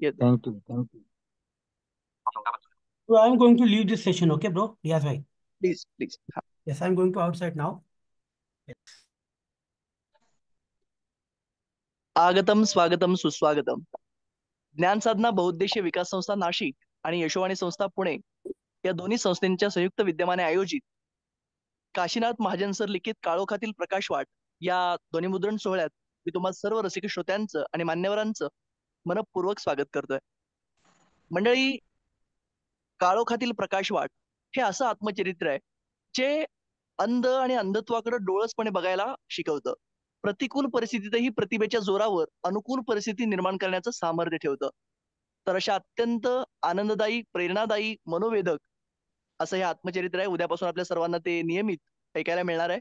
येतो. Thank you. Thank you. So I'm going to leave this session, okay, bro? Yes, bhai. Please please. Yes, I'm going to outside now. आगतम स्वागतम सुस्वागतम. ज्ञान साधना बहुउद्देशीय विकास संस्था नाशिक आणि यशोवाणी संस्था पुणे या दोन्ही संस्थांच्या संयुक्त विद्यमाने आयोजित काशीनाथ महाजन सर लिखित काळोखातील प्रकाशवाट या ध्वनिमुद्रण सोहळ्यात मी तुम्हाला सर्व रसिक श्रोत्यांचं आणि मान्यवरांचं मनपूर्वक स्वागत करतोय. मंडळी, काळोखातील प्रकाशवाट हे असं आत्मचरित्र आहे जे अंध आणि अंधत्वाकडे डोळसपणे बघायला शिकवतं. प्रतिकूल परिस्थितीतही प्रतिभेच्या जोरावर अनुकूल परिस्थिती निर्माण करण्याचं सामर्थ्य ठेवतं. तर अशा अत्यंत आनंददायी, प्रेरणादायी, मनोवेधक असं हे आत्मचरित्र आहे. उद्यापासून आपल्या सर्वांना ते नियमित ऐकायला मिळणार आहे.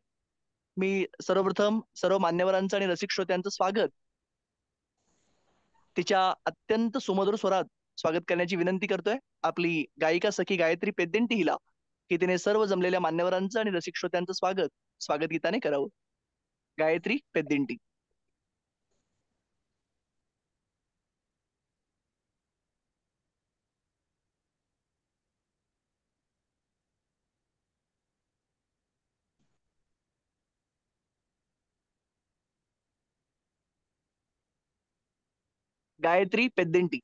मी सर्वप्रथम सर्व मान्यवरांचं आणि रसिक श्रोत्यांचं स्वागत तिच्या अत्यंत सुमधुर स्वरात स्वागत करण्याची विनंती करतोय. आपली गायिका सखी गायत्री पेद्देंटी हिला की तिने सर्व जमलेल्या मान्यवरांचं आणि रसिक श्रोत्यांचं स्वागत गीताने करावं. Gayatri Peddenti. Gayatri Peddenti.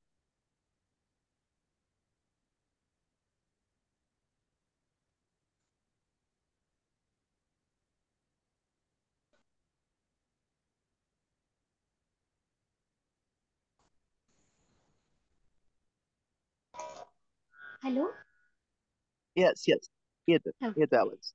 Hello. Yes yes, येतोय येतोय आवाज.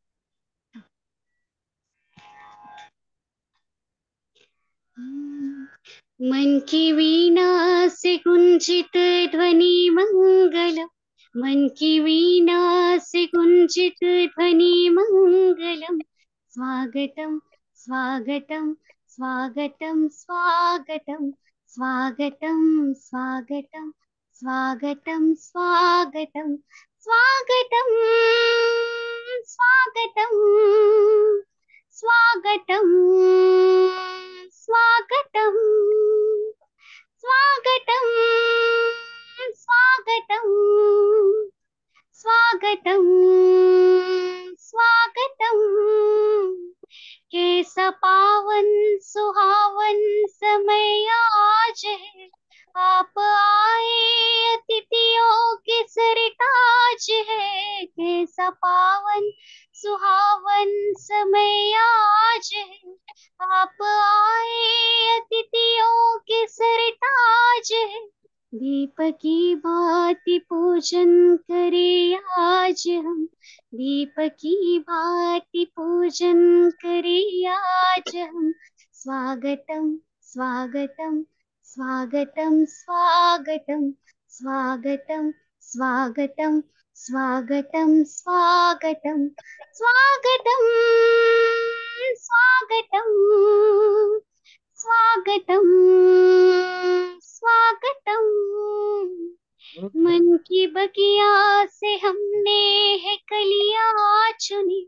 मन की वीणा से गुंजित ध्वनि मंगलम, मन की वीणा से गुंजित ध्वनि मंगलम. स्वागतम स्वागतम स्वागतम स्वागतम स्वागतम स्वागतम स्वागतम स्वागतम स्वागतम स्वागतम स्वागतम स्वागतम स्वागतम स्वागतम स्वागतम स्वागतम. कैसा पावन सुहावन समय आज है, आप आए अतिथियों के सरताज है. कैसा पावन सुहावन समय आज है, आप आए अतिथियों के सरताज है. दीप की भांति पूजन करे आज हम, दीप की भांति पूजन करे आज हम. स्वागतम स्वागतम स्वागतम स्वागतम स्वागतम स्वागतम स्वागतम स्वागतम स्वागतम स्वागतम स्वागतम स्वागतम. मन की बगिया से हमने है कलियां चुनी,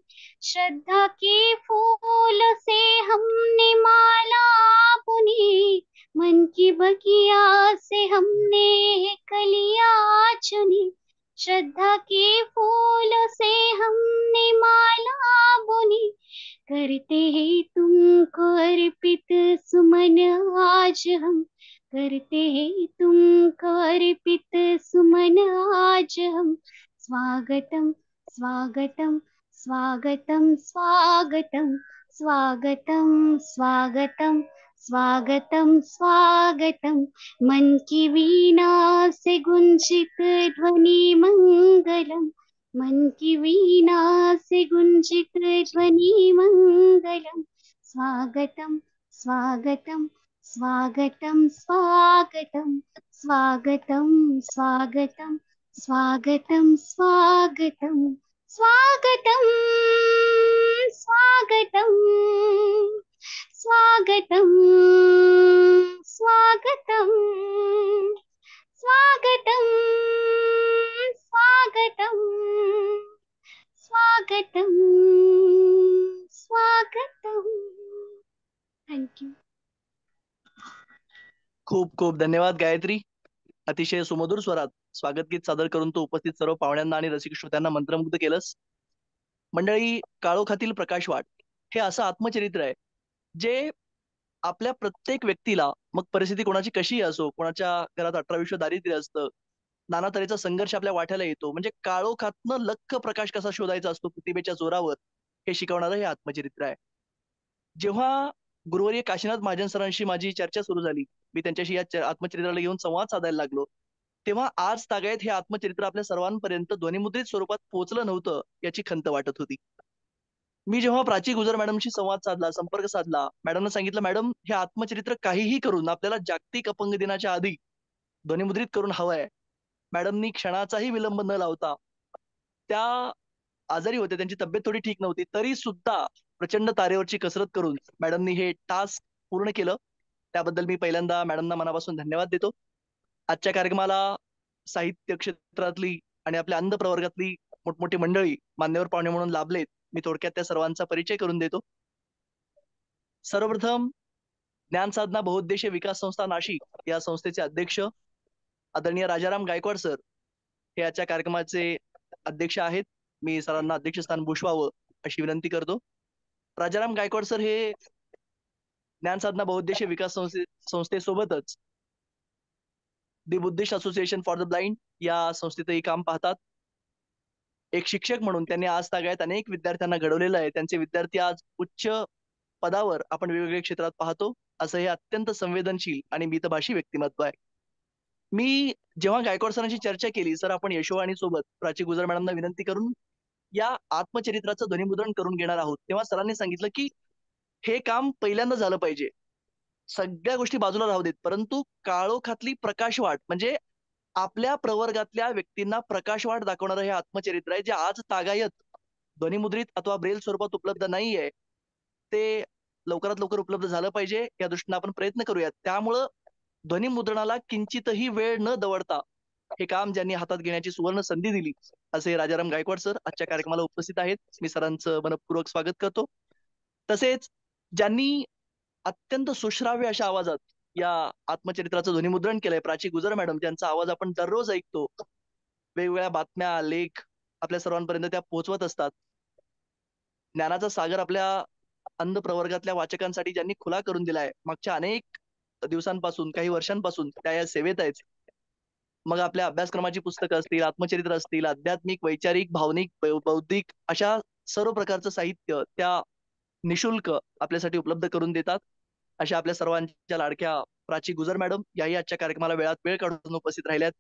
श्रद्धा के फूल से हमने माला बुनी. मन की बगिया से हमने है कलियां चुनी, श्रद्धा के फूल से हमने माला बुनी. करते हैं तुमको अर्पित सुमन आज हम, करते हैं तुमको अर्पित सुमन आज हम. स्वागतम स्वागतम स्वागतम स्वागतम स्वागतम स्वागतम स्वागतम स्वागतम. मन की वीणा से गुंजित ध्वनि मंगलम, मन की वीणा से गुंजित ध्वनि मंगलम. स्वागतम स्वागतम स्वागतम स्वागतम स्वागतम स्वागतम स्वागतम स्वागतम स्वागतम स्वागतम स्वागतम स्वागतम स्वागतम स्वागतम स्वागतम स्वागतम. थँक्यू. खूप खूप धन्यवाद गायत्री. अतिशय सुमधुर स्वरात स्वागत गीत सादर करून तो उपस्थित सर्व पाहुण्यांना आणि रसिक श्रोत्यांना मंत्रमुग्ध केलंस. मंडळी, काळोखातील प्रकाशवाट हे असं आत्मचरित्र आहे जे आपल्या प्रत्येक व्यक्तीला, मग परिस्थिती कोणाची कशीही असो, कोणाच्या घरात 18-20 दारिद्र्य असतं, नाना तऱ्हेचा संघर्ष आपल्या वाट्याला येतो, म्हणजे काळोखातनं लख्ख प्रकाश कसा शोधायचा असतो प्रतिभेच्या जोरावर, हे शिकवणारं हे आत्मचरित्र आहे. जेव्हा गुरुवर्य काशीनाथ महाजन सरांशी माझी चर्चा सुरू झाली, मी त्यांच्याशी या आत्मचरित्राला घेऊन संवाद साधायला लागलो, तेव्हा आज तागायत हे आत्मचरित्र आपल्या सर्वांपर्यंत ध्वनिमुद्रित स्वरूपात पोहोचलं नव्हतं याची खंत वाटत होती. मी जेव्हा प्राची गुजर मॅडमशी संवाद साधला, संपर्क साधला, मॅडमनं सांगितलं, मॅडम हे आत्मचरित्र काहीही करून आपल्याला जागतिक अपंग दिनाच्या आधी ध्वनिमुद्रित करून हवंय. मॅडमनी क्षणाचाही विलंब न लावता, त्या आजारी होते, त्यांची तब्येत थोडी ठीक नव्हती, तरी सुद्धा प्रचंड तारेवरची कसरत करून मॅडमनी हे टास्क पूर्ण केलं. त्याबद्दल मी पहिल्यांदा मॅडमना मनापासून धन्यवाद देतो. आजच्या कार्यक्रमाला साहित्य क्षेत्रातली आणि आपल्या अंध प्रवर्गातली मोठमोठी मंडळी मान्यवर पाहुणे म्हणून लाभलेत. मी थोडक्यात त्या सर्वांचा परिचय करून देतो. सर्वप्रथम ज्ञान साधना बहुउद्देशीय विकास संस्था नाशिक या संस्थेचे अध्यक्ष आदरणीय राजाराम गायकवाड सर हे आजच्या कार्यक्रमाचे अध्यक्ष आहेत. मी सरांना अध्यक्षस्थान भूषवावं अशी विनंती करतो. राजाराम गायकवाड सर हे ज्ञान साधना बहुउद्देशीय विकास संस्थेसोबतच the Buddhist association for the blind या संस्थेतही काम पाहतात. एक शिक्षक म्हणून त्यांनी आज तागायत अनेक विद्यार्थ्यांना घडवलेलं आहे. त्यांचे विद्यार्थी आज उच्च पदावर आपण वेगवेगळ्या क्षेत्रात पाहतो. असं हे अत्यंत संवेदनशील आणि मितभाषी व्यक्तिमत्व आहे. मी जेव्हा गायकवाड सरांशी चर्चा केली, सर आपण यशोवाणी सोबत प्राची गुजर मॅडमना विनंती करून या आत्मचरित्राचं ध्वनिमुद्रण करून घेणार आहोत, तेव्हा सरांनी सांगितलं की हे काम पहिल्यांदा झालं पाहिजे, सगळ्या गोष्टी बाजूला राहू देत, परंतु काळोखातली प्रकाशवाट म्हणजे आपल्या प्रवर्गातल्या व्यक्तींना प्रकाशवाट दाखवणारं हे आत्मचरित्र आहे, जे आज तागायत ध्वनिमुद्रित अथवा ब्रेल स्वरूपात उपलब्ध नाहीये. ते लवकरात लवकर उपलब्ध झालं पाहिजे, या दृष्टीने आपण प्रयत्न करूयात. त्यामुळं ध्वनिमुद्रणाला किंचितही वेळ न दवडता हे काम ज्यांनी हातात घेण्याची सुवर्ण संधी दिली असे राजाराम गायकवाड सर आजच्या कार्यक्रमाला उपस्थित आहेत. मी सरांचं मनपूर्वक स्वागत करतो. तसेच ज्यांनी अत्यंत सुश्राव्य अशा आवाजात या आत्मचरित्राचं ध्वनिमुद्रण केलंय, प्राची गुजर मॅडम, ज्यांचा आवाज आपण दररोज ऐकतो, वेगवेगळ्या बातम्या, लेख आपल्या सर्वांपर्यंत त्या पोहोचवत असतात. ज्ञानाचा सागर आपल्या अंध प्रवर्गातल्या वाचकांसाठी ज्यांनी खुला करून दिलाय, मागच्या अनेक दिवसांपासून, काही वर्षांपासून त्या या सेवेत आहेत. मग आपल्या अभ्यासक्रमाची पुस्तकं असतील, आत्मचरित्र असतील, आध्यात्मिक, वैचारिक, भावनिक, बौद्धिक अशा सर्व प्रकारचं साहित्य त्या निशुल्क आपल्यासाठी उपलब्ध करून देतात. अशा आपल्या सर्वांच्या लाडक्या प्राची गुजर मॅडम याही आजच्या कार्यक्रमाला वेळात वेळ काढून उपस्थित राहिल्यात.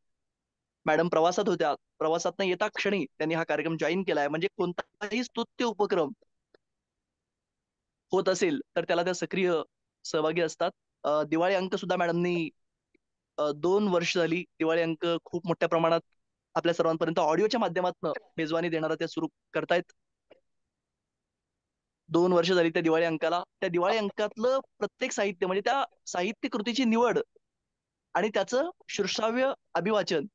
मॅडम प्रवासात होत्या, प्रवासात येता क्षणी त्यांनी हा कार्यक्रम जॉईन केलाय. म्हणजे कोणताही स्तुत्य उपक्रम होत असेल तर त्याला त्या सक्रिय सहभागी असतात. दिवाळी अंक सुद्धा मॅडमनी 2 वर्ष झाली दिवाळी अंक खूप मोठ्या प्रमाणात आपल्या सर्वांपर्यंत ऑडिओच्या माध्यमातून मेजवानी देणारा त्या सुरू करतायत. 2 वर्ष झाली त्या दिवाळी अंकाला. त्या दिवाळी अंकातलं प्रत्येक साहित्य म्हणजे त्या साहित्य कृतीची निवड आणि त्याचं श्रुश्राव्य अभिवाचन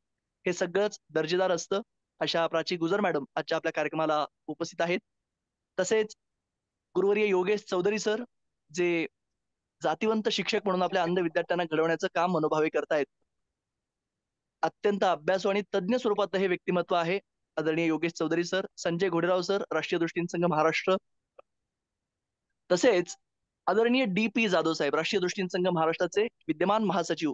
हे सगळंच दर्जेदार असतं. अशा प्राची गुजर मॅडम आजच्या आपल्या कार्यक्रमाला उपस्थित आहेत. तसेच गुरुवर्य योगेश चौधरी सर, जे जातिवंत शिक्षक म्हणून आपल्या अंध विद्यार्थ्यांना घडवण्याचं काम मनोभावे करतायत. अत्यंत अभ्यासू आणि तज्ज्ञ स्वरूपात हे व्यक्तिमत्व आहे आदरणीय योगेश चौधरी सर. संजय घोडेराव सर, राष्ट्रीय दृष्टींन संघ महाराष्ट्र. तसेच आदरणीय डी.पी. जाधव साहेब, राष्ट्रीय दृष्टींन संघ महाराष्ट्राचे विद्यमान महासचिव,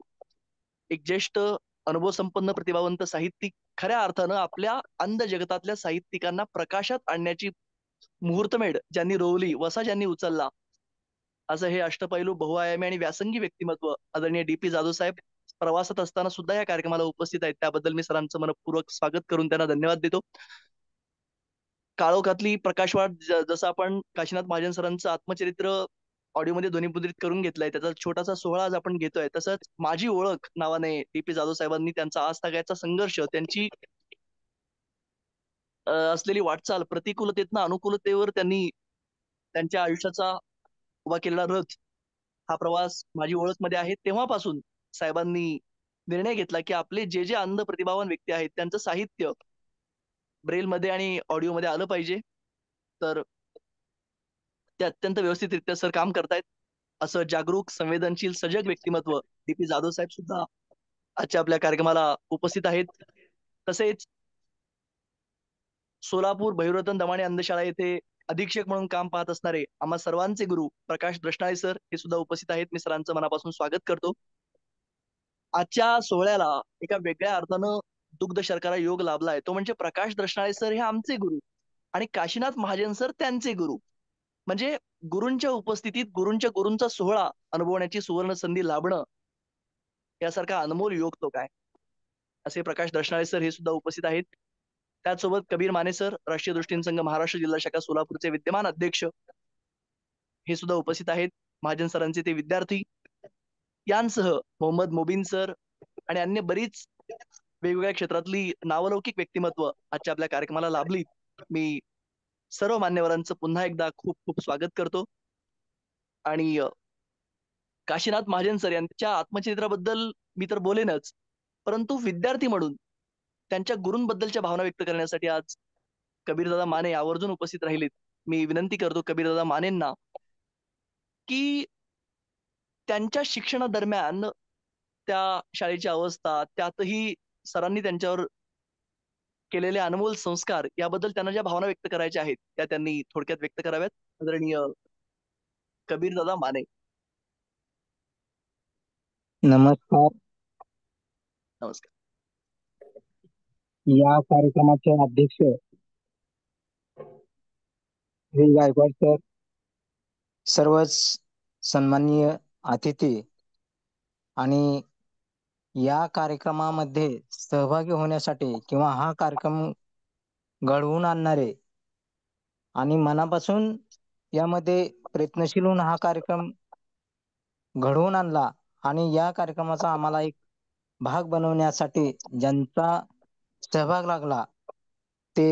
एक ज्येष्ठ अनुभव संपन्न प्रतिभावंत साहित्यिक, खऱ्या अर्थानं आपल्या अंध जगतातल्या साहित्यिकांना प्रकाशात आणण्याची मुहूर्तमेढ ज्यांनी रोवली, वसा ज्यांनी उचलला, असं हे अष्टपैलू, बहुआयामी आणि व्यासंगी व्यक्तिमत्व आदरणीय डी.पी. जाधव साहेब प्रवासात असताना सुद्धा या कार्यक्रमाला उपस्थित आहेत. त्याबद्दल मी सरांचं मनपूर्वक स्वागत करून त्यांना धन्यवाद देतो. काळोखातली प्रकाशवाट जसं आपण काशीनाथ महाजन सरांचं आत्मचरित्र ऑडिओमध्ये ध्वनिमुद्रित करून घेतलंय, त्याचा छोटासा सोहळा आज आपण घेतोय. तसंच माझी ओळख नावाने डी.पी. जाधव साहेबांनी त्यांचा आज तागायचा संघर्ष, त्यांची असलेली वाटचाल, प्रतिकूलतेतनं अनुकूलतेवर त्यांनी त्यांच्या आयुष्याचा उभा केलेला रथ, हा प्रवास माझी ओळख मध्ये आहे. तेव्हापासून साहेबांनी निर्णय घेतला की आपले जे जे अंध प्रतिभावान व्यक्ती आहेत त्यांचं साहित्य ब्रेलमध्ये आणि ऑडिओमध्ये आलं पाहिजे. तर ते अत्यंत व्यवस्थितरित्या सर काम करतायत. असं जागरूक, संवेदनशील, सजग व्यक्तिमत्व डी.पी. जाधव साहेब सुद्धा आजच्या आपल्या कार्यक्रमाला उपस्थित आहेत. तसेच सोलापूर भैरवरतन दमाणे अंधशाळा येथे अधीक्षक म्हणून काम पाहत असणारे आम्हा सर्वांचे गुरु प्रकाश द्रष्टाळे सर हे सुद्धा उपस्थित आहेत. मी सरांचं मनापासून स्वागत करतो. आजच्या सोहळ्याला एका वेगळ्या अर्थानं दुग्ध शर्करा योग लाभलाय, तो म्हणजे प्रकाश द्रष्टाळे सर हे आमचे गुरु आणि काशीनाथ महाजन सर त्यांचे गुरु. म्हणजे गुरूंच्या उपस्थितीत गुरूंच्या गुरूंचा सोहळा अनुभवण्याची सुवर्ण संधी लाभणं यासारखा अनमोल योग तो काय. असे प्रकाश दर्शनाळे सर हे सुद्धा उपस्थित आहेत. त्याचसोबत कबीर माने सर, राष्ट्रीय दृष्टीन संघ महाराष्ट्र जिल्हा शाखा सोलापूरचे विद्यमान अध्यक्ष हे सुद्धा उपस्थित आहेत. महाजन सरांचे ते विद्यार्थी यांसह मोहम्मद मोबिन सर आणि अन्य बरीच वेगवेगळ्या क्षेत्रातली नावलौकिक व्यक्तिमत्व आजच्या आपल्या कार्यक्रमाला लाभली. मी सर्व मान्यवरांचं पुन्हा एकदा खूप खूप स्वागत करतो. आणि काशीनाथ महाजन सर यांच्या आत्मचरित्राबद्दल मी तर बोलेनच, परंतु विद्यार्थी म्हणून त्यांच्या गुरूंबद्दलच्या भावना व्यक्त करण्यासाठी आज कबीरदादा माने आवर्जून उपस्थित राहिलेत. मी विनंती करतो कबीरदादा मानेंना की त्यांच्या शिक्षणादरम्यान त्या शाळेची अवस्था, त्यातही सरांनी त्यांच्यावर केलेले अनमोल संस्कार याबद्दल त्यांना ज्या भावना व्यक्त करायच्या आहेत त्या त्यांनी थोडक्यात व्यक्त कराव्यात. आदरणीय कबीरदादा माने. नमस्कार. नमस्कार. या कार्यक्रमाचे अध्यक्ष श्री गायकवाड सर, सर्वच सन्माननीय अतिथी आणि या कार्यक्रमामध्ये सहभागी होण्यासाठी किंवा हा कार्यक्रम घडवून आणणारे आणि मनापासून यामध्ये प्रयत्नशील होऊन हा कार्यक्रम घडवून आणला आणि या कार्यक्रमाचा आम्हाला एक भाग बनवण्यासाठी ज्यांचा सहभाग लागला ते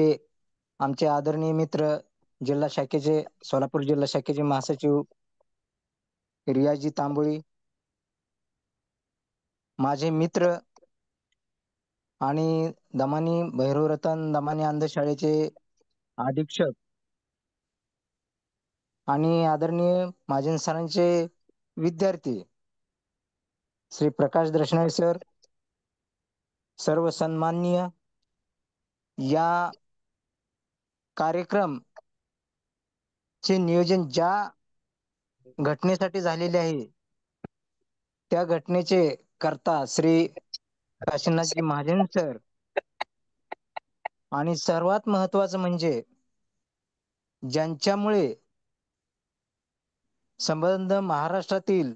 आमचे आदरणीय मित्र जिल्हा शाखेचे सोलापूर जिल्हा शाखेचे महासचिव रियाजी तांबोळी, माझे मित्र आणि दमानी भैरवरतन दमानी अंधशाळेचे अधीक्षक आणि आदरणीय महाजन सरांचे विद्यार्थी श्री प्रकाश दर्शनाळे सर, सर्व सन्माननीय. या कार्यक्रम चे नियोजन ज्या घटनेसाठी झालेले आहे त्या घटनेचे करता श्री काशीनाथजी महाजन सर आणि सर्वात महत्वाचं म्हणजे ज्यांच्यामुळे संबंध महाराष्ट्रातील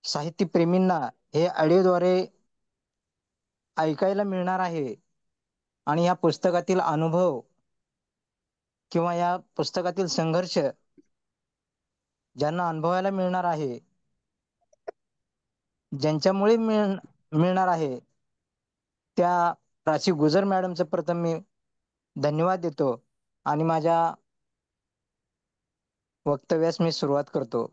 साहित्यप्रेमींना हे ऑडिओद्वारे ऐकायला मिळणार आहे आणि या पुस्तकातील अनुभव किंवा या पुस्तकातील संघर्ष ज्यांना अनुभवायला मिळणार आहे, ज्यांच्यामुळे मिळणार आहे, त्या प्राची गुजर मॅडमचं प्रथम मी धन्यवाद देतो आणि माझ्या वक्तव्यास मी सुरुवात करतो.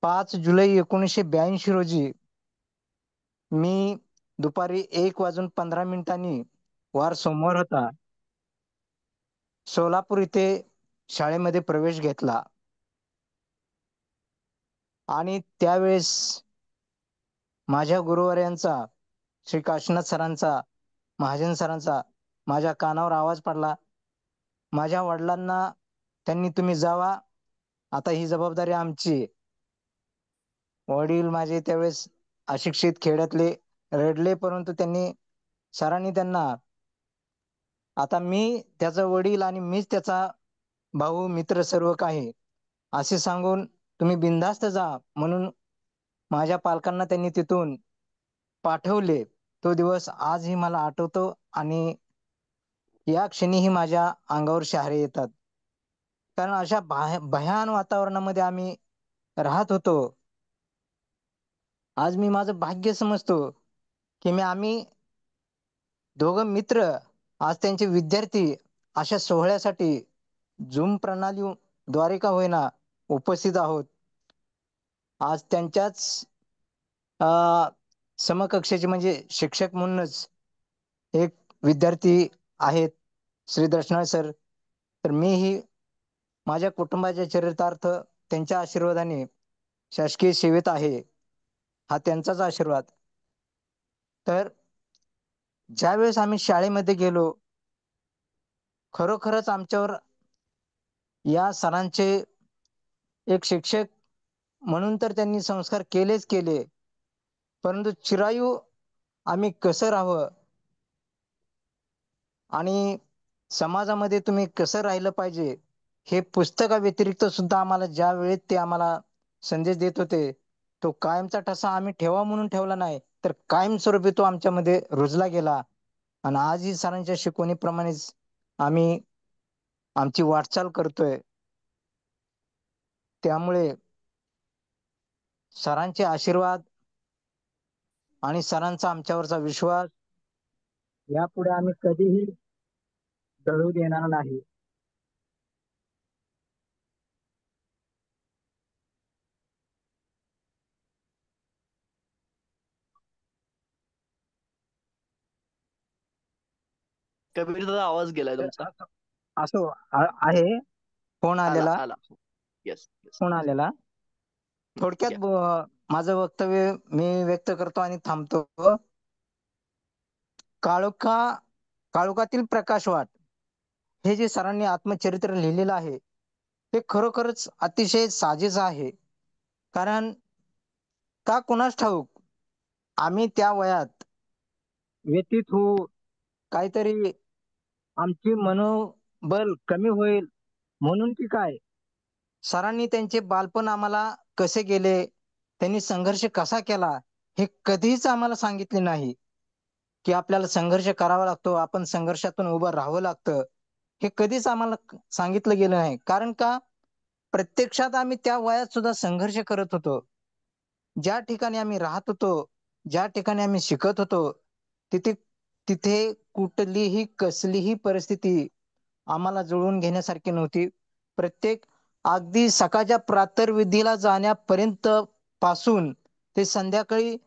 5 जुलै 1982 रोजी मी दुपारी 1:15 वार सोमवार होता, सोलापूर इथे शाळेमध्ये प्रवेश घेतला आणि त्यावेळेस माझ्या गुरुवर्यांचा श्री काशीनाथ सरांचा, महाजन सरांचा माझ्या कानावर आवाज पडला. माझ्या वडिलांना त्यांनी तुम्ही जावा, आता ही जबाबदारी आमची. वडील माझे त्यावेळेस अशिक्षित खेड्यातले रडले, परंतु सरांनी त्यांना आता मी त्याचा वडील आणि मीच त्याचा भाऊ मित्र सर्व काही असे सांगून तुम्ही बिनधास्त जा म्हणून माझ्या पालकांना त्यांनी तिथून पाठवले. तो दिवस आजही मला आठवतो आणि या क्षणीही माझ्या अंगावर शहारे येतात. कारण अशा भयान वातावरणामध्ये आम्ही राहत होतो. आज मी माझं भाग्य समजतो की आम्ही दोघं मित्र आज त्यांचे विद्यार्थी अशा सोहळ्यासाठी झूम प्रणालीद्वारे का होईना उपस्थित आहोत. आज त्यांच्याच समकक्षाचे म्हणजे शिक्षक म्हणूनच एक विद्यार्थी आहेत श्री दर्शनाळ सर. तर मीही माझ्या कुटुंबाच्या चरितार्थ त्यांच्या आशीर्वादाने शासकीय सेवेत आहे. हा त्यांचाच आशीर्वाद. तर ज्यावेळेस आम्ही शाळेमध्ये गेलो, खरोखरच आमच्यावर या सरांचे एक शिक्षक म्हणून तर त्यांनी संस्कार केलेच केले, परंतु चिरायू आम्ही कसं राहावं आणि समाजामध्ये तुम्ही कसं राहिलं पाहिजे, हे पुस्तकाव्यतिरिक्त सुद्धा आम्हाला ज्या वेळेत ते आम्हाला संदेश देत होते, तो कायमचा ठसा आम्ही ठेवा म्हणून ठेवला नाही, तर कायमस्वरूपी तो आमच्यामध्ये रुजला गेला. आणि आजही सरांच्या शिकवणीप्रमाणेच आम्ही आमची वाटचाल करतोय. त्यामुळे सरांचे आशीर्वाद आणि सरांचा आमच्यावरचा विश्वास यापुढे आम्ही कधीही टळू देणार नाही. कबीर दादा, आवाज गेलाय तर तुमचा. असो आहे. फोन आला आलेला. आला. Yes yes. फोन आलेला. थोडक्यात माझं वक्तव्य मी व्यक्त करतो आणि थांबतो. काळोखातील प्रकाशवाट हे जे सरांनी आत्मचरित्र लिहिलेलं आहे, ते खरोखरच अतिशय साजेच आहे. कारण का कुणास ठाऊक, आम्ही त्या वयात व्यतीत होऊ, काहीतरी आमची मनोबल कमी होईल म्हणून की काय, सरांनी त्यांचे बालपण आम्हाला कसे गेले, त्यांनी संघर्ष कसा केला, हे कधीच आम्हाला सांगितले नाही. की आपल्याला संघर्ष करावा लागतो, आपण संघर्षातून उभं राहावं लागतं, हे कधीच आम्हाला सांगितलं गेलं नाही. कारण का, प्रत्यक्षात आम्ही त्या वयात सुद्धा संघर्ष करत होतो. ज्या ठिकाणी आम्ही राहत होतो, ज्या ठिकाणी आम्ही शिकत होतो, तिथे तिथे कुठलीही कसलीही परिस्थिती आम्हाला जुळवून घेण्यासारखी नव्हती. प्रत्येक अगदी सकाळच्या प्रातर्विधीला जाण्यापर्यंत पासून ते संध्याकाळी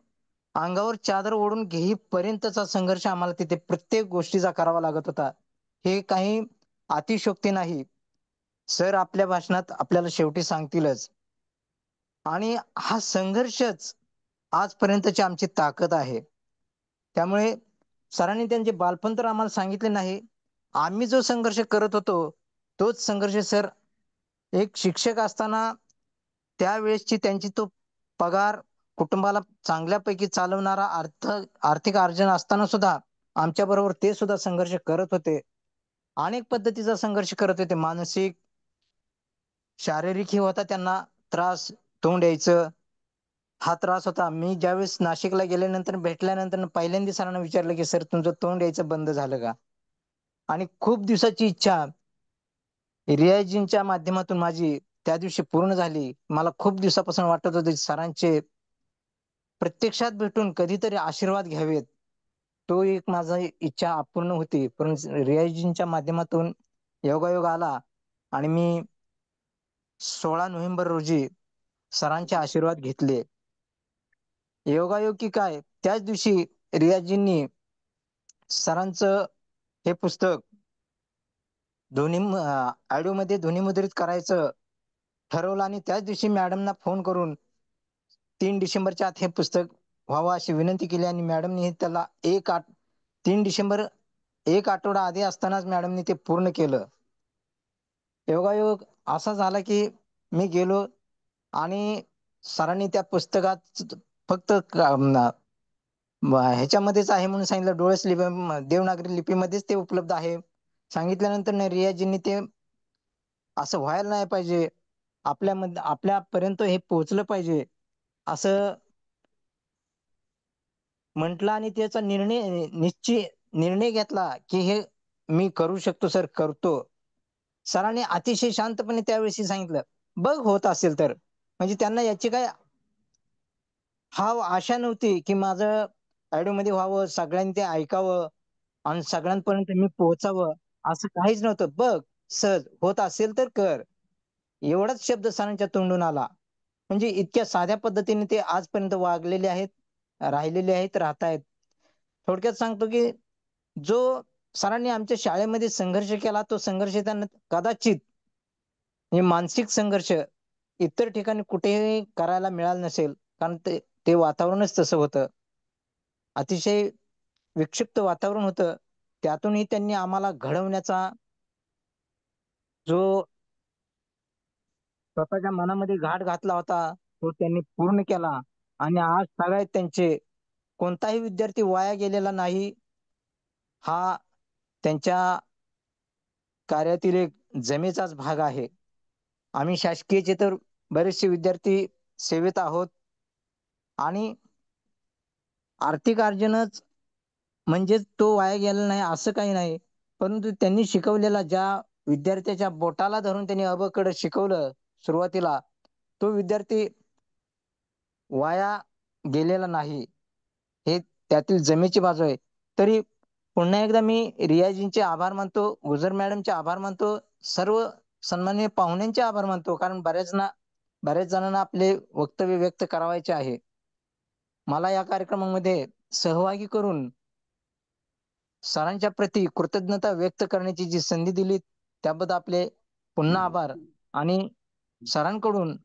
अंगावर चादर ओढून घेईपर्यंतचा संघर्ष आम्हाला तिथे प्रत्येक गोष्टीचा करावा लागत होता. हे काही अतिशयोक्ती नाही. सर आपल्या भाषणात आपल्याला शेवटी सांगतीलच. आणि हा संघर्षच आजपर्यंतची आमची ताकद आहे. त्यामुळे सरांनी त्यांचे बालपण तर आम्हाला सांगितले नाही. आम्ही जो संघर्ष करत होतो, तोच संघर्ष सर एक शिक्षक असताना त्यावेळेसची त्यांची तो पगार, कुटुंबाला चांगल्यापैकी चालवणारा आर्थिक अर्जन असताना सुद्धा आमच्या बरोबर ते सुद्धा संघर्ष करत होते. अनेक पद्धतीचा संघर्ष करत होते. मानसिक, शारीरिकही होता त्यांना त्रास, तोंड यायचं, हा त्रास होता. मी ज्यावेळेस नाशिकला गेल्यानंतर भेटल्यानंतर पहिल्यांदा सरांना विचारलं की सर तुमचं तोंड यायचं बंद झालं का? आणि खूप दिवसाची इच्छा रियाजींच्या माध्यमातून माझी त्या दिवशी पूर्ण झाली. मला खूप दिवसापासून वाटत होतं सरांचे प्रत्यक्षात भेटून कधीतरी आशीर्वाद घ्यावेत. तो एक माझी इच्छा अपूर्ण होती. परंतु रियाजींच्या माध्यमातून योगायोग आला आणि मी 16 नोव्हेंबर रोजी सरांचे आशीर्वाद घेतले. योगायोग की काय, त्याच दिवशी रियाजींनी सरांचं हे पुस्तक ऑडिओमध्ये ध्वनिमुद्रित करायचं ठरवलं आणि त्याच दिवशी मॅडमना फोन करून 3 डिसेंबरच्या आत हे पुस्तक व्हावं अशी विनंती केली आणि मॅडमनी त्याला 3 डिसेंबर एक आठवडा आधी असतानाच मॅडमनी ते पूर्ण केलं. योगायोग असा झाला की मी गेलो आणि सरांनी त्या पुस्तकात फक्त ह्याच्यामध्येच आहे म्हणून सांगितलं, डोळस लिपी देवनागरी लिपीमध्येच ते उपलब्ध आहे. सांगितल्यानंतर रियाजींनी ते असं व्हायला नाही पाहिजे, आपल्यापर्यंत हे पोहोचलं पाहिजे असं म्हटलं आणि त्याचा निर्णय घेतला की हे मी करू शकतो सर, करतो. सरांनी अतिशय शांतपणे त्यावेळी सांगितलं, बघ होत असेल तर. म्हणजे त्यांना याची काय आशा नव्हती की माझं ऑडिओमध्ये व्हावं, सगळ्यांनी ते ऐकावं आणि सगळ्यांपर्यंत मी पोहोचावं, असं काहीच नव्हतं. बघ सहज होत असेल तर कर, एवढाच शब्द सरांच्या तोंडून आला. म्हणजे इतक्या साध्या पद्धतीने ते आजपर्यंत वागलेले आहेत, राहिलेले आहेत, राहतायत. थोडक्यात सांगतो की जो सरांनी आमच्या शाळेमध्ये संघर्ष केला, तो संघर्ष त्यांना कदाचित हे मानसिक संघर्ष इतर ठिकाणी कुठेही करायला मिळालं नसेल. कारण ते ते वातावरणच तसं होतं. अतिशय विक्षिप्त वातावरण होतं. त्यातूनही त्यांनी आम्हाला घडवण्याचा जो स्वतःच्या मनामध्ये घाट घातला होता, तो त्यांनी पूर्ण केला आणि आज सगळ्यात त्यांचे कोणताही विद्यार्थी वाया गेलेला नाही. हा त्यांच्या कार्यातील एक जमेचाच भाग आहे. आम्ही शासकीयचे तर बरेचसे विद्यार्थी सेवेत आहोत आणि आर्थिक अर्जनच म्हणजे तो वाया गेला नाही असं काही नाही. परंतु त्यांनी शिकवलेला ज्या विद्यार्थ्याच्या बोटाला धरून त्यांनी अबकड शिकवलं सुरुवातीला, तो विद्यार्थी वाया गेलेला नाही. हे त्यातील जमेची बाजू आहे. तरी पुन्हा एकदा मी रियाजींचे आभार मानतो, गुजर मॅडमचे आभार मानतो, सर्व सन्माननीय पाहुण्यांचे आभार मानतो. कारण बऱ्याच जणांना आपले वक्तव्य व्यक्त करावायचे आहे. मला या कार्यक्रमामध्ये सहभागी करून सरांच्या प्रती कृतज्ञता व्यक्त करण्याची जी संधी दिली त्याबद्दल आपले पुन्हा आभार. आणि सरांकडून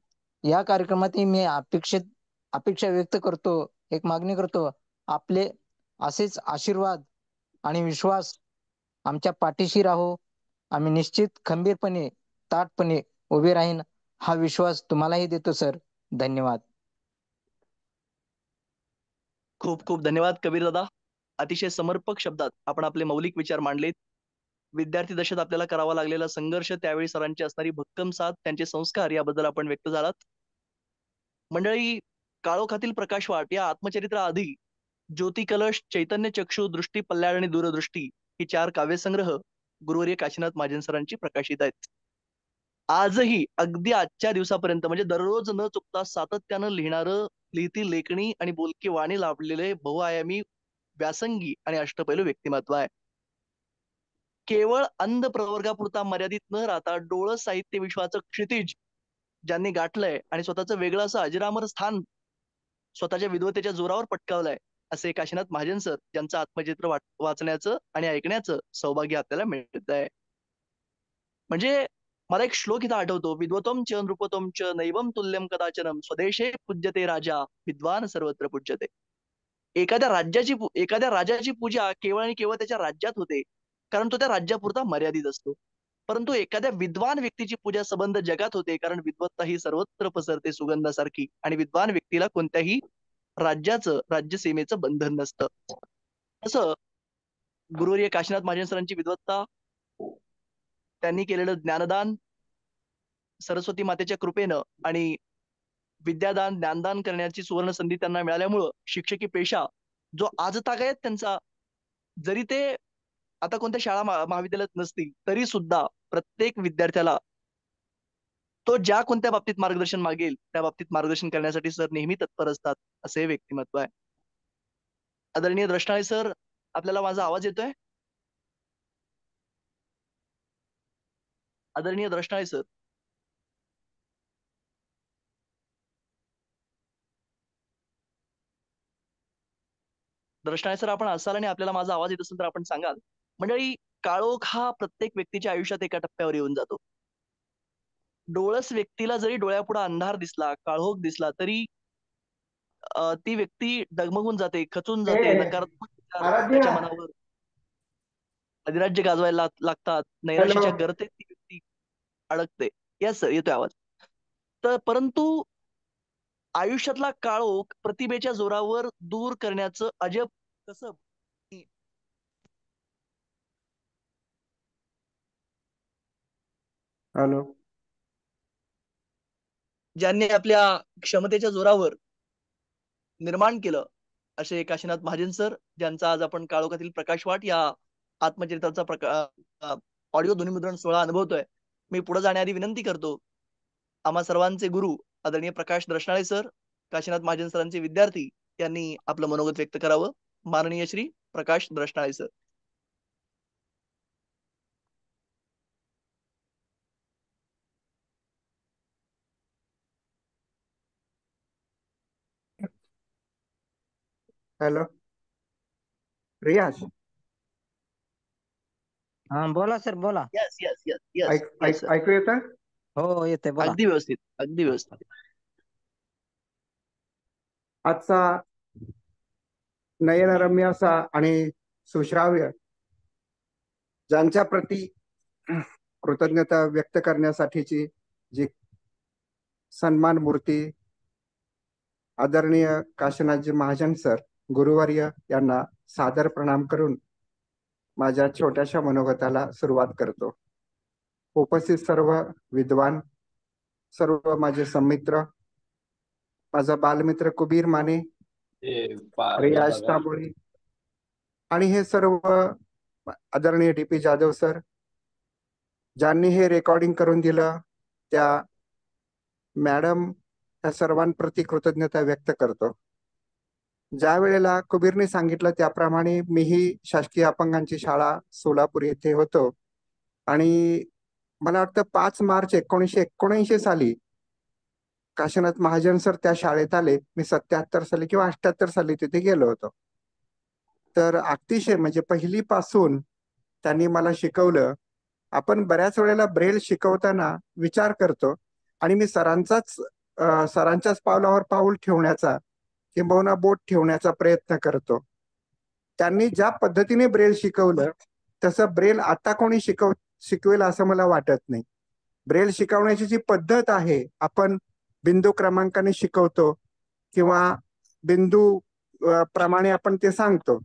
या कार्यक्रमातही मी अपेक्षा व्यक्त करतो, एक मागणी करतो, आपले असेच आशीर्वाद आणि विश्वास आमच्या पाठीशी राहो. आम्ही निश्चित खंबीरपणे ताठपणे उभे राहीन हा विश्वास तुम्हालाही देतो सर. धन्यवाद. खूप खूप धन्यवाद कबीर दादा. अतिशय समर्पक शब्दात आपण आपले मौलिक विचार मांडलेत. विद्यार्थी दशेत आपल्याला करावा लागलेला संघर्ष, त्यावेळी सरांची असणारी भक्कम साथ, त्यांचे संस्कार याबद्दल आपण व्यक्त झालात. मंडळी, काळोखातील प्रकाशवाट या आत्मचरित्राआधी ज्योती कलश, चैतन्य चक्षु, दृष्टी पल्ल्याळ आणि दूरदृष्टी ही 4 काव्यसंग्रह गुरुवर्य काशीनाथ महाजन सरांची प्रकाशित आहेत. आजही अगदी आजच्या दिवसापर्यंत म्हणजे दररोज न चुकता सातत्यानं लिहिती लेखणी आणि बोलकी वाणी लाभलेले बहुआयामी व्यासंगी आणि अष्टपैलू व्यक्तिमत्व आहे. केवळ अंध प्रवर्गापुरता मर्यादित न राहता डोळस साहित्य विश्वाचं क्षितिज ज्यांनी गाठलंय आणि स्वतःचं वेगळं असं अजरामर स्थान स्वतःच्या विद्वतेच्या जोरावर पटकावलंय, असे काशीनाथ महाजन सर, ज्यांचं आत्मचित्र वाचण्याचं आणि ऐकण्याचं सौभाग्य आपल्याला मिळत आहे. म्हणजे मला एक श्लोक इथं आठवतो, विद्वतम च नृपतम च नैवम तुल्यम कदाचनम स्वदेशे पूज्यते राजा विद्वान सर्वत्र पूज्यते. एखाद्या राजाची पूजा केवळ आणि केवळ त्याच्या राज्यात होते, कारण तो त्या राज्यापुरता मर्यादित असतो. परंतु एखाद्या विद्वान व्यक्तीची पूजा सबंध जगात होते, कारण विद्वत्ता ही सर्वत्र पसरते सुगंधासारखी आणि विद्वान व्यक्तीला कोणत्याही राज्यसीमेचं बंधन नसतं. असं गुरुवर्य काशीनाथ महाजन सरांची विद्वत्ता, त्यांनी केलेलं ज्ञानदान, सरस्वती मातेच्या कृपेनं आणि विद्यादान ज्ञानदान करण्याची सुवर्ण संधी त्यांना मिळाल्यामुळं शिक्षकी पेशा जो आजतागायत त्यांचा, जरी ते आता कोणत्या शाळा महाविद्यालयात नसतील तरी सुद्धा प्रत्येक विद्यार्थ्याला तो ज्या कोणत्या बाबतीत मार्गदर्शन मागेल त्या बाबतीत मार्गदर्शन करण्यासाठी सर नेहमी तत्पर असतात, असे व्यक्तिमत्व आहे. आदरणीय द्रष्टाळे सर, आपल्याला माझा आवाज येतोय? आदरणीय द्रष्टाळे सर. द्रष्टाळे सर, आपण असाल आणि आपल्याला माझा आवाज येत असेल तर आपण सांगाल. मंडळी, काळोख हा प्रत्येक व्यक्तीच्या आयुष्यात एका टप्प्यावर येऊन जातो. डोळस व्यक्तीला जरी डोळ्यापुढे अंधार दिसला, काळोख दिसला, तरी ती व्यक्ती डगमगून जाते, खचून जाते, नकारात्मक विचार आराध्या, त्याच्या मनावर अधिराज्य गाजवायला लागतात, हॅलो. नैराश्याच्या गर्तेत ती व्यक्ती अडकते. यस सर, येतोय आवाज. तर परंतु आयुष्यातला काळोख प्रतिभेच्या जोरावर दूर करण्याचं अजब कसब हॅलो. ज्यांनी आपल्या क्षमतेच्या जोरावर निर्माण केलं, असे काशीनाथ महाजन सर, ज्यांचा आज आपण काळोखातील प्रकाशवाट या आत्मचरित्राचा ऑडिओ ध्वनिमुद्रण सोहळा अनुभवतोय. मी पुढे जाण्याआधी विनंती करतो, आम्हा सर्वांचे गुरु आदरणीय प्रकाश द्रष्टाळे सर, काशीनाथ महाजन सरांचे विद्यार्थी, यांनी आपलं मनोगत व्यक्त करावं. माननीय श्री प्रकाश द्रष्टाळे सर. हॅलो. रियाज, हा बोला सर, बोला. Yes yes yes yes yes sir. ऐकू येतं? हो येते, बोला. अगदी व्यवस्थित, अगदी व्यवस्थित. आजचा नयनरम्य असा आणि सुश्राव्य ज्यांच्या प्रती कृतज्ञता व्यक्त करण्यासाठीची जी सन्मान मूर्ती आदरणीय काशीनाथजी महाजन सर गुरुवर्य यांना सादर प्रणाम करून माझ्या छोट्याशा मनोगताला सुरुवात करतो. उपस्थित सर्व विद्वान, सर्व माझे सन्मित्र, माझा बालमित्र कुबीर माने, रियाज तांबोळी आणि हे सर्व आदरणीय DP जाधव सर ज्यांनी हे रेकॉर्डिंग करून दिलं, त्या मॅडम या सर्वांप्रती कृतज्ञता व्यक्त करतो. ज्या वेळेला कुबीरने सांगितलं त्याप्रमाणे मीही शासकीय अपंगांची शाळा सोलापूर येथे होतो आणि मला वाटतं 5 मार्च 1979 साली काशीनाथ महाजन सर त्या शाळेत आले. मी 77 साली किंवा 78 साली तिथे गेलो होतो. तर अतिशय म्हणजे पहिलीपासून त्यांनी मला शिकवलं. आपण बऱ्याच वेळेला ब्रेल शिकवताना विचार करतो आणि मी सरांच्याच पावलावर पाऊल ठेवण्याचा किंबहुना बोट ठेवण्याचा प्रयत्न करतो. त्यांनी ज्या पद्धतीने ब्रेल शिकवलं तसं ब्रेल आता कोणी शिकवेल असं मला वाटत नाही. ब्रेल शिकवण्याची जी पद्धत आहे, आपण बिंदू क्रमांकाने शिकवतो किंवा बिंदू प्रमाणे आपण ते सांगतो,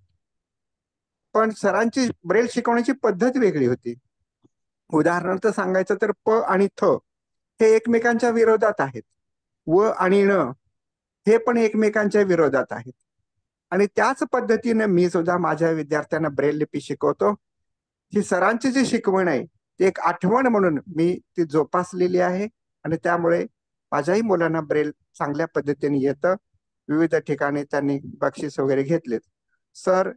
पण सरांची ब्रेल शिकवण्याची पद्धत वेगळी होती. उदाहरणार्थ सांगायचं तर प आणि थ हे एकमेकांच्या विरोधात आहेत. व आणि न हे पण एकमेकांच्या विरोधात आहेत. आणि त्याच पद्धतीने मी सुद्धा माझ्या विद्यार्थ्यांना ब्रेल लिपी शिकवतो. ही सरांची जी शिकवण आहे ती एक आठवण म्हणून मी ती जोपासलेली आहे आणि त्यामुळे माझ्याही मुलांना ब्रेल चांगल्या पद्धतीने येतं. विविध ठिकाणी त्यांनी बक्षीस वगैरे घेतलेत. सर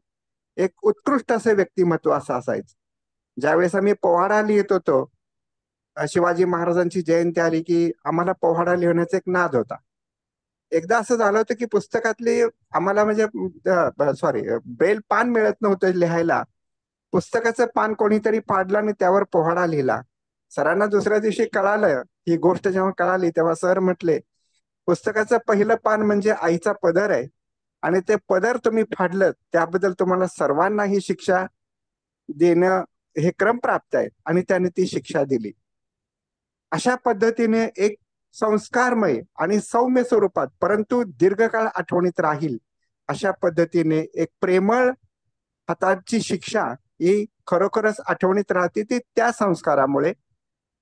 एक उत्कृष्ट असं व्यक्तिमत्व असं असायचं. ज्यावेळेस आम्ही पोवाडा लिहित होतो, शिवाजी महाराजांची जयंती आली की आम्हाला पोवाडा लिहिण्याचा एक नाद होता. एकदा असं झालं होतं की पुस्तकातली आम्हाला म्हणजे ब्रेल पान मिळत नव्हतं लिहायला. पुस्तकाचं पान कोणीतरी फाडलं आणि त्यावर पोवाडा लिहिला. सरांना दुसऱ्या दिवशी कळालं, ही गोष्ट जेव्हा कळाली तेव्हा सर म्हटले, पुस्तकाचं पहिलं पान म्हणजे आईचा पदर आहे आणि ते पदर तुम्ही फाडलं त्याबद्दल तुम्हाला सर्वांना ही शिक्षा देणं हे क्रमप्राप्त आहे. आणि त्याने ती शिक्षा दिली. अशा पद्धतीने एक संस्कारमय आणि सौम्य स्वरूपात परंतु दीर्घकाळ आठवणीत राहील अशा पद्धतीने एक प्रेमळ हाताची शिक्षा ही खरोखरच आठवणीत राहते, ती त्या संस्कारामुळे.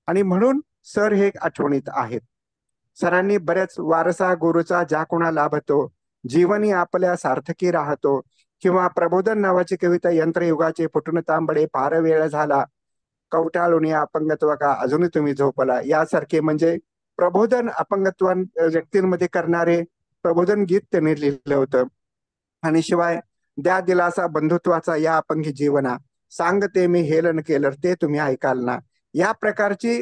आणि म्हणून सर हे आठवणीत आहेत. सरांनी बऱ्याच वारसा गुरुचा ज्या कोणा लाभतो, जीवनी आपल्या सार्थकी राहतो किंवा प्रबोधन नावाची कविता, यंत्रयुगाचे फुटून तांबडे फार वेळ झाला, कवटाळून या अपंगत्व का अजूनही तुम्ही झोपला, यासारखे म्हणजे प्रबोधन अपंगत्व व्यक्तींमध्ये करणारे प्रबोधन गीत त्यांनी लिहिलं होतं. आणि शिवाय द्या दिलासा बंधुत्वाचा या अपंगी जीवना, सांगते मी हेलन केलं ते तुम्ही ऐकाल ना, या प्रकारची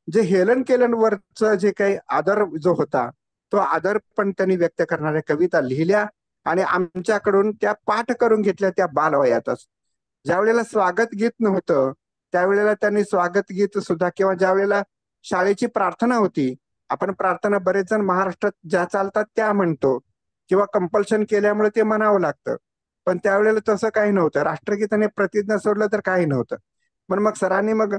जे हेलन केलन वरच जे काही आदर जो होता तो आदर पण त्यांनी व्यक्त करणाऱ्या कविता लिहिल्या आणि आमच्याकडून त्या पाठ करून घेतल्या त्या बालवयातच. ज्या वेळेला स्वागत गीत नव्हतं त्यावेळेला त्यांनी स्वागत गीत सुद्धा, किंवा ज्या वेळेला शाळेची प्रार्थना होती, आपण प्रार्थना बरेच जण महाराष्ट्रात ज्या चालतात त्या म्हणतो किंवा कंपल्शन केल्यामुळे ते म्हणावं लागतं, पण त्यावेळेला तसं काही नव्हतं. राष्ट्रगीताने प्रतिज्ञा सोडलं तर काही नव्हतं. पण मग सरांनी मग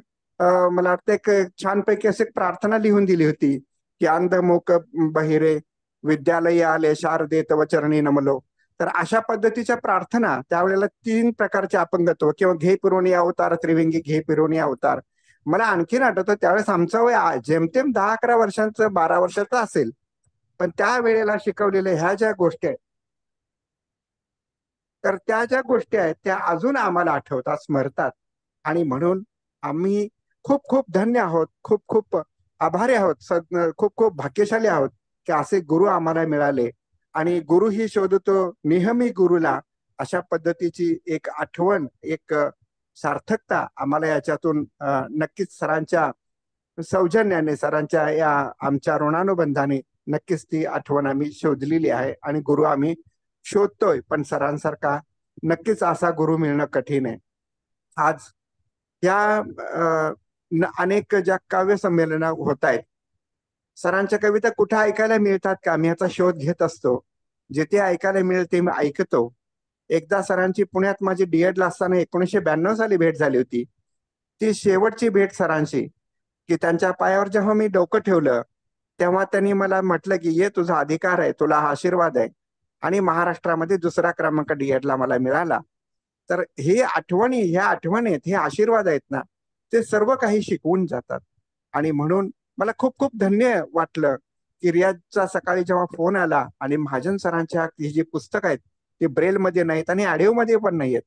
मला वाटतं एक छानपैकी अशी प्रार्थना लिहून दिली होती की अंध मूक बहिरे विद्यालय आले शारदे तव चरणी नमलो. तर अशा पद्धतीच्या प्रार्थना त्यावेळेला 3 प्रकारचे अपंगत्व किंवा घे पिरोणी अवतार, त्रिविंगी घे पिरोणी अवतार. मला आणखीन आठवतं त्यावेळेस आमचं वय जेमतेम 10-11 वर्षांचं 12 वर्षाचं असेल, पण त्या वेळेला शिकवलेल्या ह्या ज्या गोष्टी आहेत, तर त्या ज्या गोष्टी आहेत त्या अजून आम्हाला आठवतात, स्मरतात. आणि म्हणून आम्ही खूप खूप धन्य आहोत, खूप खूप आभारी आहोत, खूप खूप भाग्यशाली आहोत की असे गुरु आम्हाला मिळाले. आणि गुरु ही शोधतो नेहमी गुरुला, अशा पद्धतीची एक आठवण, एक सार्थकता आम्हाला याच्यातून नक्कीच सरांच्या सौजन्याने, सरांच्या या आमच्या ऋणानुबंधाने नक्कीच ती आठवण आम्ही शोधलेली आहे आणि गुरु आम्ही शोधतोय. पण सरांसारखा नक्कीच असा गुरु मिळणं कठीण आहे. आज या अनेक ज्या काव्य संमेलन होत आहेत, सरांच्या कविता कुठे ऐकायला मिळतात का, आम्ही याचा शोध घेत असतो. जिथे ऐकायला मिळेल ते मी ऐकतो. एकदा सरांची पुण्यात माझी डीएडला असताना 1992 साली भेट झाली होती. ती शेवटची भेट सरांची, की त्यांच्या पायावर जेव्हा मी डोकं ठेवलं तेव्हा त्यांनी मला म्हटलं की ये, तुझा अधिकार आहे, तुला हा आशीर्वाद आहे. आणि महाराष्ट्रामध्ये 2रा क्रमांक डीएडला मला मिळाला. तर हे आठवणी, ह्या आठवणी आहेत, हे आशीर्वाद आहेत ना, ते सर्व काही शिकवून जातात. आणि म्हणून मला खूप खूप धन्य वाटलं की रियाजचा सकाळी जेव्हा फोन आला आणि महाजन सरांच्या ही जी पुस्तक आहेत ती ब्रेलमध्ये नाहीत आणि ऑडिओ मध्ये पण नाहीयेत.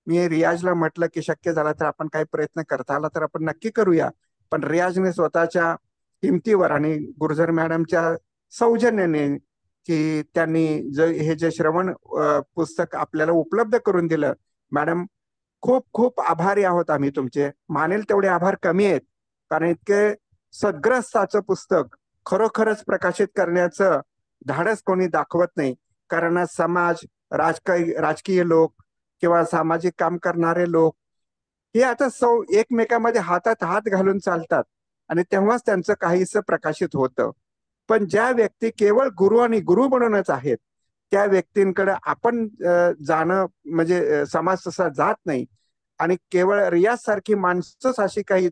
मी रियाजला म्हटलं की शक्य झाला तर आपण काही प्रयत्न करता आला तर आपण नक्की करूया. पण रियाजने स्वतःच्या किमतीवर आणि गुर्जर मॅडमच्या सौजन्याने, की त्यांनी हे जे श्रवण पुस्तक आपल्याला उपलब्ध करून दिलं, मॅडम खूप खूप आभारी आहोत आम्ही तुमचे. मानेल तेवढे आभार कमी आहेत, कारण इतके सद्ग्रस्ताचं पुस्तक खरोखरच प्रकाशित करण्याचं धाडस कोणी दाखवत नाही. कारण आज समाज, राजकीय लोक किंवा सामाजिक काम करणारे लोक हे आता एकमेकांमध्ये हातात हात घालून चालतात आणि तेव्हाच त्यांचं काहीसं प्रकाशित होतं. पण ज्या व्यक्ती केवळ गुरु आणि गुरु म्हणूनच आहेत त्या व्यक्तींकडे आपण जाणं म्हणजे समाज तसा जात नाही. आणि केवळ रियाज सारखी माणसंच अशी काही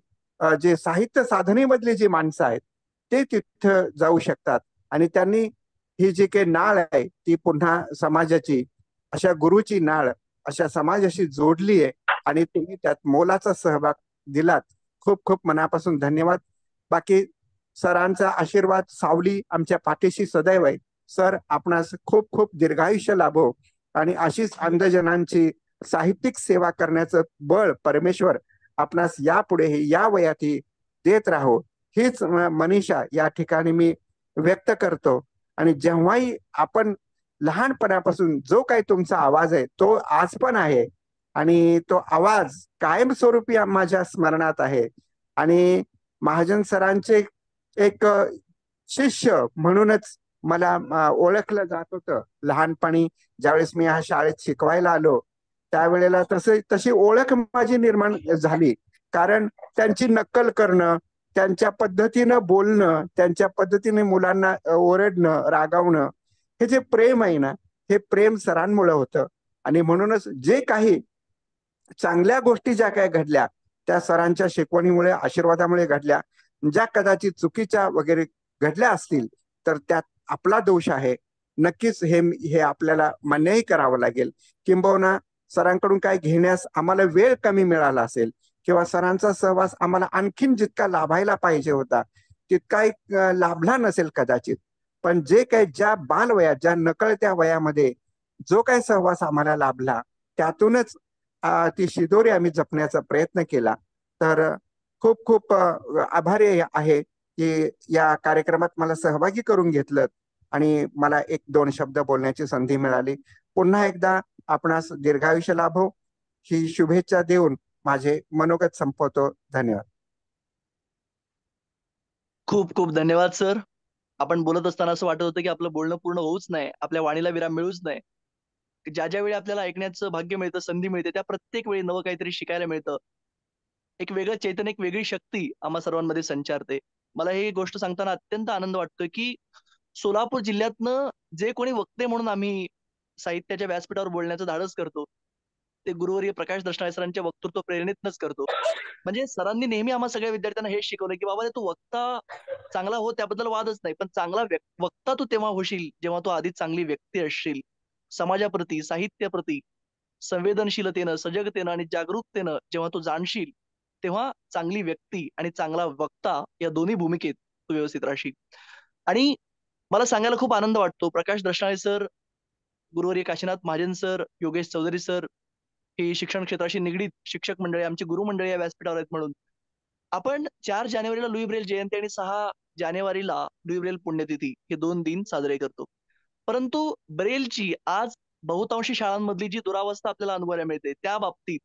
जे साहित्य साधनेमधली जी माणसं आहेत ते तिथं जाऊ शकतात. आणि त्यांनी ही जी काही नाळ आहे ती पुन्हा समाजाची, अशा गुरुची नाळ अशा समाजाशी जोडली आहे आणि तुम्ही त्यात मोलाचा सहभाग दिलात. खूप खूप मनापासून धन्यवाद. बाकी सरांचा आशीर्वाद सावली आमच्या पाठीशी सदैव आहे. सर, आपणास खूप खूप दीर्घायुष्य लाभो आणि अशीच अंधजनांची साहित्यिक सेवा करण्याचं बळ परमेश्वर आपणास यापुढेही या वयातही देत राहो, हीच मनीषा या ठिकाणी मी व्यक्त करतो. आणि जेव्हाही आपण लहानपणापासून जो काही तुमचा आवाज आहे तो आज पण आहे आणि तो आवाज कायमस्वरूपी माझ्या स्मरणात आहे. आणि महाजन सरांचे एक शिष्य म्हणूनच मला ओळखलं जात होतं लहानपणी. ज्यावेळेस मी ह्या शाळेत शिकवायला आलो त्यावेळेला तशी ओळख माझी निर्माण झाली. कारण त्यांची नक्कल करणं, त्यांच्या पद्धतीनं बोलणं, त्यांच्या पद्धतीने मुलांना ओरडणं, रागावणं, हे जे प्रेम आहे ना, हे प्रेम सरांमुळे होतं. आणि म्हणूनच जे काही चांगल्या गोष्टी ज्या काही घडल्या त्या सरांच्या शिकवणीमुळे, आशीर्वादामुळे घडल्या. ज्या कदाचित चुकीच्या वगैरे घडल्या असतील तर त्यात आपला दोष आहे, नक्कीच हे आपल्याला मान्यही करावं लागेल. किंबहुना सरांकडून काय घेण्यास आम्हाला वेळ कमी मिळाला असेल किंवा सरांचा सहवास आम्हाला आणखीन जितका लाभायला पाहिजे होता तितका लाभला नसेल कदाचित. पण जे काही ज्या बालवयात, ज्या नकळत्या वयामध्ये जो काही सहवास आम्हाला लाभला त्यातूनच ती शिदोरी आम्ही जपण्याचा प्रयत्न केला. तर खूप खूप आभारी आहे की या कार्यक्रमात मला सहभागी करून घेतलं आणि मला 1-2 शब्द बोलण्याची संधी मिळाली. पुन्हा एकदा आपणास दीर्घायुष्य लाभो ही शुभेच्छा देऊन माझे मनोगत संपवतो. धन्यवाद. खूप खूप धन्यवाद सर. आपण बोलत असताना असं वाटत होतं की आपलं बोलणं पूर्ण होऊच नाही, आपल्या वाणीला विराम मिळूच नाही. ज्या ज्या वेळी आपल्याला ऐकण्याचं भाग्य मिळतं, संधी मिळते, त्या प्रत्येक वेळी नवं काहीतरी शिकायला मिळतं. एक वेगळं चैतन्य, एक वेगळी शक्ती आम्हा सर्वांमध्ये संचारते. मला ही गोष्ट सांगताना अत्यंत आनंद वाटतोय की सोलापूर जिल्ह्यातनं जे कोणी वक्ते म्हणून आम्ही साहित्याच्या व्यासपीठावर बोलण्याचं धाडस करतो ते गुरुवर्य प्रकाश दष्टाळे सरांच्या वक्तृत्व प्रेरणेतनच करतो. म्हणजे सरांनी नेहमी आम्हा सगळ्या विद्यार्थ्यांना हेच शिकवलं की बाबा तू वक्ता चांगला हो, त्याबद्दल वादच नाही, पण चांगला वक्ता तू तेव्हा होशील जेव्हा तू आधी चांगली व्यक्ती असशील. समाजाप्रती, साहित्याप्रती संवेदनशीलतेनं, सजगतेनं आणि जागरूकतेनं जेव्हा तू जाणशील तेव्हा चांगली व्यक्ती आणि चांगला वक्ता या दोन्ही भूमिकेत तू व्यवस्थित राहशील. आणि मला सांगायला खूप आनंद वाटतो, प्रकाश दष्टाळे सर, गुरुवर्य काशीनाथ महाजन सर, योगेश चौधरी सर ही शिक्षण क्षेत्राशी निगडीत शिक्षक मंडळी, आमची गुरु मंडळी या व्यासपीठावर आहेत. म्हणून आपण 4 जानेवारीला लुई ब्रेल जयंती आणि 6 जानेवारीला लुई ब्रेल पुण्यतिथी हे 2 दिन साजरे करतो. परंतु ब्रेलची आज बहुतांशी शाळांमधली जी दुरावस्था आपल्याला अनुभवायला मिळते त्या बाबतीत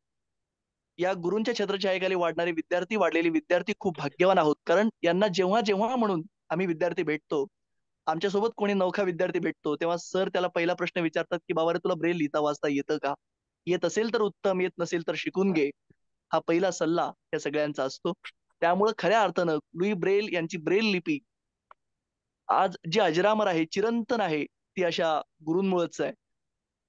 या गुरूंच्या छत्रछायेखाली वाढलेले विद्यार्थी खूप भाग्यवान आहोत. कारण यांना जेव्हा जेव्हा म्हणून आम्ही विद्यार्थी भेटतो, आमच्यासोबत कोणी नवखा विद्यार्थी भेटतो तेव्हा सर त्याला पहिला प्रश्न विचारतात की बाबा रे तुला ब्रेल लिहिता वाचता येतं का? येत असेल तर उत्तम, येत नसेल तर शिकून घे. हा पहिला सल्ला या सगळ्यांचा असतो. त्यामुळे खऱ्या अर्थानं लुई ब्रेल यांची ब्रेल लिपी आज जी अजरामर आहे, चिरंतन आहे, ती अशा गुरूंमुळेच आहे.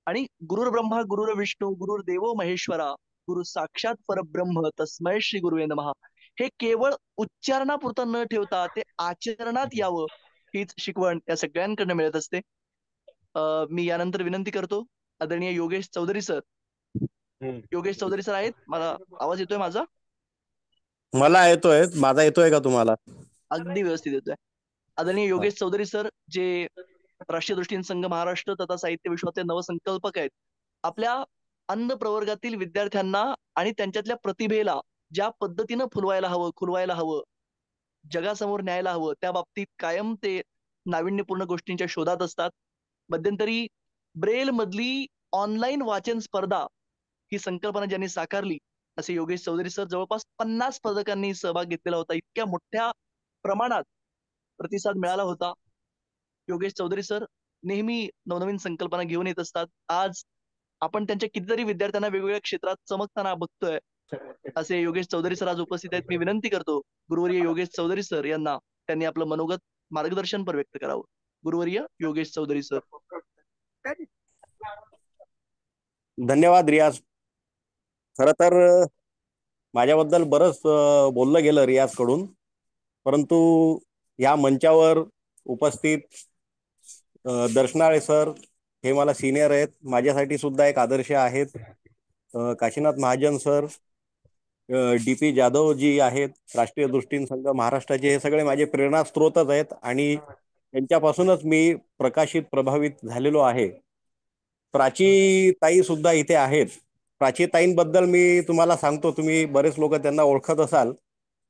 आणि गुरुर ब्रह्मा गुरुर विष्णू गुरुर देवो महेश्वरा गुरु साक्षात परब्रह्म तस्मै श्री गुरुवे नमः. हे केवळ उच्चारणापुरतं न ठेवता ते आचरणात यावं हीच शिकवण या सगळ्यांकडनं मिळत असते. मी यानंतर विनंती करतो आदरणीय योगेश चौधरी सर. योगेश चौधरी सर आहेत? मला आवाज येतोय माझा? मला येतोय. माझा येतोय का तुम्हाला? अगदी व्यवस्थित येतोय. आदरणीय योगेश चौधरी सर, जे राष्ट्रीय दृष्टीन संघ महाराष्ट्र तथा साहित्य विश्वाचे नवसंकल्पक आहेत. आपल्या अंध प्रवर्गातील विद्यार्थ्यांना आणि त्यांच्यातल्या प्रतिभेला ज्या पद्धतीनं फुलवायला हवं, खुलवायला हवं, जगासमोर न्यायला हवं, त्या बाबतीत कायम ते नाविन्यपूर्ण गोष्टींच्या शोधात असतात. मध्यंतरी ब्रेल मधली ऑनलाईन वाचन स्पर्धा ही संकल्पना ज्यांनी साकारली असे योगेश चौधरी सर, जवळपास 50 स्पर्धकांनी सहभाग घेतलेला होता. इतक्या मोठ्या प्रमाणात प्रतिसाद मिळाला होता. योगेश चौधरी सर नेहमी नवनवीन संकल्पना घेऊन येत असतात. आज आपण त्यांच्या कितीतरी विद्यार्थ्यांना वेगवेगळ्या क्षेत्रात चमकताना बघतोय. असे योगेश चौधरी सर आज उपस्थित आहेत. मी विनंती करतो गुरुवर्य योगेश चौधरी सर यांना त्यांनी आपलं मनोगत मार्गदर्शन पर व्यक्त करावं. गुरुवर्य योगेश चौधरी सर. धन्यवाद रियाज. खरं तर माझ्याबद्दल बरंच बोललं गेलं रियाज कडून, परंतु या मंचावर उपस्थित दर्शनाळे सर हे मला सिनियर आहेत, माझ्यासाठी सुद्धा एक आदर्श आहेत. काशीनाथ महाजन सर, DP जाधव जी आहेत, राष्ट्रीय दृष्टीन संघ महाराष्ट्राचे, हे सगळे माझे प्रेरणा स्रोतच आहेत आणि त्यांच्यापासूनच मी प्रकाशित प्रभावित झालेलो आहे. प्राची ताई सुद्धा इथे आहेत. प्राची ताईंबद्दल मी तुम्हाला सांगतो, तुम्ही बरेच लोक त्यांना ओळखत असाल,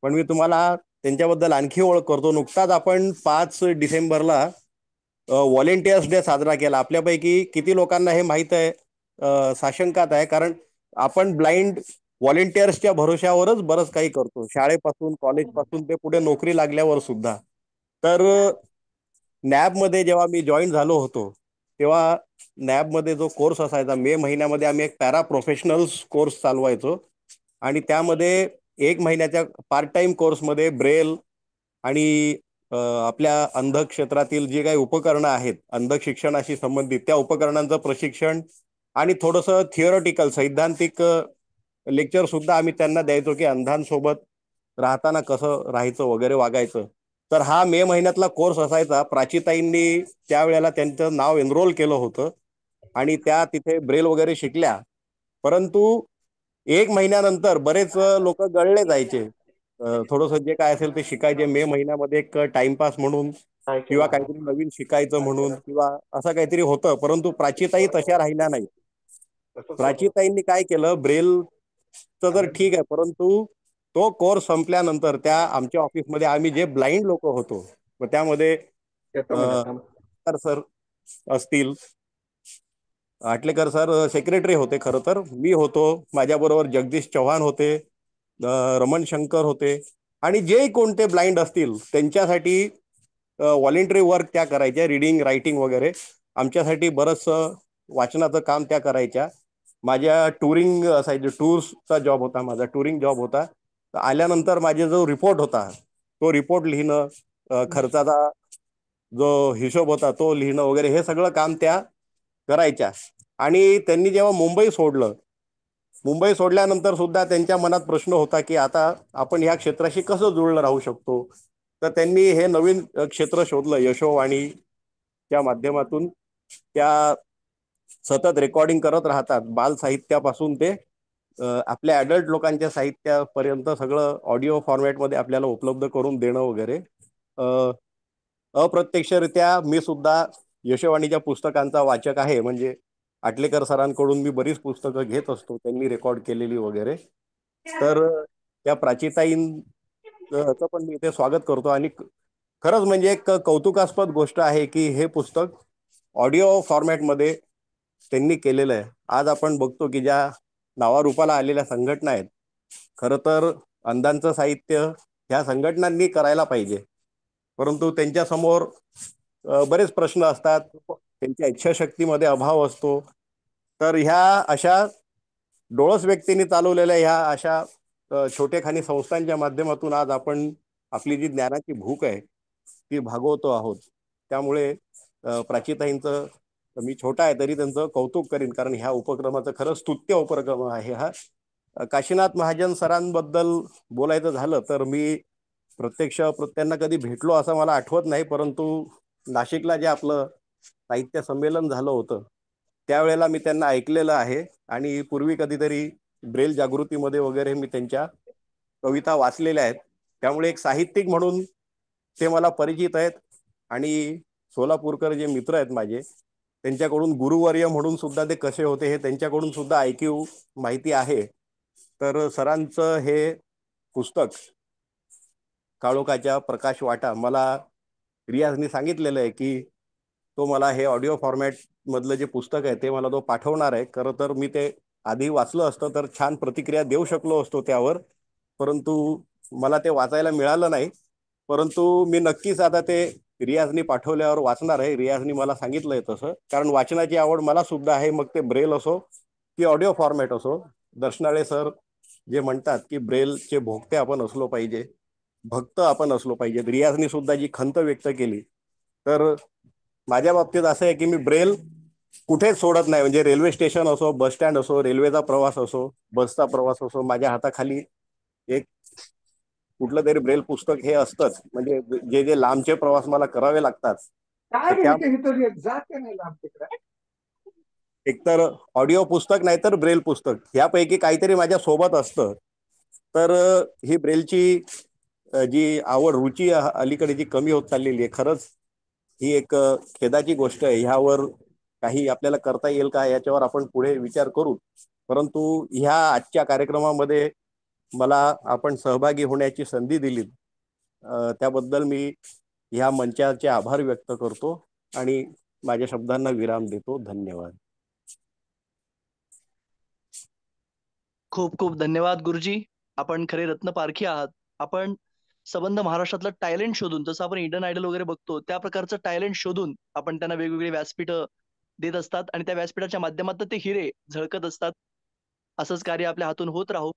पण मी तुम्हाला त्यांच्याबद्दल आणखी ओळख करतो. नुकताच आपण 5 डिसेंबरला व्हॉलेंटियर्स डे साजरा केला. आपल्यापैकी किती लोकांना हे माहीत आहे साशंकात आहे, कारण आपण ब्लाइंड व्हॉलेंटियर्सच्या भरोश्यावरच बरंच काही करतो, शाळेपासून कॉलेजपासून ते पुढे नोकरी लागल्यावर सुद्धा. तर नॅबमध्ये जेव्हा मी जॉईन झालो होतो तेव्हा नॅबमध्ये जो कोर्स असायचा, मे महिन्यामध्ये आम्ही एक पॅरा प्रोफेशनल्स कोर्स चालवायचो आणि त्यामध्ये 1 महिन्याच्या पार्ट टाइम कोर्समध्ये ब्रेल आणि आपल्या अंध क्षेत्रातील जी काही उपकरणं आहेत अंध शिक्षणाशी संबंधित, त्या उपकरणांचं प्रशिक्षण आणि थोडंसं थिअरॉटिकल सैद्धांतिक लेक्चर सुद्धा आम्ही त्यांना द्यायचो की अंधांसोबत राहताना कसं राहायचं वगैरे वागायचं. तर हा मे महिन्यातला कोर्स असायचा. प्राचीताईंनी त्यावेळेला त्यांचं नाव एनरोल केलं होतं आणि त्या तिथे ब्रेल वगैरे शिकल्या. परंतु 1 महिन्यानंतर बरेच लोक गळले जायचे. थोडंसं जे काय असेल ते शिकायचे मे महिन्यामध्ये, एक टाइमपास म्हणून किंवा काहीतरी नवीन शिकायचं म्हणून किंवा असं काहीतरी होतं. परंतु प्राचीताई तशा राहिल्या नाही. प्राचीताईंनी काय केलं, ब्रेलचं तर ठीक आहे, परंतु तो कोर्स संपल्यानंतर त्या आमच्या ऑफिसमध्ये आम्ही जे ब्लाइंड लोक होतो, मग त्यामध्ये सर असतील, आटलेकर सर सेक्रेटरी होते, खरं तर मी होतो, माझ्याबरोबर जगदीश चव्हाण होते, रमण शंकर होते, आणि जे कोणते ब्लाइंड असतील त्यांच्यासाठी व्हॉलेंटरी वर्क त्या करायच्या, रीडिंग रायटिंग वगैरे. आमच्यासाठी बरंच वाचनाचं काम त्या करायच्या. माझ्या टुरिंग असायचे, टूर्सचा जॉब होता माझा, टुरिंग जॉब होता. आल्यानंतर माझे जो रिपोर्ट होता तो रिपोर्ट लिहिणं, खर्चाचा जो हिशोब होता तो लिहिणं वगैरे, हे सगळं काम त्या करायच्या. आणि त्यांनी जेव्हा मुंबई सोडल्यानंतर सुद्धा त्यांच्या मनात प्रश्न होता की आता आपण ह्या क्षेत्राशी कसं जुळलं राहू शकतो. तर त्यांनी हे नवीन क्षेत्र शोधलं, यशोवाणीच्या माध्यमातून. त्या सतत रेकॉर्डिंग करत राहतात, बाल साहित्यापासून ते आपल्या ॲडल्ट लोकांच्या साहित्यापर्यंत सगळं ऑडिओ फॉर्मॅटमध्ये आपल्याला उपलब्ध करून देणं वगैरे. अप्रत्यक्षरित्या मी सुद्धा यशोवाणीच्या पुस्तकांचा वाचक आहे. म्हणजे आटलेकर सरांकडून मी बरीच पुस्तकं घेत असतो, त्यांनी रेकॉर्ड केलेली वगैरे. तर त्या प्राचीताईंचं पण मी इथे स्वागत करतो. आणि खरंच म्हणजे एक कौतुकास्पद गोष्ट आहे की हे पुस्तक ऑडिओ फॉर्मॅटमध्ये त्यांनी केलेलं आहे. आज आपण बघतो की ज्या नावारूपाला आलेल्या संघटना आहेत, खरं तर अंधांचं साहित्य ह्या संघटनांनी करायला पाहिजे, परंतु त्यांच्यासमोर बरेच प्रश्न असतात, त्यांच्या इच्छाशक्तीमध्ये अभाव असतो. तर ह्या अशा डोळस व्यक्तींनी चालवलेल्या ह्या अशा छोटेखानी संस्थांच्या माध्यमातून आज आपण आपली जी ज्ञानाची भूक आहे ती भागवतो आहोत. त्यामुळे प्राचीताईंचं, मी छोटा आहे तरी त्यांचं कौतुक करीन, कारण ह्या उपक्रमाचं खरं स्तुत्य उपक्रम आहे हा. काशीनाथ महाजन सरांबद्दल बोलायचं झालं तर मी प्रत्यक्ष त्यांना कधी भेटलो असं मला आठवत नाही, परंतु नाशिकला जे आपलं साहित्य संमेलन झालं होतं त्यावेळेला मी त्यांना ऐकलेलं आहे आणि पूर्वी कधीतरी ब्रेल जागृतीमध्ये वगैरे मी त्यांच्या कविता वाचलेल्या आहेत. त्यामुळे एक साहित्यिक म्हणून ते मला परिचित आहेत आणि सोलापूरकर जे मित्र आहेत माझे त्यांच्याकडून गुरुवर्य म्हणून सुद्धा ते कसे होते हे त्यांच्याकडून सुद्धा ऐकीव माहिती आहे. तर सरांचं हे पुस्तक काळोखाच्या प्रकाश वाटा मला रियाजनी सांगितलेलं आहे की तो मला हे ऑडिओ फॉर्मॅट मधलं जे पुस्तक आहे ते मला तो पाठवणार आहे. खरं तर मी ते आधी वाचलं असतं तर छान प्रतिक्रिया देऊ शकलो असतो त्यावर, परंतु मला ते वाचायला मिळालं नाही. परंतु मी नक्कीच आता ते रियाजनी पाठवल्यावर वाचणार आहे. रियाजनी मला सांगितलंय तसं, कारण वाचनाची आवड मला सुद्धा आहे, मग ते ब्रेल असो की ऑडिओ फॉर्मॅट असो. दर्शनाळे सर जे म्हणतात की ब्रेलचे भोगते आपण असलो पाहिजे, भक्त आपण असलो पाहिजे. रियाजनी सुद्धा जी खंत व्यक्त केली, तर माझ्या बाबतीत असं आहे की मी ब्रेल कुठेच सोडत नाही. म्हणजे रेल्वे स्टेशन असो, बस स्टँड असो, रेल्वेचा प्रवास असो, बसचा प्रवास असो, माझ्या हाताखाली एक कुठलं तरी ब्रेल पुस्तक हे असतंच. म्हणजे जे जे लांबचे प्रवास मला करावे लागतात एकतर ऑडिओ पुस्तक नाही तर ब्रेल पुस्तक यापैकी काहीतरी माझ्या सोबत असतं. तर ही ब्रेलची जी आवड, रुची अलीकडे जी कमी होत चाललेली आहे, खरंच ही एक खेदाची गोष्ट आहे. ह्यावर काही आपल्याला करता येईल का याच्यावर आपण पुढे विचार करू. परंतु ह्या आजच्या कार्यक्रमामध्ये मला आपण सहभागी होण्याची संधी दिली त्याबद्दल मी ह्या मंचाचे आभार व्यक्त करतो आणि माझ्या शब्दांना विराम देतो. धन्यवाद. खूप खूप धन्यवाद गुरुजी. आपण खरे रत्न पारखी आहात. आपण संबंध महाराष्ट्रातलं टॅलेंट शोधून, जसं आपण इंडियन आयडल वगैरे बघतो त्या प्रकारचं टॅलेंट शोधून आपण त्यांना वेगवेगळी व्यासपीठं देत असतात आणि त्या व्यासपीठाच्या माध्यमातून ते हिरे झळकत असतात. असंच कार्य आपल्या हातून होत राहू.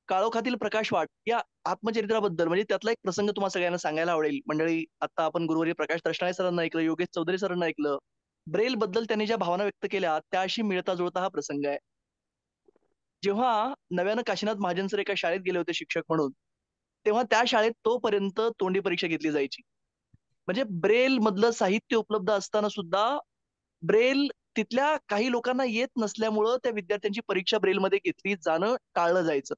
काळोखातील प्रकाश वाट या आत्मचरित्राबद्दल म्हणजे त्यातला एक प्रसंग तुम्हाला सगळ्यांना सांगायला आवडेल. मंडळी, आता आपण गुरुवर्य प्रकाश दर्शनाळे सरांना ऐकलं, योगेश चौधरी सरांना ऐकलं. ब्रेल बद्दल त्यांनी ज्या भावना व्यक्त केल्या त्याशी मिळता जुळता हा प्रसंग आहे. जेव्हा नव्यानं काशीनाथ महाजन सर एका शाळेत गेले होते शिक्षक म्हणून, तेव्हा त्या शाळेत तोपर्यंत तोंडी परीक्षा घेतली जायची. म्हणजे ब्रेल मधलं साहित्य उपलब्ध असताना सुद्धा ब्रेल तिथल्या काही लोकांना येत नसल्यामुळं त्या विद्यार्थ्यांची परीक्षा ब्रेलमध्ये घेतली जाणं टाळलं जायचं.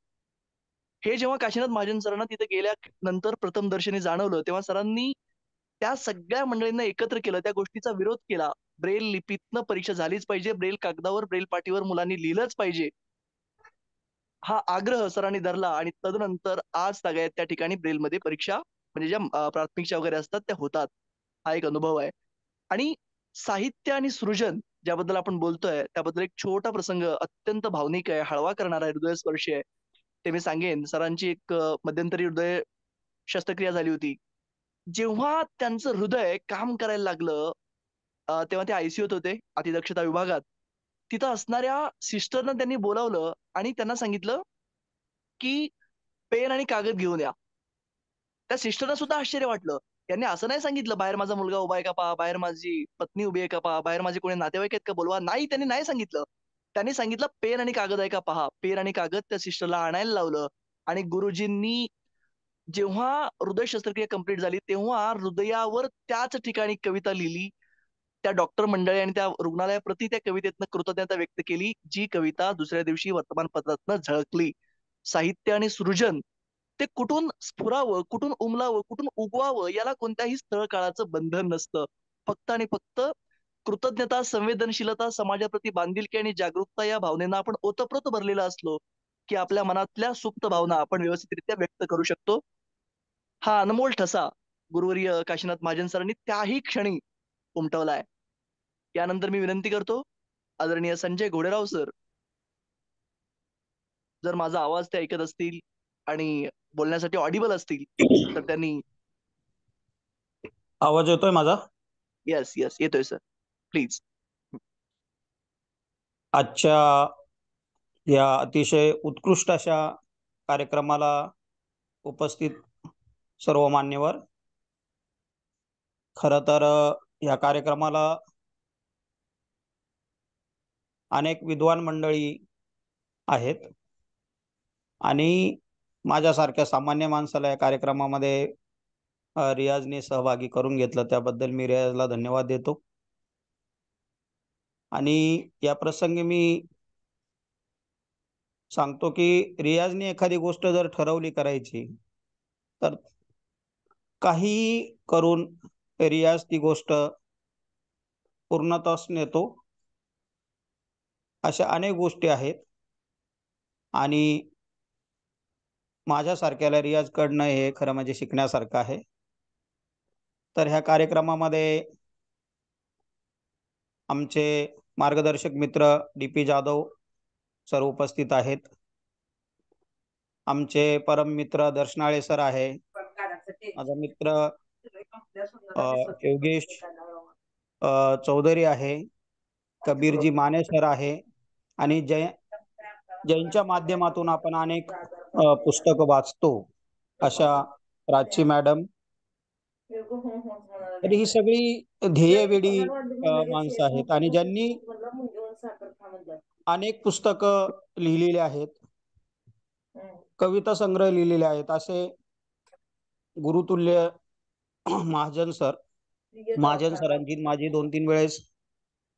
हे जेव्हा काशीनाथ महाजन सरांना तिथे गेल्यानंतर प्रथम दर्शनी जाणवलं, तेव्हा सरांनी त्या सगळ्या मंडळींना एकत्र केलं, त्या गोष्टीचा विरोध केला. ब्रेल लिपीतनं परीक्षा झालीच पाहिजे, ब्रेल कागदावर, ब्रेल पाटीवर मुलांनी लिहिलंच पाहिजे, हा आग्रह सरांनी धरला आणि तदनंतर आज सगळ्यात त्या ठिकाणी ब्रेलमध्ये परीक्षा म्हणजे ज्या प्राथमिकच्या वगैरे असतात त्या होतात. हा एक अनुभव आहे. आणि साहित्य आणि सृजन ज्याबद्दल आपण बोलतोय त्याबद्दल एक छोटा प्रसंग अत्यंत भावनिक आहे, हळवा करणारा आहे, हृदयस्पर्शी आहे. ते मी सांगेन. सरांची एक मध्यंतरी हृदय शस्त्रक्रिया झाली होती. जेव्हा त्यांचं हृदय काम करायला लागलं तेव्हा ते आयसीयूत होते, अतिदक्षता विभागात. तिथं असणाऱ्या सिस्टरना त्यांनी बोलावलं आणि त्यांना सांगितलं की पेन आणि कागद घेऊन या. त्या सिस्टरना सुद्धा आश्चर्य वाटलं. त्यांनी असं नाही सांगितलं, बाहेर माझा मुलगा उभा आहे का पहा, बाहेर माझी पत्नी उभी आहे का पहा, बाहेर माझे कोणी नातेवाईक आहेत का बोलवा. नाही, त्यांनी नाही सांगितलं. त्यांनी सांगितलं पेन आणि कागद आहे का पहा. पेन आणि कागद त्या सिस्टरला आणायला लावलं आणि गुरुजींनी जेव्हा हृदय शस्त्रक्रिया कंप्लीट झाली तेव्हा हृदयावर त्याच ठिकाणी कविता लिहिली. त्या डॉक्टर मंडळी आणि त्या रुग्णालयाप्रती त्या कवितेतनं कृतज्ञता व्यक्त केली, जी कविता दुसऱ्या दिवशी वर्तमानपत्रातनं झळकली. साहित्य आणि सृजन ते कुठून स्फुरावं, कुठून उमलावं, कुठून उगवावं याला कोणत्याही स्थळ काळाचं बंधन नसतं. फक्त आणि फक्त कृतज्ञता, संवेदनशीलता, समाजाप्रती बांधिलकी आणि जागरूकता या भावनेनं आपण ओतप्रोत भरलेला असलो की आपल्या मनातल्या सुप्त भावना आपण व्यवस्थितरित्या व्यक्त करू शकतो. हा अनमोल ठसा गुरुवर्य काशीनाथ महाजन सरांनी त्याही क्षणी उमटवलाय. यानंतर मी विनंती करतो आदरणीय संजय घोडेराव सर, जर माझा आवाज ते ऐकत असतील आणि बोलण्यासाठी ऑडिबल असतील तर त्यांनी. आवाज येतोय माझा? येस येस येतोय सर, प्लीज. आजच्या या अतिशय उत्कृष्ट अशा कार्यक्रमाला उपस्थित सर्व मान्यवर, खरं तर या कार्यक्रमाला अनेक विद्वान मंडळी आहेत आणि माझ्यासारख्या सामान्य माणसाला या कार्यक्रमामध्ये रियाजने सहभागी करून घेतलं, त्याबद्दल मी रियाजला धन्यवाद देतो. आणि या प्रसंगी मी सांगतो की रियाजने एखादी गोष्ट जर ठरवली करायची तर काहीही करून रियाज ती गोष्ट पूर्णत्वास नेतो. अशा अनेक गोष्टी आहेत आणि माझ्यासारख्याला रियाजकडनं हे खरं म्हणजे शिकण्यासारखं आहे. तर ह्या कार्यक्रमामध्ये आमचे मार्गदर्शक मित्र डी.पी. जाधव सर उपस्थित आहेत. आमचे परम मित्र दर्शनाळे सर आहे. माझा मित्र योगेश चौधरी आहे. कबीरजी माने सर आहे आणि ज्यांच्या माध्यमातून आपण अनेक पुस्तकं वाचतो अशा प्राची मॅडम. तर ही सगळी ध्येयवेडी माणसं आहेत आणि ज्यांनी अनेक पुस्तकं लिहिलेली आहेत, कविता संग्रह लिहिलेले आहेत. असे गुरुतुल्य महाजन सरांची माझी 2-3 वेळेस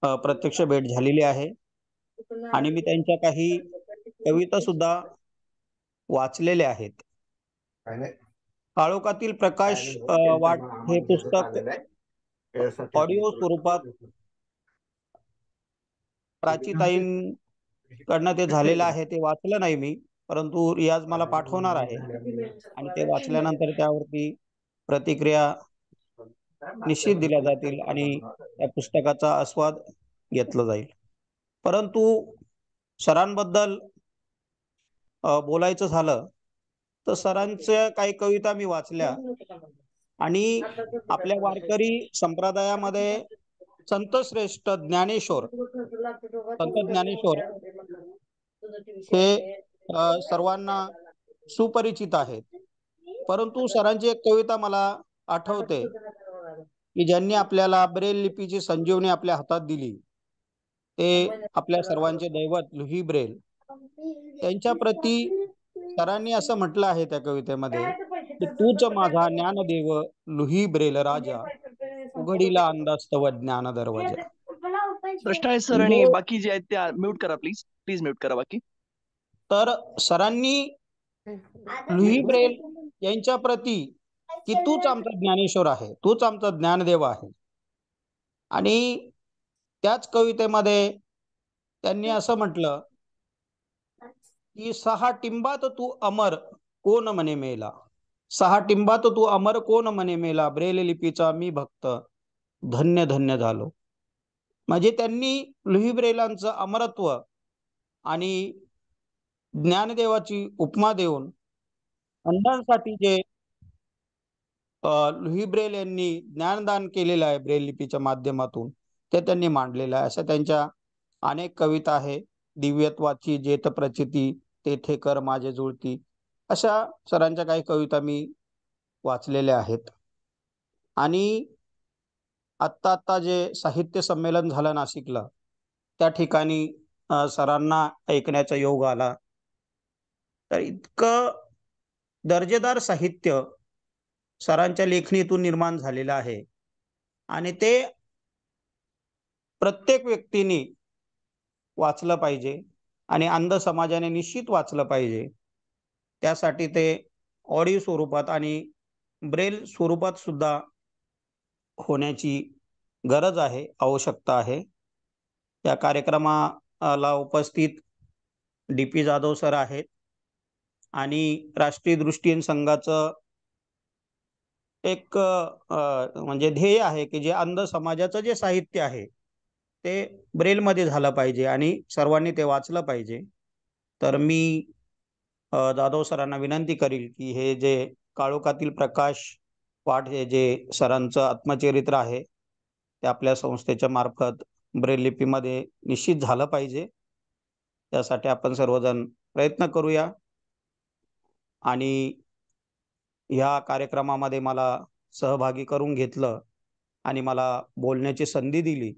प्रत्यक्ष भेट झालेली आहे आणि मी त्यांच्या काही कविता सुद्धा वाचलेल्या आहेत. काळोखातील प्रकाश वाट हे पुस्तक ऑडिओ स्वरूपात प्राचीताईंकडनं ते झालेलं आहे. ते वाचलं नाही मी, परंतु रियाज मला पाठवणार आहे आणि ते वाचल्यानंतर त्यावरती प्रतिक्रिया निश्चित दिल्या जातील आणि त्या पुस्तकाचा आस्वाद घेतला जाईल. परंतु सरांबद्दल बोलायचं झालं तर सरांच्या काही कविता मी वाचल्या आणि आपल्या वारकरी संप्रदायामध्ये संत ज्ञानेश्वर हे सर्वांना सुपरिचित आहेत. परंतु सरांची एक कविता मला आठवते की ज्यांनी आपल्याला ब्रेल लिपीची संजीवनी आपल्या हातात दिली, ते आपल्या सर्वांचे दैवत लुई ब्रेल. त्यांच्या प्रती सरांनी असं म्हटलं आहे त्या कवितेमध्ये की तूच माझा ज्ञानदेव लुई ब्रेल राजा, उघडीला अंदास्तव ज्ञान दरवाजा. दर्शनाळे सर आणि बाकी जे आहेत त्या म्यूट करा प्लीज. प्लीज म्यूट करा बाकी. तर सरांनी लुई ब्रेल यांच्या प्रती की तूच आमचा ज्ञानेश्वर आहे, तूच आमचा ज्ञानदेव आहे. आणि त्याच कवितेमध्ये त्यांनी असं म्हटलं की 6 टिंबात तू अमर कोण म्हणे मेला, 6 टिंबात तू अमर कोण म्हणे मेला, ब्रेल लिपीचा मी भक्त धन्य धन्य झालो. म्हणजे त्यांनी लुई ब्रेलांचं अमरत्व आणि ज्ञानदेवाची उपमा देऊन अंधांसाठी जे लुई ब्रेल यांनी ज्ञानदान केलेलं आहे ब्रेल लिपीच्या माध्यमातून, ते त्यांनी मांडलेलं आहे. अशा त्यांच्या अनेक कविता आहे. दिव्यत्वाची जेत प्रचिती तेथे कर माझे जुळती, अशा सरांच्या काही कविता मी वाचलेल्या आहेत. आणि आत्ता जे साहित्य संमेलन झालं नाशिकला, त्या ठिकाणी सरांना ऐकण्याचा योग आला. तर इतकं दर्जेदार साहित्य सरांच्या लेखणीतून निर्माण झालेलं आहे आणि ते प्रत्येक व्यक्तीने वाचलं पाहिजे आणि अंध समाजाने निश्चित वाचलं पाहिजे. त्यासाठी ते ऑडिओ स्वरूपात आणि ब्रेल स्वरूपात सुद्धा होण्याची गरज आहे, आवश्यकता आहे. या कार्यक्रमाला उपस्थित डी.पी. जाधव सर आहेत आणि राष्ट्रीय दृष्टीहीन संघाचं एक म्हणजे ध्येय आहे की जे अंध समाजाचं जे साहित्य आहे ते ब्रेलमध्ये झालं पाहिजे आणि सर्वांनी ते वाचलं पाहिजे. तर मी जाधव सरांना विनंती करील की हे जे काळोखातील प्रकाश पाठ हे जे सरांचं आत्मचरित्र आहे ते आपल्या संस्थेच्या मार्फत ब्रेल लिपीमध्ये निश्चित झालं पाहिजे. त्यासाठी आपण सर्वजण प्रयत्न करूया. आणि या कार्यक्रमामध्ये मला सहभागी करून घेतलं आणि मला बोलण्याची संधी दिली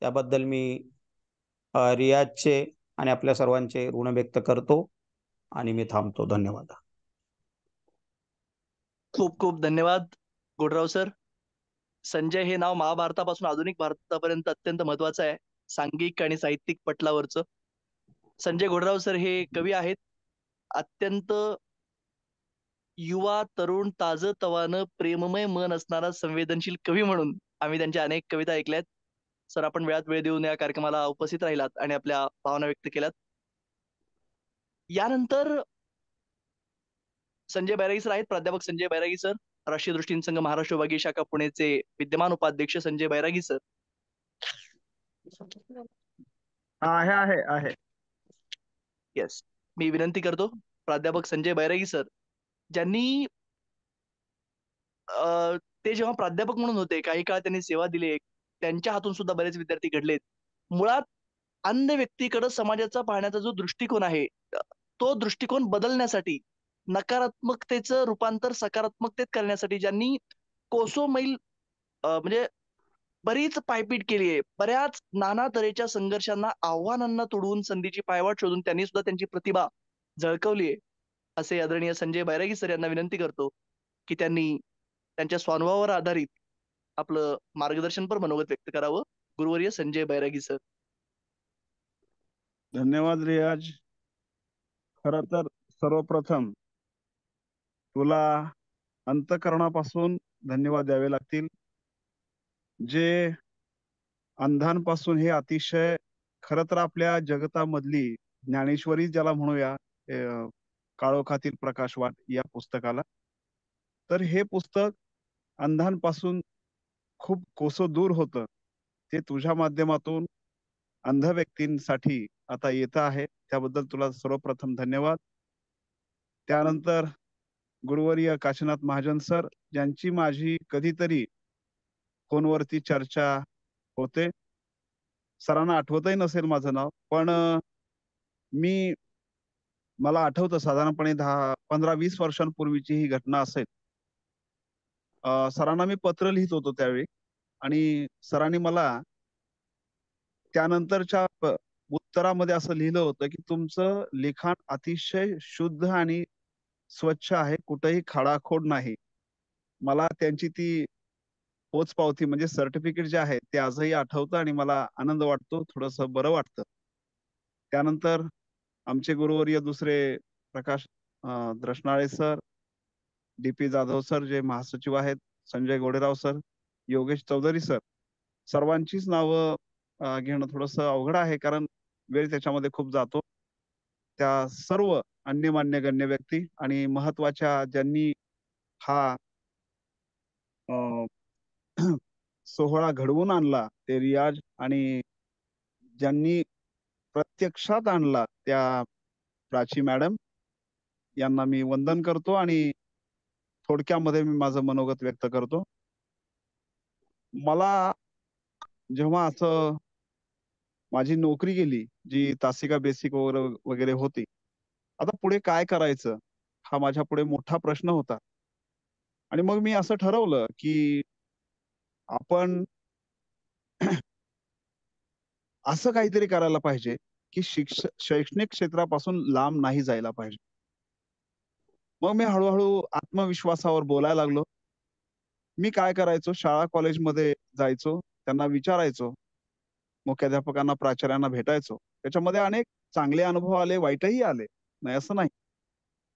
त्याबद्दल मी रियाजचे आणि आपल्या सर्वांचे ऋण व्यक्त करतो आणि मी थांबतो. धन्यवाद. खूप खूप धन्यवाद गोडराव सर. संजय हे नाव महाभारतापासून आधुनिक भारतापर्यंत अत्यंत महत्वाचं आहे, सांघिक आणि साहित्यिक पटलावरचं. संजय गोडराव सर हे कवी आहेत, अत्यंत युवा, तरुण, ताजं तवानं, प्रेममय मन असणारा संवेदनशील कवी म्हणून आम्ही त्यांच्या अनेक कविता ऐकल्यात. सर, आपण वेळात वेळ देऊन या कार्यक्रमाला उपस्थित राहिलात आणि आपल्या भावना व्यक्त केल्यात. यानंतर संजय बैरागी सर आहेत, प्राध्यापक संजय बैरागी सर, राष्ट्रीय दृष्टीन संघ महाराष्ट्र विभागीय शाखा पुणेचे विद्यमान उपाध्यक्ष संजय बैरागी सर. आहे. येस, मी विनंती करतो प्राध्यापक संजय बैरागी सर, ज्यांनी ते जेव्हा प्राध्यापक म्हणून होते, काही काळ त्यांनी सेवा दिली, त्यांच्या हातून सुद्धा बरेच विद्यार्थी घडलेत. मुळात अंध व्यक्तीकडे समाजाचा पाहण्याचा जो दृष्टिकोन आहे, तो दृष्टिकोन बदलण्यासाठी, नकारात्मकतेचं रूपांतर सकारात्मकतेत करण्यासाठी ज्यांनी कोसो मैल म्हणजे बरीच पायपीट केली आहे, बऱ्याच नाना तऱ्हेच्या संघर्षांना, आव्हानांना तोडवून संधीची पायवाट शोधून त्यांनी सुद्धा त्यांची प्रतिभा झळकवली आहे, असे आदरणीय संजय बैरागी सर यांना विनंती करतो की त्यांनी त्यांच्या स्वानुभवावर आधारित आपलं मार्गदर्शनपर मनोगत व्यक्त करावं. गुरुवर्य संजय बैरागी सर. धन्यवाद रियाज. खर तर सर्वप्रथम तुला अंतःकरणापासून धन्यवाद द्यावे लागतील. जे अंधांपासून हे अतिशय खर तर आपल्या जगतामधली ज्ञानेश्वरी ज्याला म्हणूया, काळोखातील प्रकाशवाट या पुस्तकाला, तर हे पुस्तक अंधांपासून खूप कोसो दूर होतं, ते तुझ्या माध्यमातून अंध व्यक्तींसाठी आता येतं आहे, त्याबद्दल तुला सर्वप्रथम धन्यवाद. त्यानंतर गुरुवर्य काशीनाथ महाजन सर, ज्यांची माझी कधीतरी फोनवरती चर्चा होते. सरांना आठवतही नसेल माझं नाव, पण मला आठवतं साधारणपणे 15-20 वर्षांपूर्वीची ही घटना असेल. सरांना मी पत्र लिहित होतो त्यावेळी, आणि सरांनी मला त्यानंतरच्या उत्तरामध्ये असं लिहिलं होतं की तुमचं लिखाण अतिशय शुद्ध आणि स्वच्छ आहे, कुठेही खाडाखोड नाही. मला त्यांची ती पोचपावती म्हणजे सर्टिफिकेट जे आहे ते आजही आठवतं आणि मला आनंद वाटतो, थोडंसं बरं वाटतं. त्यानंतर आमचे गुरुवर्य दुसरे प्रकाश द्रष्णाळे सर, डी.पी. जाधव सर जे महासचिव आहेत, संजय गोडेराव सर, योगेश चौधरी सर, सर्वांचीच नावं घेणं थोडंसं अवघड आहे, कारण वेळ त्याच्यामध्ये खूप जातो. त्या सर्व अन्यमान्य गण्य व्यक्ती आणि महत्वाच्या ज्यांनी हा सोहळा घडवून आणला ते रियाज, आणि ज्यांनी प्रत्यक्षात आणला त्या प्राची मॅडम, यांना मी वंदन करतो आणि थोडक्यामध्ये मी माझं मनोगत व्यक्त करतो. मला जेव्हा असं माझी नोकरी गेली, जी तासिका बेसिक वगैरे होती, आता पुढे काय करायचं हा माझ्या पुढे मोठा प्रश्न होता. आणि मग मी असं ठरवलं की आपण असं काहीतरी करायला पाहिजे की शैक्षणिक क्षेत्रापासून लांब नाही जायला पाहिजे. मग मी हळूहळू आत्मविश्वासावर बोलायला लागलो. मी काय करायचो, शाळा कॉलेजमध्ये जायचो, त्यांना विचारायचो, मुख्याध्यापकांना प्राचार्यांना भेटायचो. त्याच्यामध्ये अनेक चांगले अनुभव आले, वाईटही आले, नाही असं नाही.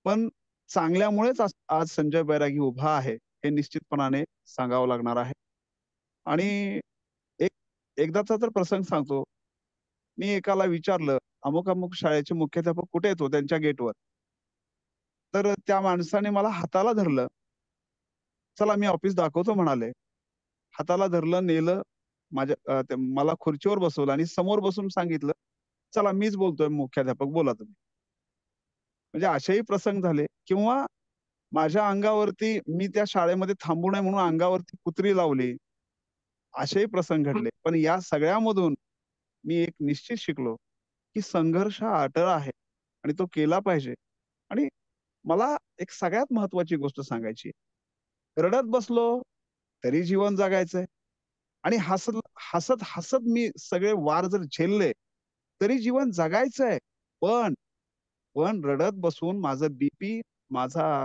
पण चांगल्यामुळेच आज संजय बैरागी उभा आहे हे निश्चितपणाने सांगावं लागणार आहे. आणि एकदाचा तर प्रसंग सांगतो. मी एकाला विचारलं, अमुक अमुक शाळेचे मुख्याध्यापक कुठे येतो, त्यांच्या गेटवर. तर त्या माणसाने मला हाताला धरलं, चला मी ऑफिस दाखवतो म्हणाले. हाताला धरलं, नेलं, मला खुर्चीवर बसवलं आणि समोर बसून सांगितलं, चला मीच बोलतोय मुख्याध्यापक, बोला तुम्ही. म्हणजे असेही प्रसंग झाले. किंवा माझ्या अंगावरती, मी त्या शाळेमध्ये थांबू नये म्हणून अंगावरती कुत्री लावली, असेही प्रसंग घडले. पण या सगळ्यामधून मी एक निश्चित शिकलो की संघर्ष हा अटळ आहे आणि तो केला पाहिजे. आणि मला एक सगळ्यात महत्वाची गोष्ट सांगायची, रडत बसलो तरी जीवन जगायचंय, आणि हसत हसत हसत मी सगळे वार जर झेलले तरी जीवन जगायचंय. पण पण रडत बसून माझं बीपी, माझा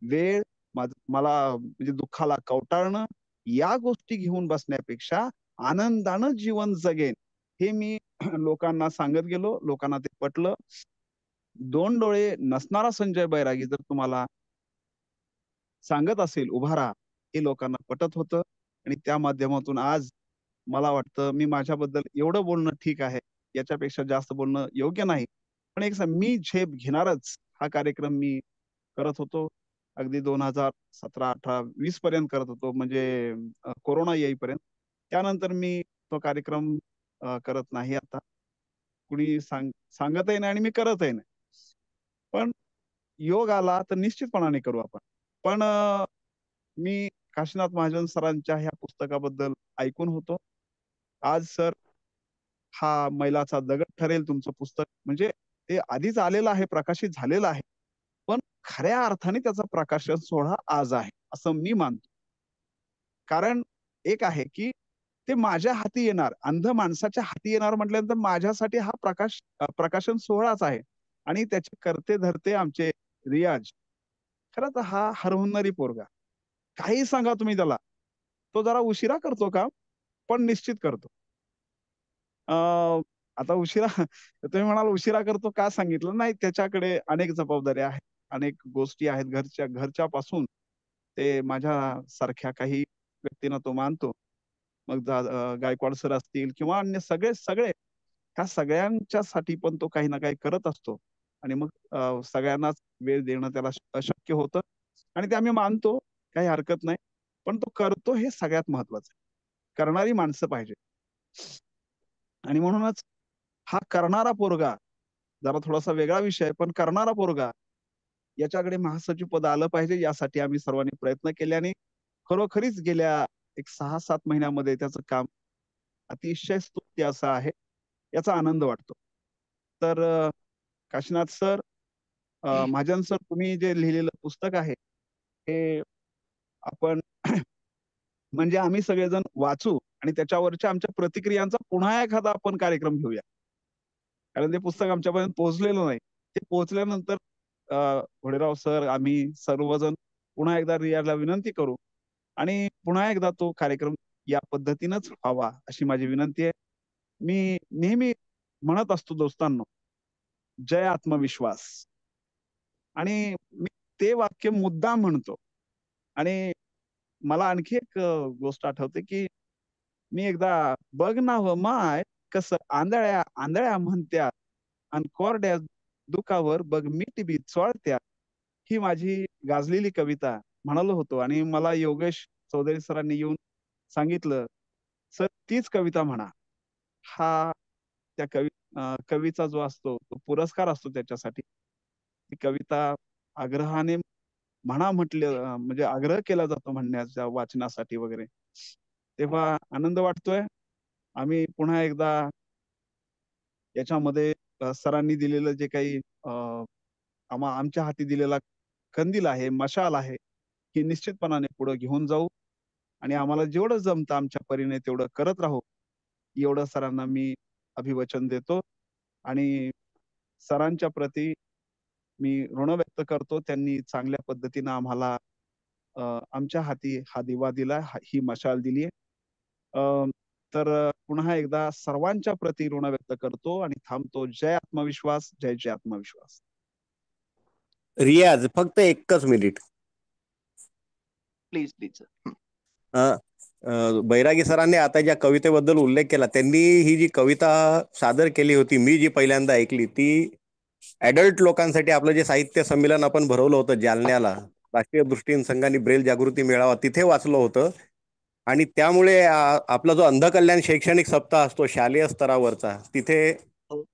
वेळ, मला म्हणजे दुःखाला कवटाळणं, या गोष्टी घेऊन बसण्यापेक्षा आनंदानं जीवन जगेन हे मी लोकांना सांगत गेलो. लोकांना ते पटलं. 2 डोळे नसणारा संजय बैरागी जर तुम्हाला सांगत असेल उभा राहा, हे लोकांना पटत होतं. आणि त्या माध्यमातून आज मला वाटतं मी माझ्याबद्दल एवढं बोलणं ठीक आहे. याच्यापेक्षा जास्त बोलणं योग्य नाही. पण एक मी झेप घेणारच हा कार्यक्रम मी करत होतो. अगदी 2017, 18, 20 पर्यंत करत होतो, म्हणजे कोरोना येईपर्यंत. त्यानंतर मी तो कार्यक्रम करत नाही आता. कुणी सांगतही नाही आणि मी करतही नाही. पण योग आला तर निश्चितपणाने करू आपण. पण मी काशीनाथ महाजन सरांच्या ह्या पुस्तकाबद्दल ऐकून होतो. आज सर हा मैलाचा दगड ठरेल तुमचं पुस्तक. म्हणजे ते आधीच आलेलं आहे, प्रकाशित झालेलं आहे. पण खऱ्या अर्थाने त्याचा प्रकाशन सोहळा आज आहे, असं मी मानतो. कारण एक आहे की ते माझ्या हाती येणार, अंध माणसाच्या हाती येणार म्हटल्यानंतर माझ्यासाठी हा प्रकाशन सोहळाच आहे. आणि त्याचे करते धरते आमचे रियाज. खरं तर हा हरहुन्नरी पोरगा. काही सांगा तुम्ही त्याला, तो जरा उशिरा करतो काम, पण निश्चित करतो. आता उशिरा तुम्ही म्हणाल उशिरा करतो का सांगितलं? नाही, त्याच्याकडे अनेक जबाबदाऱ्या आहेत, अनेक गोष्टी आहेत. घरच्यापासून ते माझ्यासारख्या काही व्यक्तींना तो मानतो. मग गायकवाड सर असतील किंवा अन्य सगळे ह्या सगळ्यांच्यासाठी पण तो काही ना काही करत असतो. आणि मग सगळ्यांनाच वेळ देणं त्याला अशक्य होतं. आणि ते आम्ही मानतो, काही हरकत नाही. पण तो करतो हे सगळ्यात महत्वाचं आहे. करणारी माणसं पाहिजे. आणि म्हणूनच हा करणारा पोरगा, जरा थोडासा वेगळा विषय, पण करणारा पोरगा याच्याकडे महासचिव पद आलं पाहिजे, यासाठी आम्ही सर्वांनी प्रयत्न केले. आणि खरोखरीच गेल्या एक 6-7 महिन्यामध्ये त्याचं काम अतिशय स्तुत्य असं आहे. याचा आनंद वाटतो. तर काशीनाथ सर, महाजन सर, तुम्ही जे लिहिलेलं पुस्तक आहे हे आपण म्हणजे आम्ही सगळेजण वाचू आणि त्याच्यावरच्या आमच्या प्रतिक्रियांचा पुन्हा एखादा आपण कार्यक्रम घेऊया. कारण ते पुस्तक आमच्यापर्यंत पोहोचलेलं नाही. ते पोहोचल्यानंतर घोडेराव सर, आम्ही सर्वजण पुन्हा एकदा रियाजला विनंती करू आणि पुन्हा एकदा तो कार्यक्रम या पद्धतीनंच व्हावा, अशी माझी विनंती आहे. मी नेहमी म्हणत असतो दोस्तांनो, जय आत्मविश्वास. आणि मी ते वाक्य मुद्दाम म्हणतो. आणि मला आणखी एक गोष्ट आठवते की मी एकदा बघ ना हो माय कसं आंधळ्या आंधळ्या म्हणत्यात आणि कोरड्या दुखावर बघ मीठ बी चोळत्यात, ही माझी गाजलेली कविता म्हणालो होतो. आणि मला योगेश चौधरी सरांनी येऊन सांगितलं, सर तीच कविता म्हणा. हा त्या कवीचा जो असतो तो पुरस्कार असतो त्याच्यासाठी. ती कविता आग्रहाने म्हणा म्हटलं, म्हणजे आग्रह केला जातो म्हणण्याच्या वाचनासाठी वगैरे. तेव्हा आनंद वाटतोय. आम्ही पुन्हा एकदा याच्यामध्ये सरांनी दिलेलं जे काही आमच्या हाती दिलेला कंदील आहे, मशाल आहे, ही निश्चितपणाने पुढे घेऊन जाऊ. आणि आम्हाला जेवढं जमतं आमच्या परीने तेवढं करत राहू, एवढं सरांना मी अभिवचन देतो. आणि सरांच्या प्रती मी ऋण व्यक्त करतो. त्यांनी चांगल्या पद्धतीनं आम्हाला आमच्या हाती हा दिवा दिला, ही मशाल दिली आहे. तर पुन्हा एकदा सर्वांच्या प्रती ऋण व्यक्त करतो आणि थांबतो. जय आत्मविश्वास, जय जय आत्मविश्वास. रियाज, फक्त 1च मिनिट. Please please. बैरागी सरांनी आता ज्या कवितेबद्दल उल्लेख केला, त्यांनी ही जी कविता सादर केली होती, मी जी पहिल्यांदा ऐकली, ती ऍडल्ट लोकांसाठी आपलं जे साहित्य संमेलन आपण भरवलं होतं जालन्याला, राष्ट्रीय दृष्टीहीन संघाने ब्रेल जागृती मेळावा, तिथे वाचलं होतं. आणि त्यामुळे आपला जो अंधकल्याण शैक्षणिक सप्ताह असतो शालेय स्तरावरचा, तिथे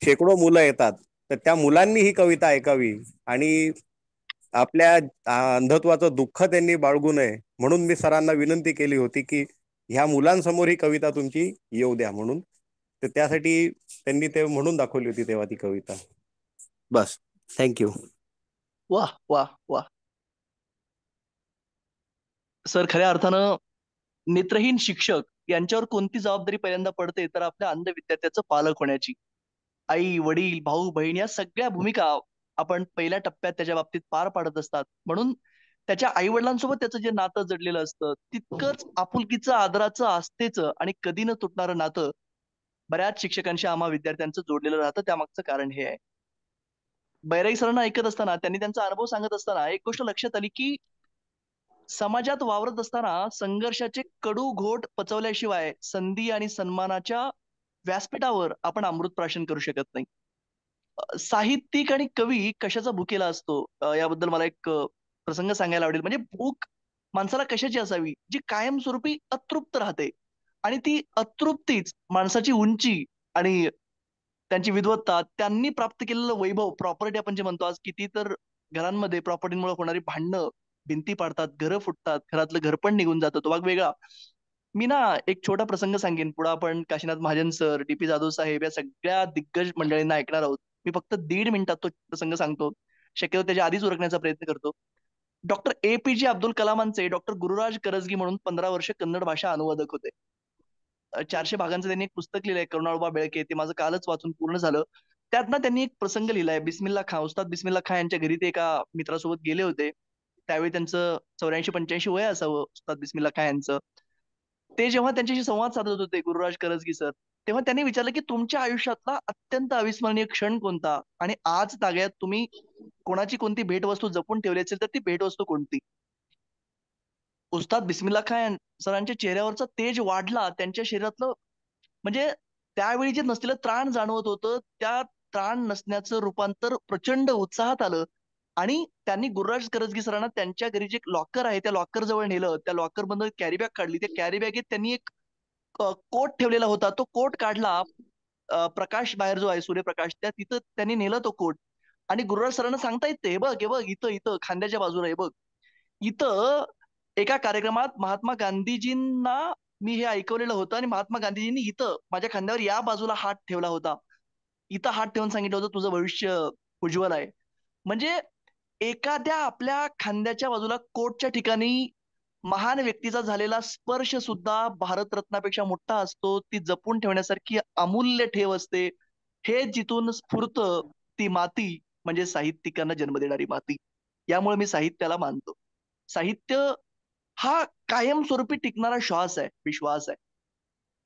शेकडो मुलं येतात. तर त्या मुलांनी ही कविता ऐकावी आणि आपल्या अंधत्वाचं दुःख त्यांनी बाळगू नये, म्हणून मी सरांना विनंती केली होती की ह्या मुलांसमोर ही कविता तुमची येऊ द्या म्हणून. तर त्यासाठी त्यांनी ते म्हणून दाखवली होती तेव्हा ती कविता. बस, थँक्यू. वाह वाह वाह. सर, खऱ्या अर्थानं नेत्रहीन शिक्षक यांच्यावर कोणती जबाबदारी पहिल्यांदा पडते, तर आपल्या अंध विद्यार्थ्याचं पालक होण्याची. आई, वडील, भाऊ, बहीण या सगळ्या भूमिका आपण पहिल्या टप्प्यात त्याच्या बाबतीत पार पाडत असतात. म्हणून त्याच्या आई वडिलांसोबत त्याचं जे नातं जडलेलं असतं, तितकंच आपुलकीचं, आदराचं, आस्थेचं आणि कधी न तुटणारं नातं बऱ्याच शिक्षकांशी आम्हा विद्यार्थ्यांचं जोडलेलं राहतं. त्यामागचं कारण हे आहे. बैरागी सरांना ऐकत असताना, त्यांनी त्यांचा अनुभव सांगत असताना एक गोष्ट लक्षात आली, की समाजात वावरत असताना संघर्षाचे कडू घोट पचवल्याशिवाय संधी आणि सन्मानाच्या व्यासपीठावर आपण अमृत प्राशन करू शकत नाही. साहित्यिक आणि कवी कशाचा भुकेला असतो, याबद्दल मला एक प्रसंग सांगायला आवडेल. म्हणजे भूक माणसाला कशाची असावी, जी कायमस्वरूपी अतृप्त राहते. आणि ती अतृप्तीच माणसाची उंची आणि त्यांची विद्वत्ता, त्यांनी प्राप्त केलेलं वैभव, प्रॉपर्टी आपण जे म्हणतो, आज किती तर घरांमध्ये प्रॉपर्टीमुळे होणारी भांडणं, भिंती पाडतात, घरं फुटतात, घरातलं घर पण निघून जातं, तो भाग वेगळा. मी ना एक छोटा प्रसंग सांगेन, पुढे आपण Kashinath Mahajan sir, D P Jadhav साहेब या सगळ्या दिग्गज मंडळींना ऐकणार आहोत. मी फक्त 1.5 मिनिटात तो प्रसंग सांगतो, शक्यतो त्याच्या आधीच उरकण्याचा प्रयत्न करतो. डॉक्टर APJ अब्दुल कलामांचे डॉक्टर गुरुराज करजगी म्हणून 15 वर्ष कन्नड भाषा अनुवादक होते. 400 भागांचं त्यांनी एक पुस्तक लिहिलंय, करुणाळबा बेळके, ते माझं कालच वाचून पूर्ण झालं. त्यात ना त्यांनी एक प्रसंग लिहिलाय, बिस्मिल्ला खां, उस्ताद बिस्मिल्ला खां यांच्या घरी ते एका मित्रासोबत गेले होते. त्यावेळी त्यांचं 84-85 वय असावं उस्ताद बिस्मिल्ला खां यांचं. ते जेव्हा त्यांच्याशी संवाद साधत होते, गुरुराज करजगी सर, तेव्हा त्यांनी विचारलं, की तुमच्या आयुष्यातला अत्यंत अविस्मरणीय क्षण कोणता, आणि आज ताग्यात तुम्ही कोणाची कोणती भेटवस्तू जपून ठेवली असेल तर ती भेटवस्तू कोणती. उस्ताद बिस्मिल्ला खान सरांच्या चेहऱ्यावरचा तेज वाढला, त्यांच्या शरीरातलं, म्हणजे त्यावेळी जे नसलेलं त्राण जाणवत होतं, त्या त्राण नसण्याचं रूपांतर प्रचंड उत्साहात आलं. आणि त्यांनी गुरुराज करजगी सरांना त्यांच्या घरी जे लॉकर आहे त्या लॉकर जवळ नेलं. त्या लॉकर मधून कॅरी बॅग काढली. त्या कॅरी बॅगेत त्यांनी एक कोट ठेवलेला होता. तो कोट काढला. प्रकाश बाहेर जो आहे, सूर्यप्रकाश, त्या तिथं त्यांनी नेलं तो कोट. आणि गुरुराज सरांना सांगता येते, हे बघ, हे बघ, इथं इथं खांद्याच्या बाजूला, हे बघ इथं एका कार्यक्रमात महात्मा गांधीजींना मी हे ऐकवलेलं होतं, आणि महात्मा गांधीजींनी इथं माझ्या खांद्यावर या बाजूला हात ठेवला होता, इथं हात ठेवून सांगितलं होतं, तुझं भविष्य उज्ज्वल आहे. म्हणजे एखाद्या आपल्या खांद्याच्या बाजूला कोटच्या ठिकाणी महान व्यक्तीचा झालेला स्पर्श सुद्धा भारतरत्नापेक्षा मोठा असतो. ती जपून ठेवण्यासारखी अमूल्य ठेव असते. हे जिथून स्फुरत ती माती म्हणजे साहित्यिकांना जन्म देणारी माती. यामुळे मी साहित्याला मानतो. साहित्य हा कायमस्वरूपी टिकणारा श्वास आहे, विश्वास आहे.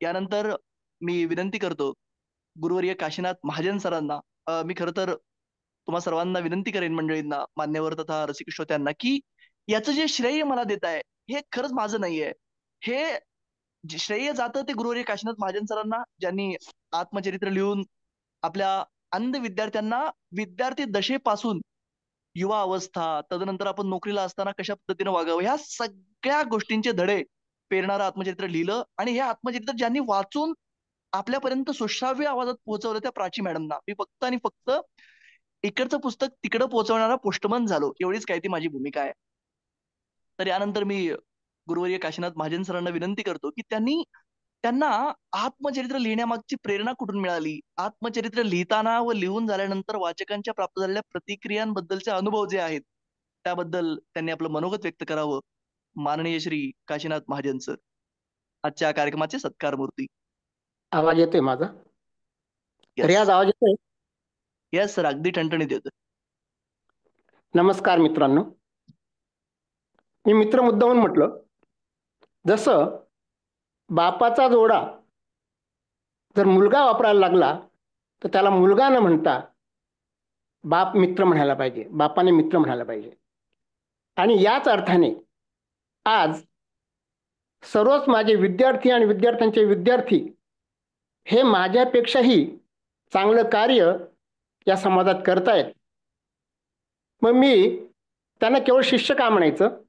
यानंतर मी विनंती करतो गुरुवर्य काशीनाथ महाजन सरांना, मी खरं तर तुम्हा सर्वांना विनंती करेन, मंडळींना, मान्यवर तथा रसिक श्रोत्यांना, की याचं जे श्रेय मला देत आहे हे खरंच माझं नाहीये. हे श्रेय जातं ते गुरुवर्य काशीनाथ महाजन सरांना, ज्यांनी आत्मचरित्र लिहून आपल्या अंध विद्यार्थ्यांना विद्यार्थी दशेपासून युवा अवस्था, तदनंतर आपण नोकरीला असताना कशा पद्धतीने वागावं, ह्या सगळ्या गोष्टींचे धडे पेरणारं आत्मचरित्र लिहिलं. आणि हे आत्मचरित्र ज्यांनी वाचून आपल्यापर्यंत सुश्राव्य आवाजात पोहोचवलं, त्या प्राची मॅडमना मी फक्त आणि फक्त इकडचं पुस्तक तिकडं पोहोचवणारा पोस्टमन झालो, एवढीच काय ती माझी भूमिका आहे. तर यानंतर मी गुरुवर्य काशीनाथ महाजन सरांना विनंती करतो, की त्यांना आत्मचरित्र लिहिण्यामागची प्रेरणा कुठून मिळाली, आत्मचरित्र लिहिताना व लिहून झाल्यानंतर वाचकांच्या प्राप्त झालेल्या प्रतिक्रियांबद्दलचे अनुभव जे आहेत, त्याबद्दल त्यांनी आपलं मनोगत व्यक्त करावं. माननीय श्री काशीनाथ महाजन सर, आजच्या कार्यक्रमाचे सत्कार मूर्ती. आवाज येतोय माझा? Yes. रियाज, आवाज येतोय? येस सर, अगदी ठणठणीत येतोय. नमस्कार मित्रांनो. मी मित्र मुद्दामून म्हटलं, जसं बापाचा जोडा जर मुलगा वापरायला लागला तर त्याला मुलगा न म्हणता बाप मित्र म्हणायला पाहिजे, बापाने मित्र म्हणायला पाहिजे. आणि याच अर्थाने आज सर्वच माझे विद्यार्थी आणि विद्यार्थ्यांचे विद्यार्थी हे माझ्यापेक्षाही चांगलं कार्य या समाजात करतायत. मग मी त्यांना केवळ शिष्य का म्हणायचं,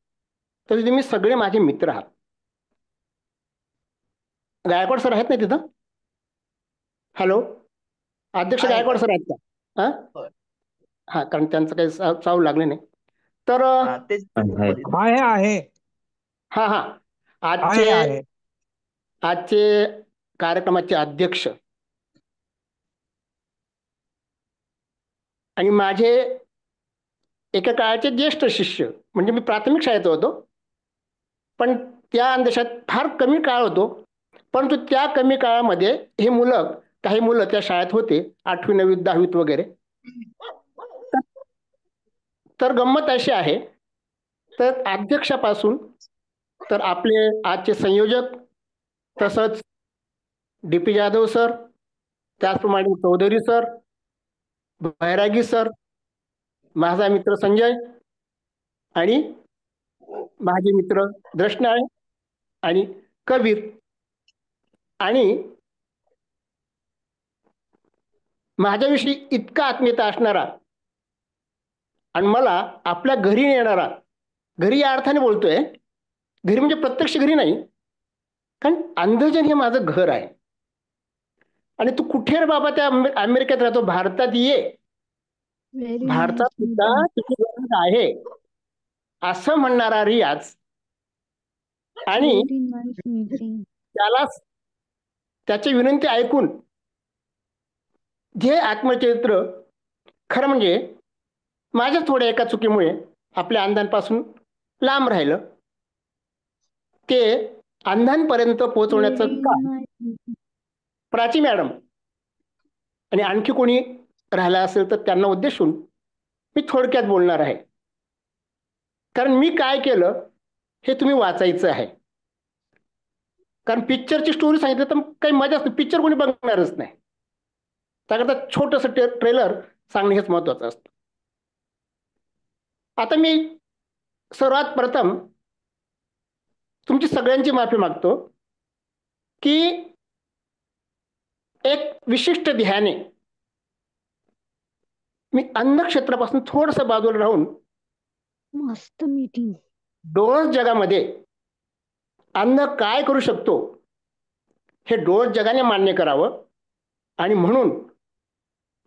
तर तुम्ही सगळे माझे मित्र आहात. गायकवाड सर आहेत ना तिथं? हॅलो, अध्यक्ष गायकवाड सर आहेत का? हा, कारण त्यांचं काही चावू लागले नाही तर आहे. हा हा, आजचे कार्यक्रमाचे अध्यक्ष आणि माझे एका काळाचे ज्येष्ठ शिष्य, म्हणजे मी प्राथमिक शाळेत होतो, पण त्या देशात फार कमी काळ होतो, परंतु त्या कमी काळामध्ये हे मुलं, काही मुलं त्या शाळेत होते, 8वी 9वी 10वीत वगैरे. तर गंमत अशी आहे, तर अध्यक्षापासून तर आपले आजचे संयोजक, तसंच डी.पी. जाधव सर, त्याचप्रमाणे चौधरी सर, बैरागी सर, माझा मित्र संजय आणि माझे मित्र द्रष्णाळे आणि कबीर आणि माझ्याविषयी इतका आत्मीयता असणारा आणि मला आपल्या घरी येणारा, घरी या अर्थाने बोलतोय, घरी म्हणजे प्रत्यक्ष घरी नाही, कारण अंधजन हे माझं घर आहे. आणि तू कुठे रे बाबा, त्या अमेरिकेत राहतो, भारतात ये, भारतात सुद्धा तुझी गरज आहे असं म्हणणारा रियाज. आणि त्याला त्याची विनंती ऐकून जे आत्मचरित्र खरं म्हणजे माझ्या थोड्या एका चुकीमुळे आपल्या अंधांपासून लांब राहिलं, ते अंधांपर्यंत पोहोचवण्याचं काम प्राची मॅडम आणि आणखी कोणी राहिला असेल तर त्यांना उद्देशून मी थोडक्यात बोलणार आहे. कारण मी काय केलं हे तुम्ही वाचायचं आहे. कारण पिक्चरची स्टोरी सांगितलं तर काही मजाच नाही, पिक्चर कोणी बघणारच नाही. त्याकरता छोटंसं ट्रेलर सांगणं हेच महत्वाचं असतं. आता मी सर्वात प्रथम तुमची सगळ्यांची माफी मागतो की एक विशिष्ट ध्याने मी अन्न क्षेत्रापासून थोडंसं बाजूला राहून मस्त मीटिंग डोळस जगामध्ये अन्न काय करू शकतो हे डोळस जगाने मान्य करावं. आणि म्हणून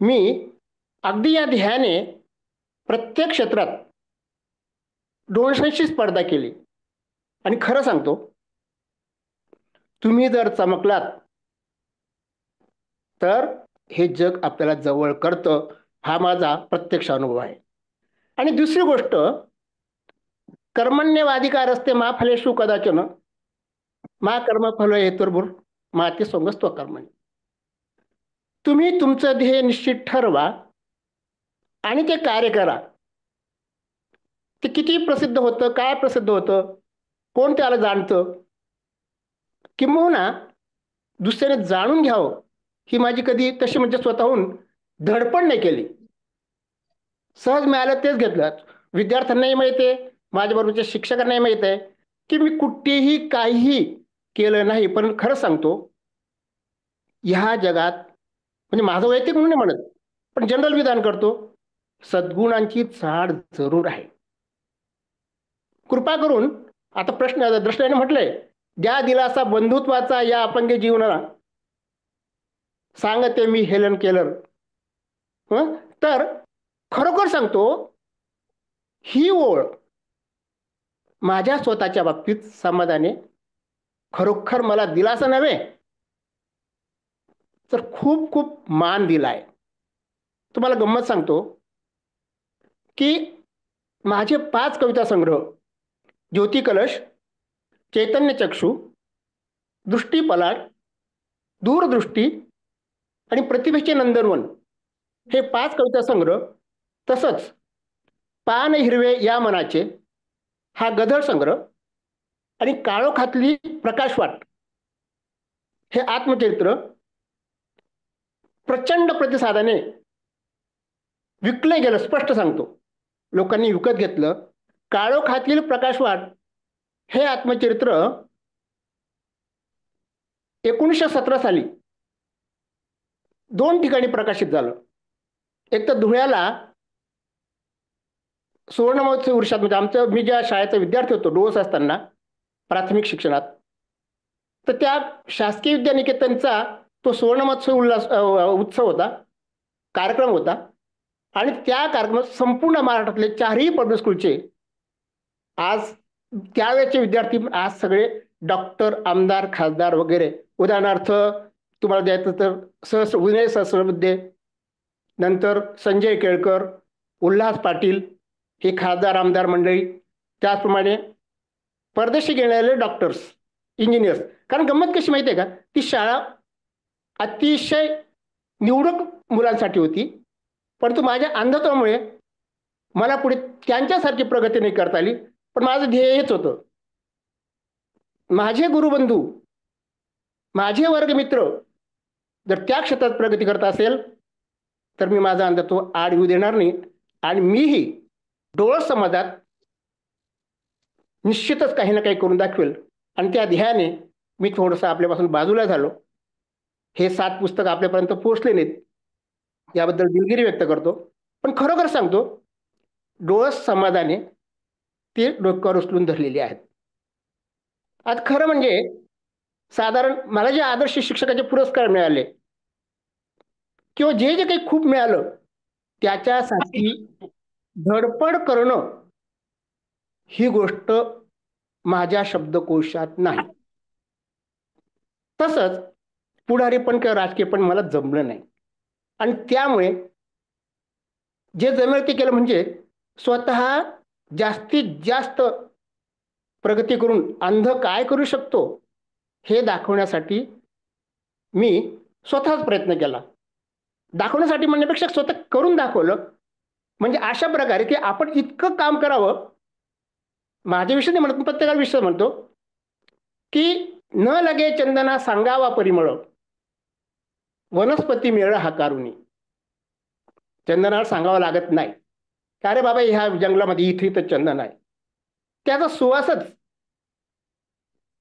मी अगदी या ध्येयाने प्रत्येक क्षेत्रात डोळसांशी स्पर्धा केली. आणि खरं सांगतो, तुम्ही जर चमकलात तर हे जग आपल्याला जवळ करतं, हा माझा प्रत्यक्ष अनुभव आहे. आणि दुसरी गोष्ट, कर्मण्यवाधिकारस्ते मा फलेषु कदाचन मा कर्मफल हेतुर्भुर मा ते संगस्त्व कर्मणी. तुम्ही तुमचं ध्येय निश्चित ठरवा आणि ते कार्य करा. ते किती प्रसिद्ध होतं, काय प्रसिद्ध होतं, कोण त्याला जाणतं, किंबहुना दुसऱ्याने जाणून घ्यावं ही माझी कधी तशी म्हणजे स्वतःहून धडपड नाही केली. सहज मिळालं तेच घेतलं. विद्यार्थ्यांनाही माहिती आहे, माझ्याबरोबरच्या शिक्षकांनाही माहित आहे की मी कुठेही काहीही केलं नाही. पण खरं सांगतो, ह्या जगात म्हणजे माझं वैयक्तिक म्हणून नाही म्हणत, पण जनरल विधान करतो, सद्गुणांची चाड जरूर आहे. कृपा करून आता प्रश्न द्रष्टाने म्हटलंय, ज्या दिलासा बंधुत्वाचा या अपंग जीवनाला सांगते मी हेलन केलर. तर खरोखर सांगतो, ही ओळ माझ्या स्वतःच्या बाबतीत समाधाने खरोखर मला दिलासा नव्हे तर खूप खूप मान दिलाय. तुम्हाला गंमत सांगतो की माझे 5 कविता संग्रह, ज्योती कलश, चैतन्य चक्षु, दृष्टी पलाट, दूरदृष्टी आणि प्रतिभेचे नंदनवन हे 5 कविता संग्रह, तसंच पान हिरवे या मनाचे हा गधळ संग्रह आणि काळोखातली प्रकाशवाट हे आत्मचरित्र प्रचंड प्रतिसादाने विकलं गेलं. स्पष्ट सांगतो, लोकांनी विकत घेतलं. काळोखातील प्रकाशवाट हे आत्मचरित्र 1917 साली 2 ठिकाणी प्रकाशित झालं. एक तर धुळ्याला सुवर्ण महोत्सवी वर्षात, म्हणजे मी ज्या शाळेचा विद्यार्थी होतो डोस असताना प्राथमिक शिक्षणात, तर त्या शासकीय विद्यानिकेतनचा तो सुवर्ण महोत्सव उत्सव होता, कार्यक्रम होता. आणि त्या कार्यक्रमात संपूर्ण महाराष्ट्रातले 4ही पब्लिक स्कूलचे आज त्यावेळेचे विद्यार्थी आज सगळे डॉक्टर, आमदार, खासदार वगैरे. उदाहरणार्थ तुम्हाला द्यायचं तर विनय सहस्रबुद्धे, नंतर संजय केळकर, उल्हास पाटील हे खासदार आमदार मंडळी, त्याचप्रमाणे परदेशी गेलेले डॉक्टर्स, इंजिनियर्स कारण गंमत कशी माहिती आहे का, ती शाळा अतिशय निवडक मुलांसाठी होती, परंतु माझ्या अंधत्वामुळे मला पुढे त्यांच्यासारखी प्रगती नाही करता आली. पण माझं ध्येय हेच होतं, माझे गुरुबंधू, माझे वर्गमित्र जर त्या क्षेत्रात प्रगती करत असेल तर मी माझा अंधत्व आड येऊ देणार नाही. आणि मीही डोळस समाजात निश्चितच काही ना काही करून दाखवेल. आणि त्या ध्येयाने मी थोडंसं आपल्यापासून बाजूला झालो. हे 7 पुस्तक आपल्यापर्यंत पोहोचले नाहीत, याबद्दल दिलगिरी व्यक्त करतो. पण खरोखर सांगतो, डोळस समाजाने ते डोक्यावर उचलून धरलेले आहेत. आज खरं म्हणजे साधारण मला जे आदर्श शिक्षकाचे पुरस्कार मिळाले किंवा जे जे काही खूप मिळालं, त्याच्यासाठी धडपड करणं ही गोष्ट माझ्या शब्दकोशात नाही. तसंच पुढारी पण किंवा राजकीय पण मला जमलं नाही. आणि त्यामुळे जे जमेल ते केलं, म्हणजे स्वतः जास्तीत जास्त प्रगती करून अंध काय करू शकतो हे दाखवण्यासाठी मी स्वतःच प्रयत्न केला. दाखवण्यासाठी म्हणण्यापेक्षा स्वतः करून दाखवलं. म्हणजे अशा प्रकारे की आपण इतकं काम करावं, माझ्याविषयी नाही म्हणत, प्रत्येका विषय म्हणतो की न लगे चंदना सांगावा परिमळ, वनस्पती मेळ हा कारुणी. चंदनाला सांगावं लागत नाही की अरे बाबा ह्या जंगलामध्ये इथं चंदन आहे. त्याचा सुवासच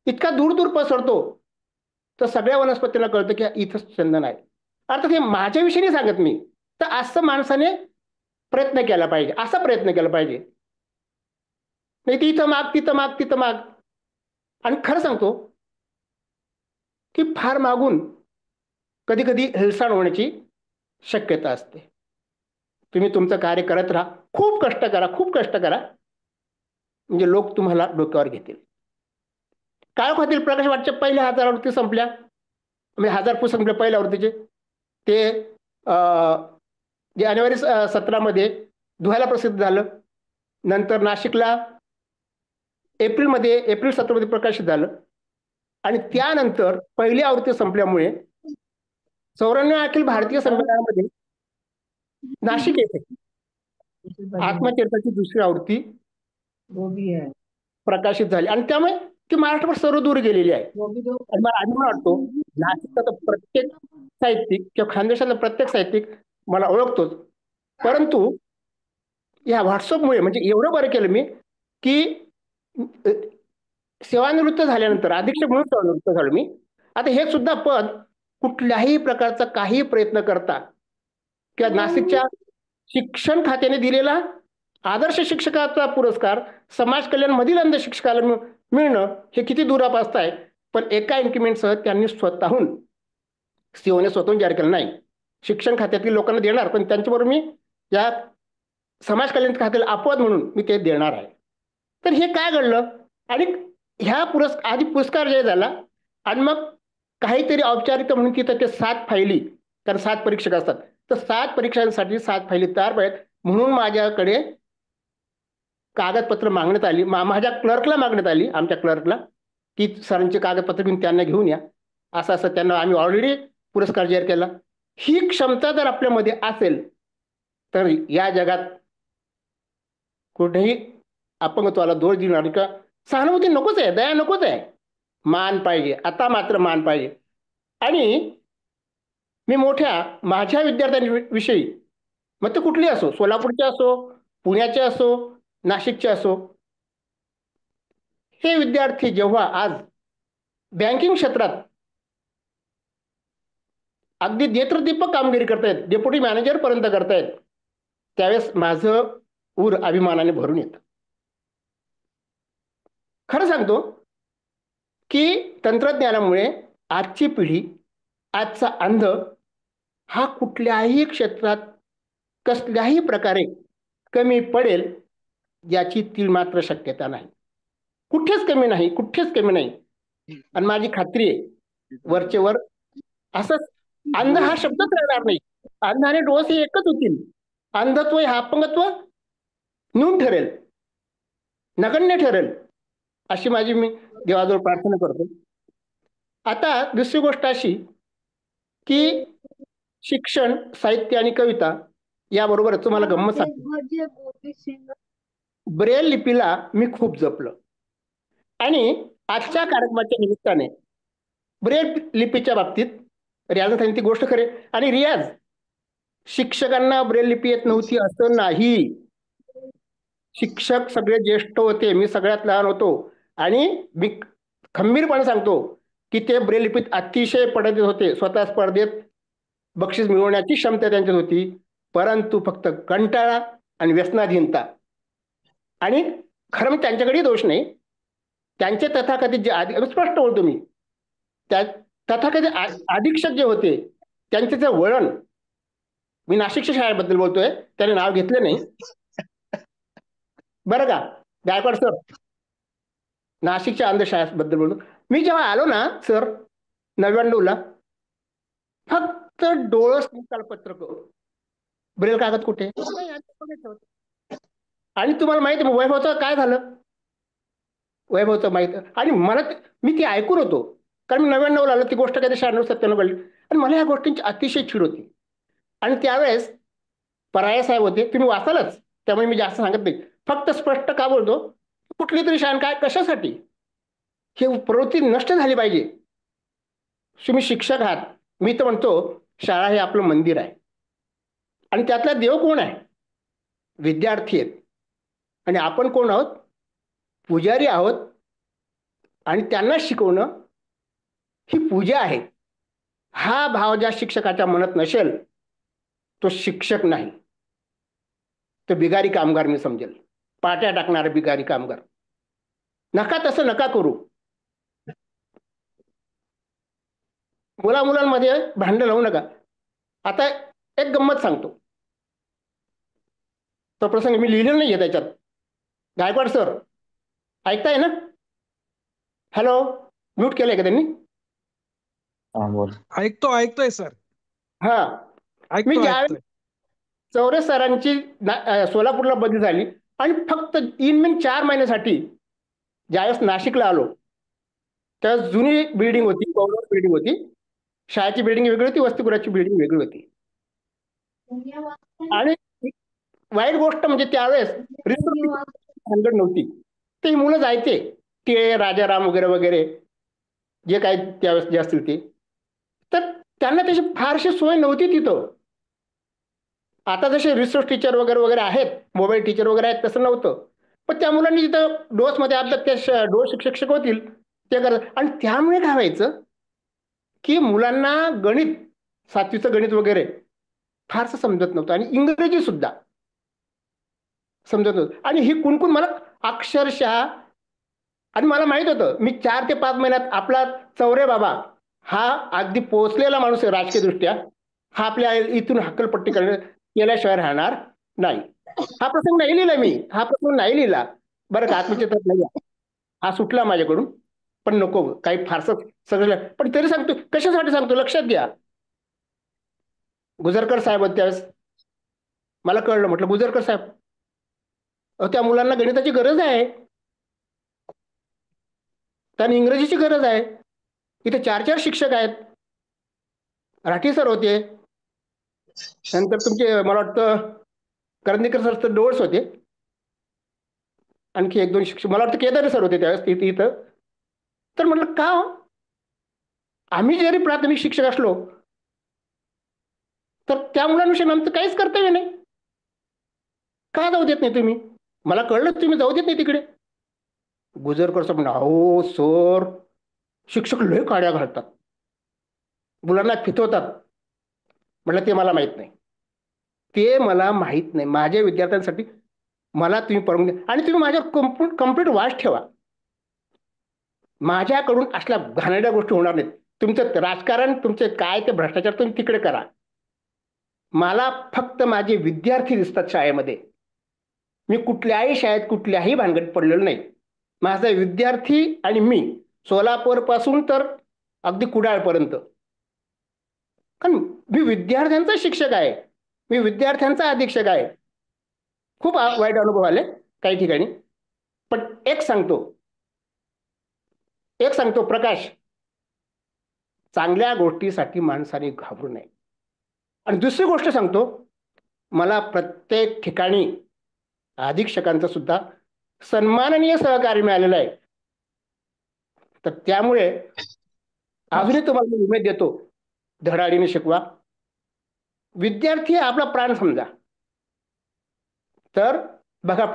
इतका दूर दूर पसरतो तर सगळ्या वनस्पतींना कळतं की इथंच चंदन आहे. अर्थात हे माझ्याविषयी नाही सांगत मी, तर असं माणसाने प्रयत्न केला पाहिजे, असा प्रयत्न केला पाहिजे. नाही तिथं माग, तिथं माग, तिथं माग. आणि खरं सांगतो की फार मागून कधी कधी हेळसाण होण्याची शक्यता असते. तुम्ही तुमचं कार्य करत राहा, खूप कष्ट करा, खूप कष्ट करा, म्हणजे लोक तुम्हाला डोक्यावर घेतील. काळोखातील प्रकाश वाटच्या पहिल्या 1000 आवृत्ती संपल्या, म्हणजे 1000 पुस्तक संपले पहिल्या आवृत्तीचे. ते जानेवारी 17 धुळ्याला प्रसिद्ध झालं. नंतर नाशिकला एप्रिल 17 प्रकाशित झालं. आणि त्यानंतर पहिली आवृत्ती संपल्यामुळे 94 अखिल भारतीय संमेलनामध्ये नाशिक येथे आत्मचरित्राची दुसरी आवृत्ती प्रकाशित झाली. आणि त्यामुळे ती महाराष्ट्रभर सर्व दूर गेलेली आहे. आणि मला अभिमान वाटतो, नाशिकचा प्रत्येक साहित्यिक किंवा खानदेशातला प्रत्येक साहित्यिक मला ओळखतोच. परंतु या व्हॉट्सअपमुळे म्हणजे एवढं बरं केलं मी की सेवानिवृत्त झाल्यानंतर अधीक्षक म्हणून सेवानिवृत्त झालो मी. आता हे सुद्धा पद कुठल्याही प्रकारचा काही प्रयत्न करता किंवा नाशिकच्या शिक्षण खात्याने दिलेला आदर्श शिक्षकाचा पुरस्कार समाज कल्याण मधील अंध शिक्षकाला मिळणं हे किती दुरापास्त आहे. पण एका इन्क्रिमेंटसह त्यांनी स्वतःहून सीओने स्वतःहून जाहीर केलं नाही. शिक्षण खात्यातील लोकांना देणार, पण त्यांच्याबरोबर मी या समाज कल्याण खात्याला अपवाद म्हणून मी ते देणार आहे. तर हे काय घडलं, आणि ह्या आधी पुरस्कार जाहीर झाला आणि मग काहीतरी औपचारिकता म्हणून तिथं ते 7 फायली, कारण 7 परीक्षक असतात, तर 7 परीक्षांसाठी 7 फायली तयार पाहिजेत म्हणून माझ्याकडे कागदपत्र मागण्यात आली. माझ्या क्लर्कला मागण्यात आली, आमच्या क्लर्कला, की सरांचे कागदपत्र घेऊन त्यांना घेऊन या. असं असं त्यांना आम्ही ऑलरेडी पुरस्कार जाहीर केला. ही क्षमता जर आपल्यामध्ये असेल तर या जगात कुठेही अपंगत्वाला दोष देणार का सहानुभूती नकोच आहे, दया नकोच आहे, मान पाहिजे. आता मात्र मान पाहिजे. आणि मी माझ्या विद्यार्थ्यांविषयी, मग ते कुठली असो, सोलापूरचे असो, पुण्याचे असो, नाशिकचे असो, हे विद्यार्थी जेव्हा आज बँकिंग क्षेत्रात अगदी नेत्रदीपक कामगिरी करतायत, डेप्युटी मॅनेजर पर्यंत करतायत, त्यावेळेस माझं ऊर अभिमानाने भरून येतं. खरं सांगतो की तंत्रज्ञानामुळे आजची पिढी, आजचा अंध हा कुठल्याही क्षेत्रात कसल्याही प्रकारे कमी पडेल याची तीळ मात्र शक्यता नाही. कुठेच कमी नाही, कुठेच कमी नाही. आणि माझी खात्री आहे वरचेवर असंच अंध हा शब्दच राहणार नाही. अंध आणि डोस हे एकच होतील. अंधत्व हे अपंगत्व न्यून ठरेल, नगण्य ठरेल, अशी माझी मी देवाजवळ प्रार्थना करतो. आता दुसरी गोष्ट अशी की शिक्षण, साहित्य आणि कविता याबरोबर तुम्हाला गंमत सांगतो. ब्रेल लिपीला मी खूप जपलं आणि आजच्या कार्यक्रमाच्या निमित्ताने ब्रेल लिपीच्या बाबतीत रियाज सांगितली ती गोष्ट खरे. आणि रियाज, शिक्षकांना ब्रेल लिपी येत नव्हती असं नाही. शिक्षक सगळे ज्येष्ठ होते, मी सगळ्यात लहान होतो आणि मी खंबीरपणे सांगतो की ते ब्रेल लिपीत अतिशय पडत होते. स्वतः स्पर्धेत बक्षीस मिळवण्याची क्षमता त्यांच्यात होती, परंतु फक्त कंटाळा आणि व्यसनाधीनता. आणि खरं म्हणजे त्यांच्याकडेही दोष नाही. त्यांचे तथाकथित जे स्पष्ट बोलतो मी, त्या तथाकथित अधीक्षक जे होते त्यांचे जे वळण, मी नाशिकच्या शाळेबद्दल बोलतोय, त्याने नाव घेतलं नाही बरं का, गायकवाड सर, नाशिकच्या अंधशाळेबद्दल बोलतो मी. जेव्हा आलो ना सर 99ला, फक्त डोळस निकालपत्रक, ब्रेल कागद कुठे. आणि तुम्हाला माहिती आहे वैभवचं काय झालं, वैभवचं माहित. आणि मला मी ती ऐकून होतो, कारण मी 99ला आलो, ती गोष्ट काही 96-97 घडली आणि मला या गोष्टींची अतिशय चिड होती. आणि त्यावेळेस पराये साहेब होते, तुम्ही वाचालच त्यामुळे मी जास्त सांगत नाही, फक्त स्पष्ट का बोलतो, कुठली तरी शाळा काय कशासाठी हे प्रवृत्ती नष्ट झाली पाहिजे. तुम्ही शिक्षक आहात, मी तर म्हणतो शाळा हे आपलं मंदिर आहे आणि त्यातला देव कोण आहे, विद्यार्थी आहेत. आणि आपण कोण आहोत, पुजारी आहोत. आणि त्यांना शिकवणं ही पूजा आहे. हा भाव ज्या शिक्षकाच्या मनात नसेल तो शिक्षक नाही, तो बिगारी कामगार मी समजेल, पाट्या टाकणारा बिगारी कामगार. नका तसं नका करू. मुलांमध्ये भांडण लावू नका. आता एक गंमत सांगतो, तो प्रसंग मी लिहिलेला नाही आहे त्याच्यात. गायकवाड सर ऐकताय ना? हॅलो, म्यूट केलंय का त्यांनी? ऐकतोय सर. हा, मी ज्यावेळेस चौरे सरांची सोलापूरला बदली झाली आणि फक्त 4 महिन्यासाठी ज्यावेळेस नाशिकला आलो, त्यावेळेस जुनी बिल्डिंग होती, गौरव बिल्डिंग होती, शाळेची बिल्डिंग वेगळी होती, वसतिगृहाची बिल्डिंग वेगळी होती. आणि वाईट गोष्ट म्हणजे त्यावेळेस भानगड नव्हती. ते मुलं जायचे, टिळे, राजाराम वगैरे वगैरे जे काय त्यावेळेस जे असतील ते, तर त्यांना त्याची फारशी सोय नव्हती तिथं. आता जसे रिसोर्स टीचर वगैरे वगैरे आहेत, मोबाईल टीचर वगैरे आहेत, तसं नव्हतं. पण त्या मुलांनी जिथं डोसमध्ये अभ्यास, त्या डोस शिक्षक होतील ते करत. आणि त्यामुळे काय व्हायचं की मुलांना गणित, 7वीचं गणित वगैरे फारसं समजत नव्हतं आणि इंग्रजी सुद्धा समजत नव्हतं. आणि ही कुणकुण मला अक्षरशः, आणि मला माहित होतं मी 4 ते 5 महिन्यात आपला चौरे बाबा हा अगदी पोचलेला माणूस आहे राजकीय दृष्ट्या, हा आपल्या इथून हक्कलपट्टी केल्याशिवाय राहणार नाही. हा प्रसंग नाही लिहिला मी, हा प्रसंग नाही लिहिला बरं का, आत्मचित्रात नाही, हा सुटला माझ्याकडून. पण नको काही फारसं सगळं, पण तरी सांगतो कशासाठी सांगतो लक्षात घ्या. गुजरकर साहेब त्यावेळेस मला कळलं, म्हटलं गुजरकर साहेब त्या मुलांना गणिताची गरज आहे, त्यांना इंग्रजीची गरज आहे. इथे 4 शिक्षक आहेत, राठी सर होते, नंतर तुमचे मला वाटतं करंदीकर सर तर डोळस होते, आणखी 1-2 शिक्षक मला वाटतं केदारे सर होते त्यावेळेस इथं. तर म्हटलं का आम्ही जरी प्राथमिक शिक्षक असलो तर त्या मुलांविषयी आमचं काहीच कर्तव्य नाही, का जाऊ देत नाही तुम्ही? मला कळलं तुम्ही जाऊ देत नाही तिकडे. गुजरकर सर म्हणा, अहो सर शिक्षक लय काड्या घालतात, मुलांना फितवतात. म्हटलं ते मला माहित नाही, ते मला माहित नाही. माझ्या विद्यार्थ्यांसाठी मला तुम्ही परवानगी द्या आणि तुम्ही माझ्यावर कम्प्लीट वास ठेवा. माझ्याकडून असल्या घाणेरड्या गोष्टी होणार नाहीत. तुमचं राजकारण, तुमचे काय ते भ्रष्टाचार तुम्ही तिकडे करा. मला फक्त माझे विद्यार्थी दिसतात शाळेमध्ये. मी कुठल्याही शाळेत कुठल्याही भानगडीत पडलेलो नाही. माझा विद्यार्थी आणि मी, सोलापूर पासून तर अगदी कुडाळपर्यंत, कारण मी विद्यार्थ्यांचा शिक्षक आहे, मी विद्यार्थ्यांचा अधीक्षक आहे. खूप वाईट अनुभव आले काही ठिकाणी. पण एक सांगतो प्रकाश, चांगल्या गोष्टीसाठी माणसाने घाबरू नये. आणि दुसरी गोष्ट सांगतो, मला प्रत्येक ठिकाणी अधीक्षकांचं सुद्धा सन्माननीय सहकार्य मिळालेलं आहे. तर त्यामुळे अजूनही तुम्हाला मी उमेद देतो, धडाडीने शिकवा. विद्यार्थी आपला प्राण समजा. तर बघा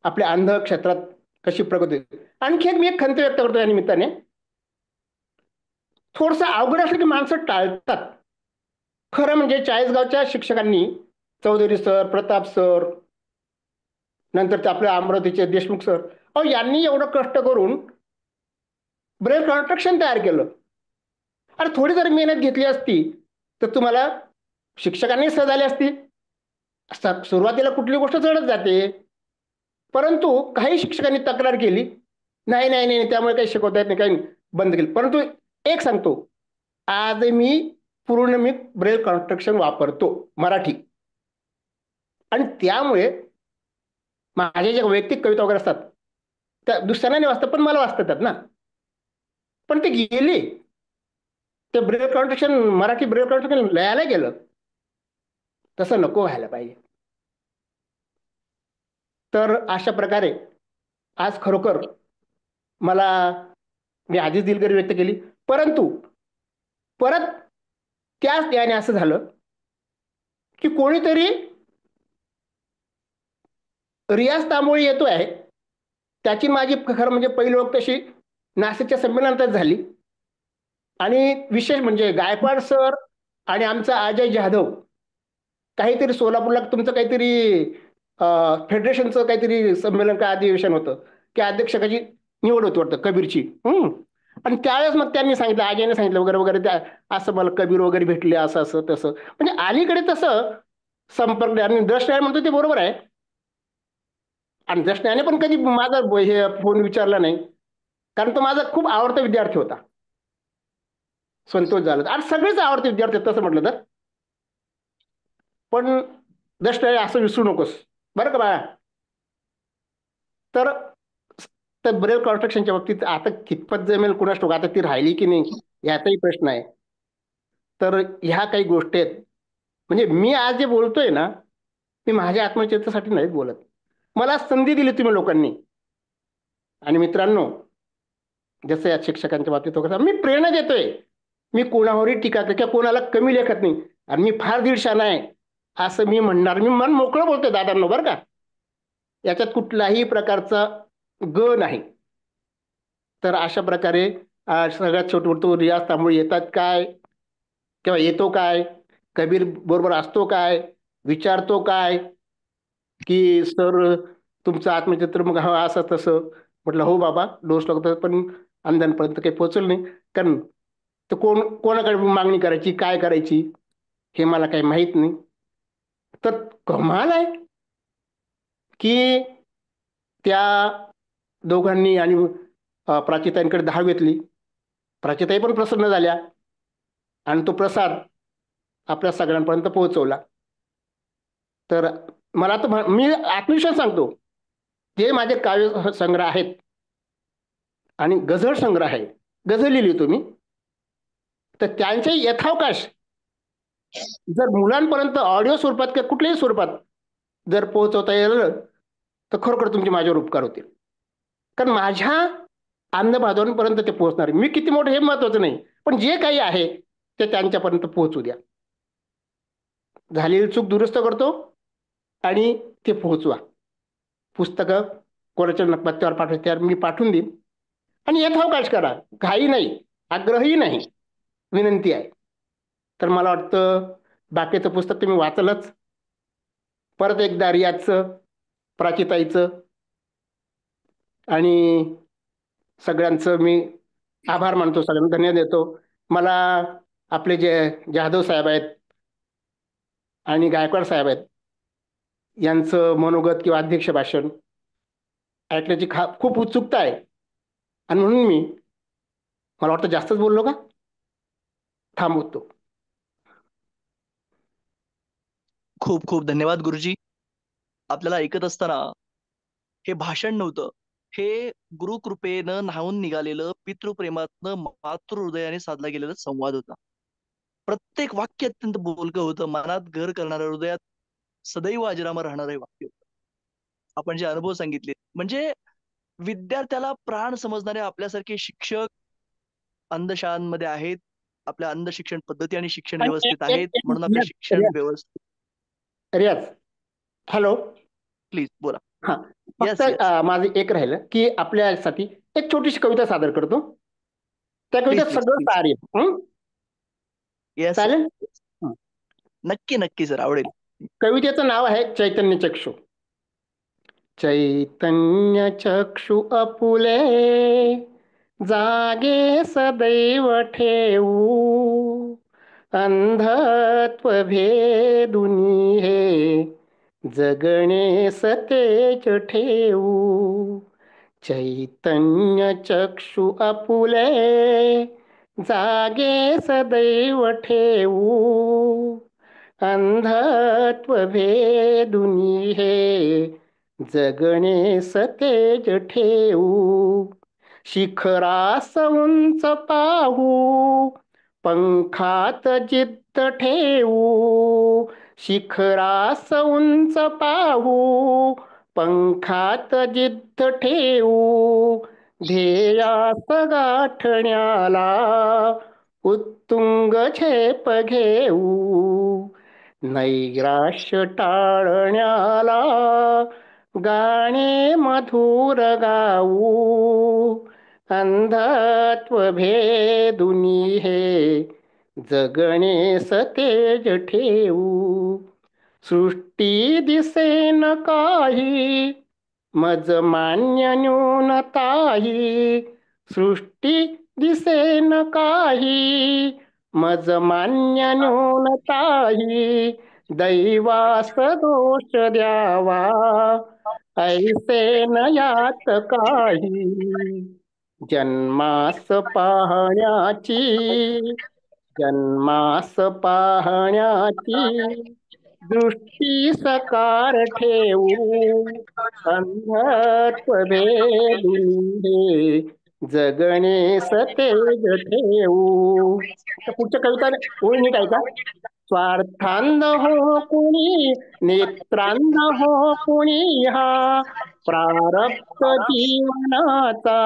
आपल्या अंध क्षेत्रात कशी प्रगती होते. आणखी मी एक खंत व्यक्त करतो या निमित्ताने. थोडंसं अवघड असलं की माणसं टाळतात. खरं म्हणजे चाळीसगावच्या शिक्षकांनी, चौधरी सर, प्रताप सर, नंतर ते आपल्या अमरावतीचे देशमुख सर, यांनी एवढं कष्ट करून ब्रेल कॉन्स्ट्रक्शन तयार केलं. अरे थोडी जर मेहनत घेतली असती तर तुम्हाला शिक्षकांनी सहज आली असती. सुरुवातीला कुठली गोष्ट चढत जाते, परंतु काही शिक्षकांनी तक्रार केली, नाही नाही नाही त्यामुळे काही शिकवता येत नाही, काही बंद केलं. परंतु एक सांगतो, आज मी ब्रेल कॉन्स्ट्रक्शन वापरतो मराठी. आणि त्यामुळे माझे जे वैयक्तिक कविता वगैरे असतात त्या दुसऱ्यांना नाही वाचतात, पण मला वाचता येतात ना. पण ते गेली, ते Braille construction, Marathi Braille construction लयाला गेलं. तसं नको व्हायला पाहिजे. तर अशा प्रकारे आज खरोखर मी आधीच दिलगिरी व्यक्त केली, परंतु परत त्याच याने असं झालं की कोणीतरी रियाज तांबोळी येतो आहे. त्याची माझी खरं म्हणजे पहिली ओळख तशी नाशिकच्या संमेलनातच झाली. आणि विशेष म्हणजे गायकवाड सर आणि आमचा अजय जाधव काहीतरी सोलापूरला तुमचं काहीतरी फेडरेशनचं काहीतरी संमेलन का अधिवेशन होतं की अध्यक्षकाची निवड होती वाटतं कबीरची. आणि त्यावेळेस मग त्यांनी सांगितलं, अजयने सांगितलं वगैरे वगैरे, असं मला कबीर वगैरे भेटले, असं असं तसं. म्हणजे अलीकडे तसं संपर्क. आणि दृष्टाने म्हणतो ते बरोबर आहे. आणि दृष्टाने पण कधी माझा हे फोन विचारला नाही, कारण तो माझा खूप आवडता विद्यार्थी होता, संतोष झाला. आणि सगळेच आवडते विद्यार्थी तसं म्हटलं तर. पण दृष्टाने असं विसरू नकोस बरं का बाळा. तर ब्रेल कॉन्स्ट्रक्शनच्या बाबतीत आता कितपत जमेल कुणास ठाऊक, आता ती राहिली की नाही याचाही प्रश्न आहे. तर ह्या काही गोष्टी आहेत. म्हणजे मी आज जे बोलतोय ना, मी माझ्या आत्मचरित्रासाठी नाहीच बोलत. मला संधी दिली तुम्ही लोकांनी. आणि मित्रांनो, जसं या शिक्षकांच्या बाबतीत वगैरे मी प्रेरणा देतोय. मी कोणावरही टीका किंवा कोणाला कमी लेखत नाही. आणि मी फार दीडशाना आहे असं मी म्हणणार. मी मन मोकळं बोलतोय दादांनो बरं का. याच्यात कुठलाही प्रकारचा ग नाही. तर अशा प्रकारे सगळ्यात छोटं रियाज तांबोळी येतात काय किंवा येतो काय, कबीर बरोबर असतो काय, विचारतो काय की सर तुमचं आत्मचित्र मग हा असं तसं. म्हटलं हो बाबा डोस लागतो, पण अंधांपर्यंत काही पोचलं नाही. कारण तर कोणाकडे मागणी करायची, काय करायची हे मला काही माहीत नाही. तर कमाल आहे की त्या दोघांनी आणि प्राचिताईंकडे धाव घेतली. प्राचिताई पण प्रसन्न झाल्या आणि तो प्रसाद आपल्या सगळ्यांपर्यंत पोहोचवला. तर मला तर मी आत्मविश्वास सांगतो, जे माझे काव्य संग्रह आहेत आणि गझल संग्रह आहे, गझल लिहिली तुम्ही, तर त्यांचे यथावकाश जर मुलांपर्यंत ऑडिओ स्वरूपात किंवा कुठल्याही स्वरूपात जर पोहोचवता येईल तर खरोखर तुमचे माझ्यावर उपकार होतील. कारण माझ्या अंधबांधवांपर्यंत ते पोहोचणार. मी किती मोठं हे महत्वाचं नाही, पण जे काही आहे ते त्यांच्यापर्यंत पोहोचू द्या. झालेली चूक दुरुस्त करतो आणि ते पोहोचवा. पुस्तकं कोणाच्या पत्त्यावर पाठवायचं त्यावर मी पाठवून देईन. आणि यथावकाश करा, घाई नाही, आग्रही नाही, विनंती आहे. तर मला वाटतं बाकीचं पुस्तक तुम्ही वाचलंच. परत एकदा रियाजचं, प्राचिताईचं आणि सगळ्यांचं मी आभार मानतो, सगळ्यांना धन्यवाद देतो. मला आपले जे जाधव साहेब आहेत आणि गायकवाड साहेब आहेत यांचं मनोगत किंवा अध्यक्ष भाषण ऐकण्याची खूप उत्सुकता आहे. आणि म्हणून मला वाटतं जास्तच बोललो का, थांबवतो. खूप खूप धन्यवाद गुरुजी. आपल्याला ऐकत असताना हे भाषण नव्हतं, हे गुरुकृपेनं न्हावून निघालेलं पितृप्रेमातनं मातृहृदयाने साधला गेलेला संवाद होता. प्रत्येक वाक्य अत्यंत बोलकं होतं, मनात घर करणारं, हृदयात सदैव अजरामर राहणारं हे वाक्य होतं. आपण जे अनुभव सांगितले, म्हणजे विद्यार्थ्याला प्राण समजणारे आपल्यासारखे शिक्षक अंधशाळांमध्ये आहेत, आपल्या अंध शिक्षण पद्धती आणि शिक्षण आणि व्यवस्थेत एक एक आहेत, एक म्हणून आपले रियाज शिक्षण रियाज व्यवस्थित. रियाज हॅलो. प्लीज बोला. हा, फक्त येस येस माझं एक राहिलं की आपल्यासाठी एक छोटीशी कविता सादर करतो. त्या प्लीज कवितेत प्लीज सगळं प्लीज. सार आहे. Yes sir. चालेल. हं. नक्की नक्की सर, आवडेल. कवितेचं नाव आहे चैतन्य चक्षु. चैतन्य चक्षु अपुले जागे सदैव ठेवू, अंधत्व भेदुनी हे जगणे सतेज ठेवू. चैतन्य चक्षु अपुले जागे सदैव ठेवू, अंधत्व भेदुनी हे जगणे सतेज ठेवू. शिखरास उंच पाहू, पंखात जिद्द ठेवू. शिखरास उंच पाहू, पंखात जिद्द ठेवू. ध्येयास गाठण्याला उत्तुंग झेप घेऊ. नैराश्य टाळण्याला गाणे मधुर गाऊ. अंधत्व भेदुनी हे जगणे सतेज ठेवू. सृष्टी दिसेन काही, मज मान्य न्यूनताही. सृष्टी दिसेन काही, मज मान्य न्यूनताही. दैवास दोष द्यावा, ऐसे न यात काही. जन्मास पाहण्याची, जन्मास पाहण्याची दृष्टी सकार ठेवू. अंधत्व भेदुनी हे जगणे सतेज ठेवू. आता पुढच्या कविता ओळी नीट ऐका. स्वार्थांध हो कुणी, नेत्रांध हो कुणी हा प्रारब्ध जीवनाचा.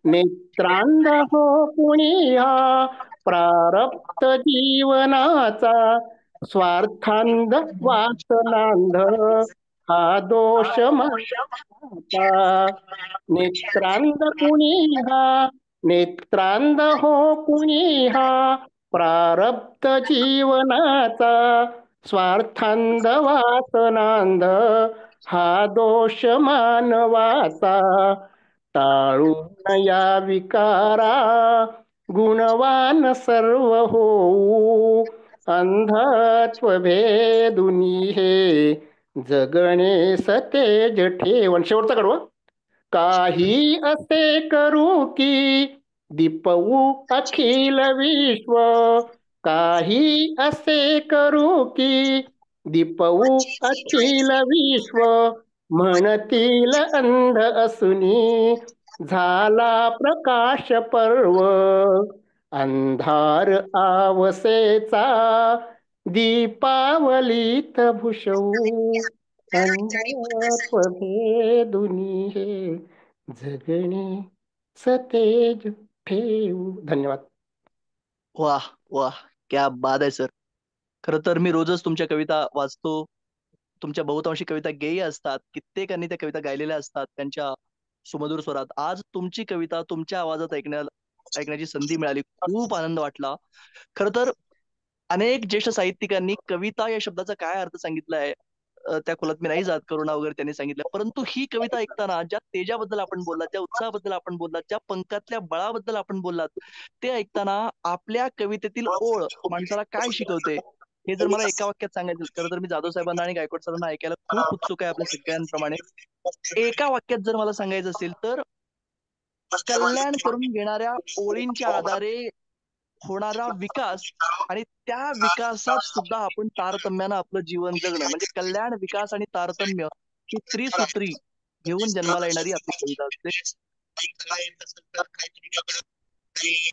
नेत्रांध हो कुणी हा प्रारब्ध जीवनाचा. स्वार्थांध वासनांध हा दोष मानता. नेत्रांध कुणी हा, नेत्रांध हो कुणी हा प्रारब्ध जीवनाचा. स्वार्थांध वासनांध हा दोष मानवाचा. टाळून या विकारा गुणवान सर्व होऊ. अंधत्व भेदुनी हे जगणे सतेज ठेवून. शेवटचा कडवं. काही असे करू की दीपवू अखिल विश्व. काही असे करू की दीपवू अखिल विश्व. म्हणतील अंध असुनी झाला प्रकाश पर्व. अंधार आवसेचा दीपावलीत भुषवू. अंधत्व भेदुनी हे जगणे सतेज ठेवू. धन्यवाद. वाह वाह, क्या बात आहे सर. खरं तर मी रोजच तुमच्या कविता वाचतो. तुमच्या बहुतांशी कविता गेय असतात, कित्येकांनी त्या कविता गायलेल्या असतात त्यांच्या सुमधुर स्वरात. आज तुमची कविता तुमच्या आवाजात ऐकण्याची संधी मिळाली, खूप आनंद वाटला. खरं तर अनेक ज्येष्ठ साहित्यिकांनी कविता या शब्दाचा काय अर्थ सांगितला आहे त्या खोलात मी नाही जात. करुणा वगैरे त्यांनी सांगितलं, परंतु ही कविता ऐकताना ज्या तेजाबद्दल आपण बोललात, ज्या उत्साहाबद्दल आपण बोललात, ज्या पंखातल्या बळाबद्दल आपण बोललात, ते ऐकताना आपल्या कवितेतील ओळ माणसाला काय शिकवते हे जर मला एका वाक्यात सांगायचं, खरं तर मी जाधव साहेबांना आणि गायकवाड सरांना ऐकायला खूप उत्सुक आहे आपल्या सगळ्यांप्रमाणे. एका वाक्यात जर मला सांगायचं असेल तर कल्याण करून घेणाऱ्या ओळींच्या आधारे होणारा विकास आणि त्या विकासात सुद्धा आपण तारतम्यानं आपलं जीवन जगणं, म्हणजे कल्याण, विकास आणि तारतम्य ही त्रिसूत्री घेऊन जन्माला येणारी आपली कविता असते.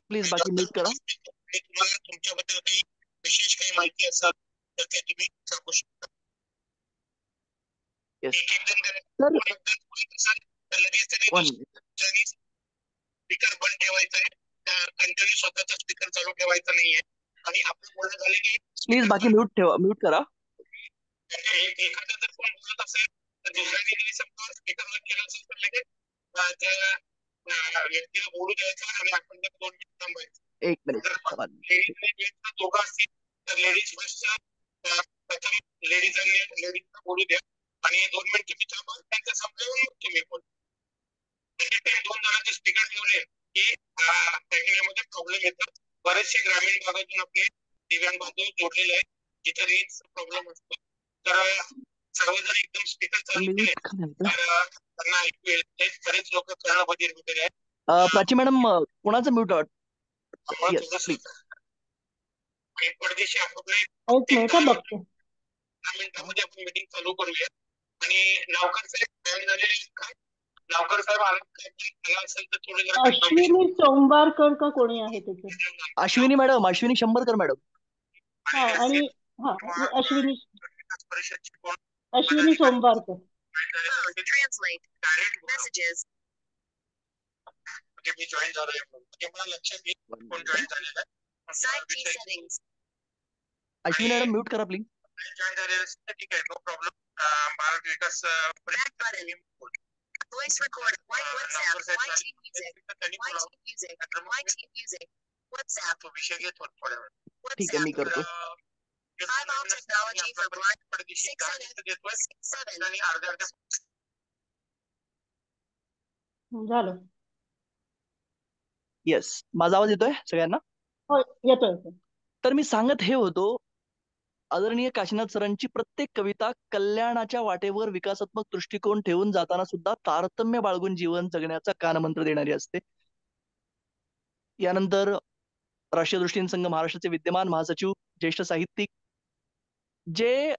प्लीज बाकी म्यूट करा. तुमच्याबद्दल काही विशेष काही माहिती असेल तर ते तुम्ही सांगू शकता. येस स्पीकर बंद ठेवायचा आहे, कंटिन्यू स्वतःचा स्पीकर चालू ठेवायचा नाहीये. आणि आपण बोलणं झाले की प्लीज बाकी म्यूट ठेवा, म्यूट करा. एखादा जर फोन बोलत असेल तर दुसऱ्याने जरी समजा स्पीकरवर केला असेल तर लगेच त्या व्यक्तीला बोलू द्यायचं आणि आपण जर 2 मिनिट थांबायचं. 1 मिनिट लेडीज दोघं असतील तर लेडीज फर्स्ट प्रथम लेडीजला बोलू द्या आणि 2 मिनिट तुम्ही थांबा, त्यांचं संपल्यावर मग तुम्ही बोला. म्हणजे ते 2 जणांचे स्पीकर ठेवले की मध्ये प्रॉब्लेम येतात. बरेचसे ग्रामीण भागातून आपले दिव्यांग बांधव जोडलेले आहेत जिथे रेंज प्रॉब्लेम असतो. तर सर्वजण एकदम स्पीकर चालू केले तर त्यांना ऐकू येईल. बरेच लोक कर्णबधीर वगैरे आहेत. प्राची मॅडम कोणाचं म्यूट? Yes please. आणि परदेशी आपले बघतो 10 मिनिटांमध्ये आपण मीटिंग चालू करूया. आणि नावकर साहेब जॉईन झालेले आहेत का? नावकर साहेब आला असेल तर थोडे जरा अश्विनी सोमवारकर का कोणी आहे त्याचे? Ashwini madam, Ashwini Shambharkar madam. आणि अश्विनी सोमवारकर. मी जॉईन झालोय म्हणजे मला लक्षात येईल कोण जॉईन झालेला आहे. अश्विनी मॅडम म्यूट करा प्लीज. जॉईन झालेलं असेल तर ठीक आहे, नो प्रॉब्लेम. भारत विकास Voice record, white WhatsApp, YT music, YT music, YT music, WhatsApp. तो विषय घेत होत थोड्या वेळ. ठीक आहे, मी करतो. Five all technology for blind. 6 आणि अर्ध्या झालं. येस, माझा आवाज येतोय सगळ्यांना? हो येतोय. तर मी सांगत हे होतो, आदरणीय काशीनाथ सरांची प्रत्येक कविता कल्याणाच्या वाटेवर विकासात्मक दृष्टिकोन ठेवून जाताना सुद्धा तारतम्य बाळगून जीवन जगण्याचा कानमंत्र देणारी असते. यानंतर राष्ट्रीय दृष्टीन संघ महाराष्ट्राचे विद्यमान महासचिव, ज्येष्ठ साहित्यिक, जे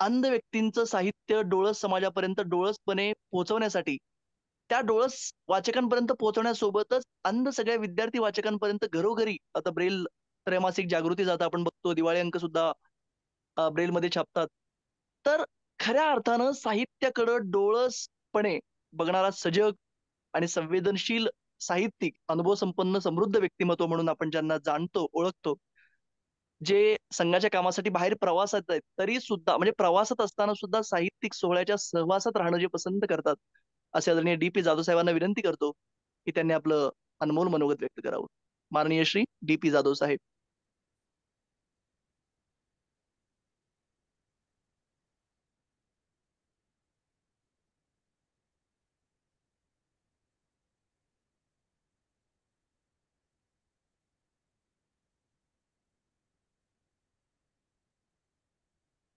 अंध व्यक्तींचं साहित्य डोळस समाजापर्यंत डोळसपणे पोहोचवण्यासाठी, त्या डोळस वाचकांपर्यंत पोहोचवण्यासोबतच अंध सगळ्या विद्यार्थी वाचकांपर्यंत घरोघरी आता ब्रेल त्रैमासिक जागृती जाता आपण बघतो, दिवाळी अंक सुद्धा ब्रेलमध्ये छापतात. तर खऱ्या अर्थानं साहित्याकडं डोळसपणे बघणारा सजग आणि संवेदनशील साहित्यिक, अनुभवसंपन्न समृद्ध व्यक्तिमत्व म्हणून आपण ज्यांना जाणतो, ओळखतो, जे संघाच्या कामासाठी बाहेर प्रवासात आहेत तरी सुद्धा, म्हणजे प्रवासात असताना सुद्धा साहित्यिक सोहळ्याच्या सहवासात राहणं जे पसंत करतात, असे आदरणीय डी.पी. जाधव साहेबांना विनंती करतो की त्यांनी आपलं अनमोल मनोगत व्यक्त करावं. माननीय श्री डी.पी. जाधव साहेब.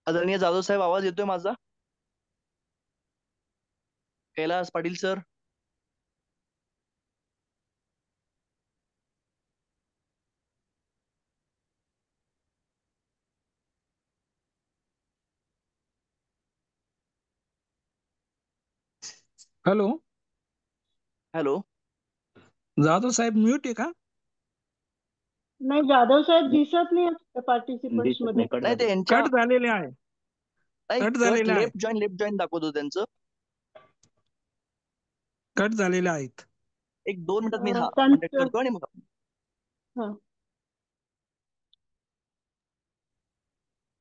आदरणीय जाधव साहेब, आवाज येतोय माझा? Kailas Patil sir. Hello hello. Jadhav साहेब म्यूट आहे का? नाही, जाधव साहेब दिसत नाही पार्टिसिपंट्स मध्ये. नाही, ते यांच्या कट झालेले आहे. कट झालेले आहे. लेफ्ट जॉईन दाखवतो त्यांचं. कट झालेले आहेत. 1-2 मिनिटात मी कॉन्टॅक्ट करतो आणि मग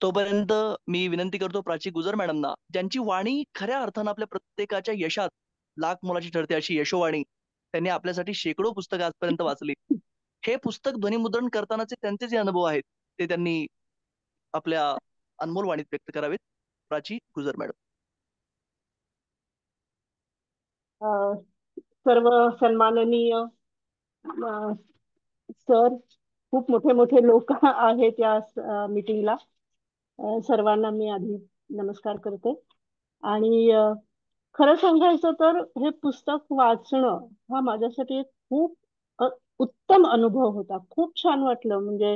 तोपर्यंत मी विनंती करतो प्राची गुजर मॅडमना, ज्यांची वाणी खऱ्या अर्थानं आपल्या प्रत्येकाच्या यशात लाख मोलाची ठरते, अशी यशोवाणी. त्यांनी आपल्यासाठी शेकडो पुस्तकं आजपर्यंत वाचली. हे पुस्तक ध्वनिमुद्रण करतानाचे त्यांचे जे अनुभव आहेत ते त्यांनी आपल्या अनमोल वाणीत व्यक्त करावेत. प्राची गुजर मॅडम. सर्व सन्माननीय सर, खूप मोठे मोठे लोक आहेत या मीटिंगला. सर्वांना मी आधी नमस्कार करते. आणि खरं सांगायचं तर हे पुस्तक वाचणं हा माझ्यासाठी एक खूप उत्तम अनुभव होता. खूप छान वाटलं. म्हणजे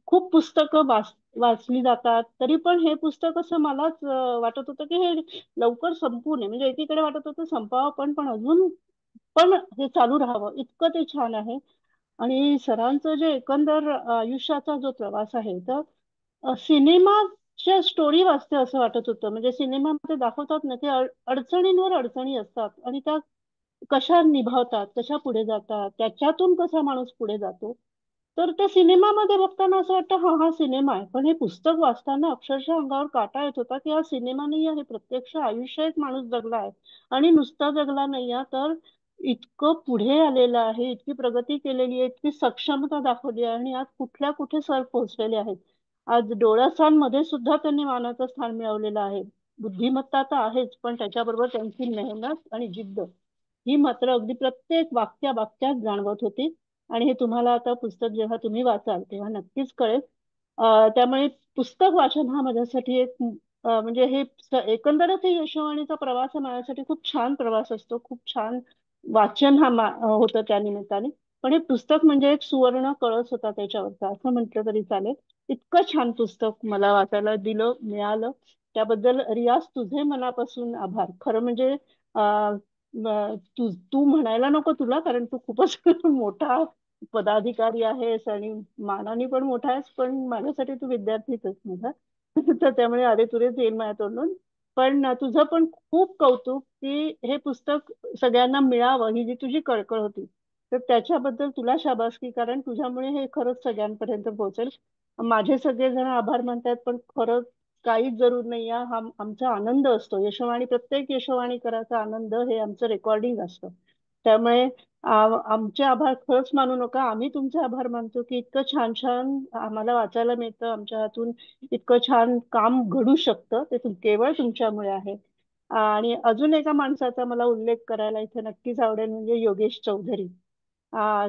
खूप पुस्तकं वाचली जातात. तरी पण हे पुस्तक असं मलाच वाटत होतं की हे लवकर संपू नये. म्हणजे एकीकडे वाटत होतं संपावं पण अजून पण हे चालू राहावं, इतकं ते छान आहे. आणि सरांचं जे एकंदर आयुष्याचा जो प्रवास आहे, तर सिनेमाच्या स्टोरी वाचते असं वाटत होतं. म्हणजे सिनेमामध्ये दाखवतात ना की अडचणींवर अडचणी असतात आणि त्या कशा निभावतात, कशा पुढे जातात, त्याच्यातून कसा माणूस पुढे जातो. तर त्या सिनेमामध्ये बघताना असं वाटतं हा हा सिनेमा आहे, पण हे पुस्तक वाचताना अक्षरशः अंगावर काटा येत होता की हा सिनेमा नाही आहे, प्रत्यक्ष आयुष्य एक माणूस जगला आहे. आणि नुसता जगला नाही आहे, तर इतकं पुढे आलेलं आहे, इतकी प्रगती केलेली आहे, इतकी सक्षमता दाखवली आहे आणि आज कुठल्या कुठे सर पोहोचलेले आहेत. आज डोळ्यासांमध्ये सुद्धा त्यांनी मानाचं स्थान मिळवलेलं आहे. बुद्धिमत्ता तर आहेच, पण त्याच्याबरोबर त्यांची मेहनत आणि जिद्द ही मात्र अगदी प्रत्येक वाक्यात जाणवत होती. आणि हे तुम्हाला आता पुस्तक जेव्हा तुम्ही वाचाल तेव्हा नक्कीच कळेल. त्यामुळे पुस्तक वाचन हा माझ्यासाठी एक म्हणजे हे एकंदरच हे यशोवाणीचा प्रवास हा माझ्यासाठी खूप छान प्रवास असतो. खूप छान वाचन होतं त्या निमित्ताने. पण हे पुस्तक म्हणजे एक सुवर्ण कळस होता त्याच्यावरचा असं म्हटलं तरी चालेल. इतकं छान पुस्तक मला वाचायला मिळालं. त्याबद्दल रियाज तुझे मनापासून आभार. खरं म्हणजे तू तू म्हणायला नको तुला, कारण तू खूपच मोठा पदाधिकारी आहेस आणि मानाने पण मोठा आहेस, पण माझ्यासाठी तू विद्यार्थीच आहेस माझा. तर त्यामुळे अरे तुरेच येईल माझ्या तोंडून. पण तुझं पण खूप कौतुक की हे पुस्तक सगळ्यांना मिळावं, ही जी तुझी कळकळ होती, तर त्याच्याबद्दल तुला शाबासकी, कारण तुझ्यामुळे हे खरंच सगळ्यांपर्यंत पोहोचेल. माझे सगळेजण आभार मानतात, पण खरं काहीच जरूर नाही आहे. हा आमचा आनंद असतो. यशोवाणी, प्रत्येक यशोवाणी करायचा आनंद हे आमचं रेकॉर्डिंग असतं. त्यामुळे आमचे आभार खरंच मानू नका. आम्ही तुमचे आभार मानतो की इतकं छान छान आम्हाला वाचायला मिळतं, आमच्या हातून इतकं छान काम घडू शकतं. ते केवळ तुमच्यामुळे आहे. आणि अजून एका माणसाचा मला उल्लेख करायला इथे नक्कीच आवडेल, म्हणजे योगेश चौधरी. आ,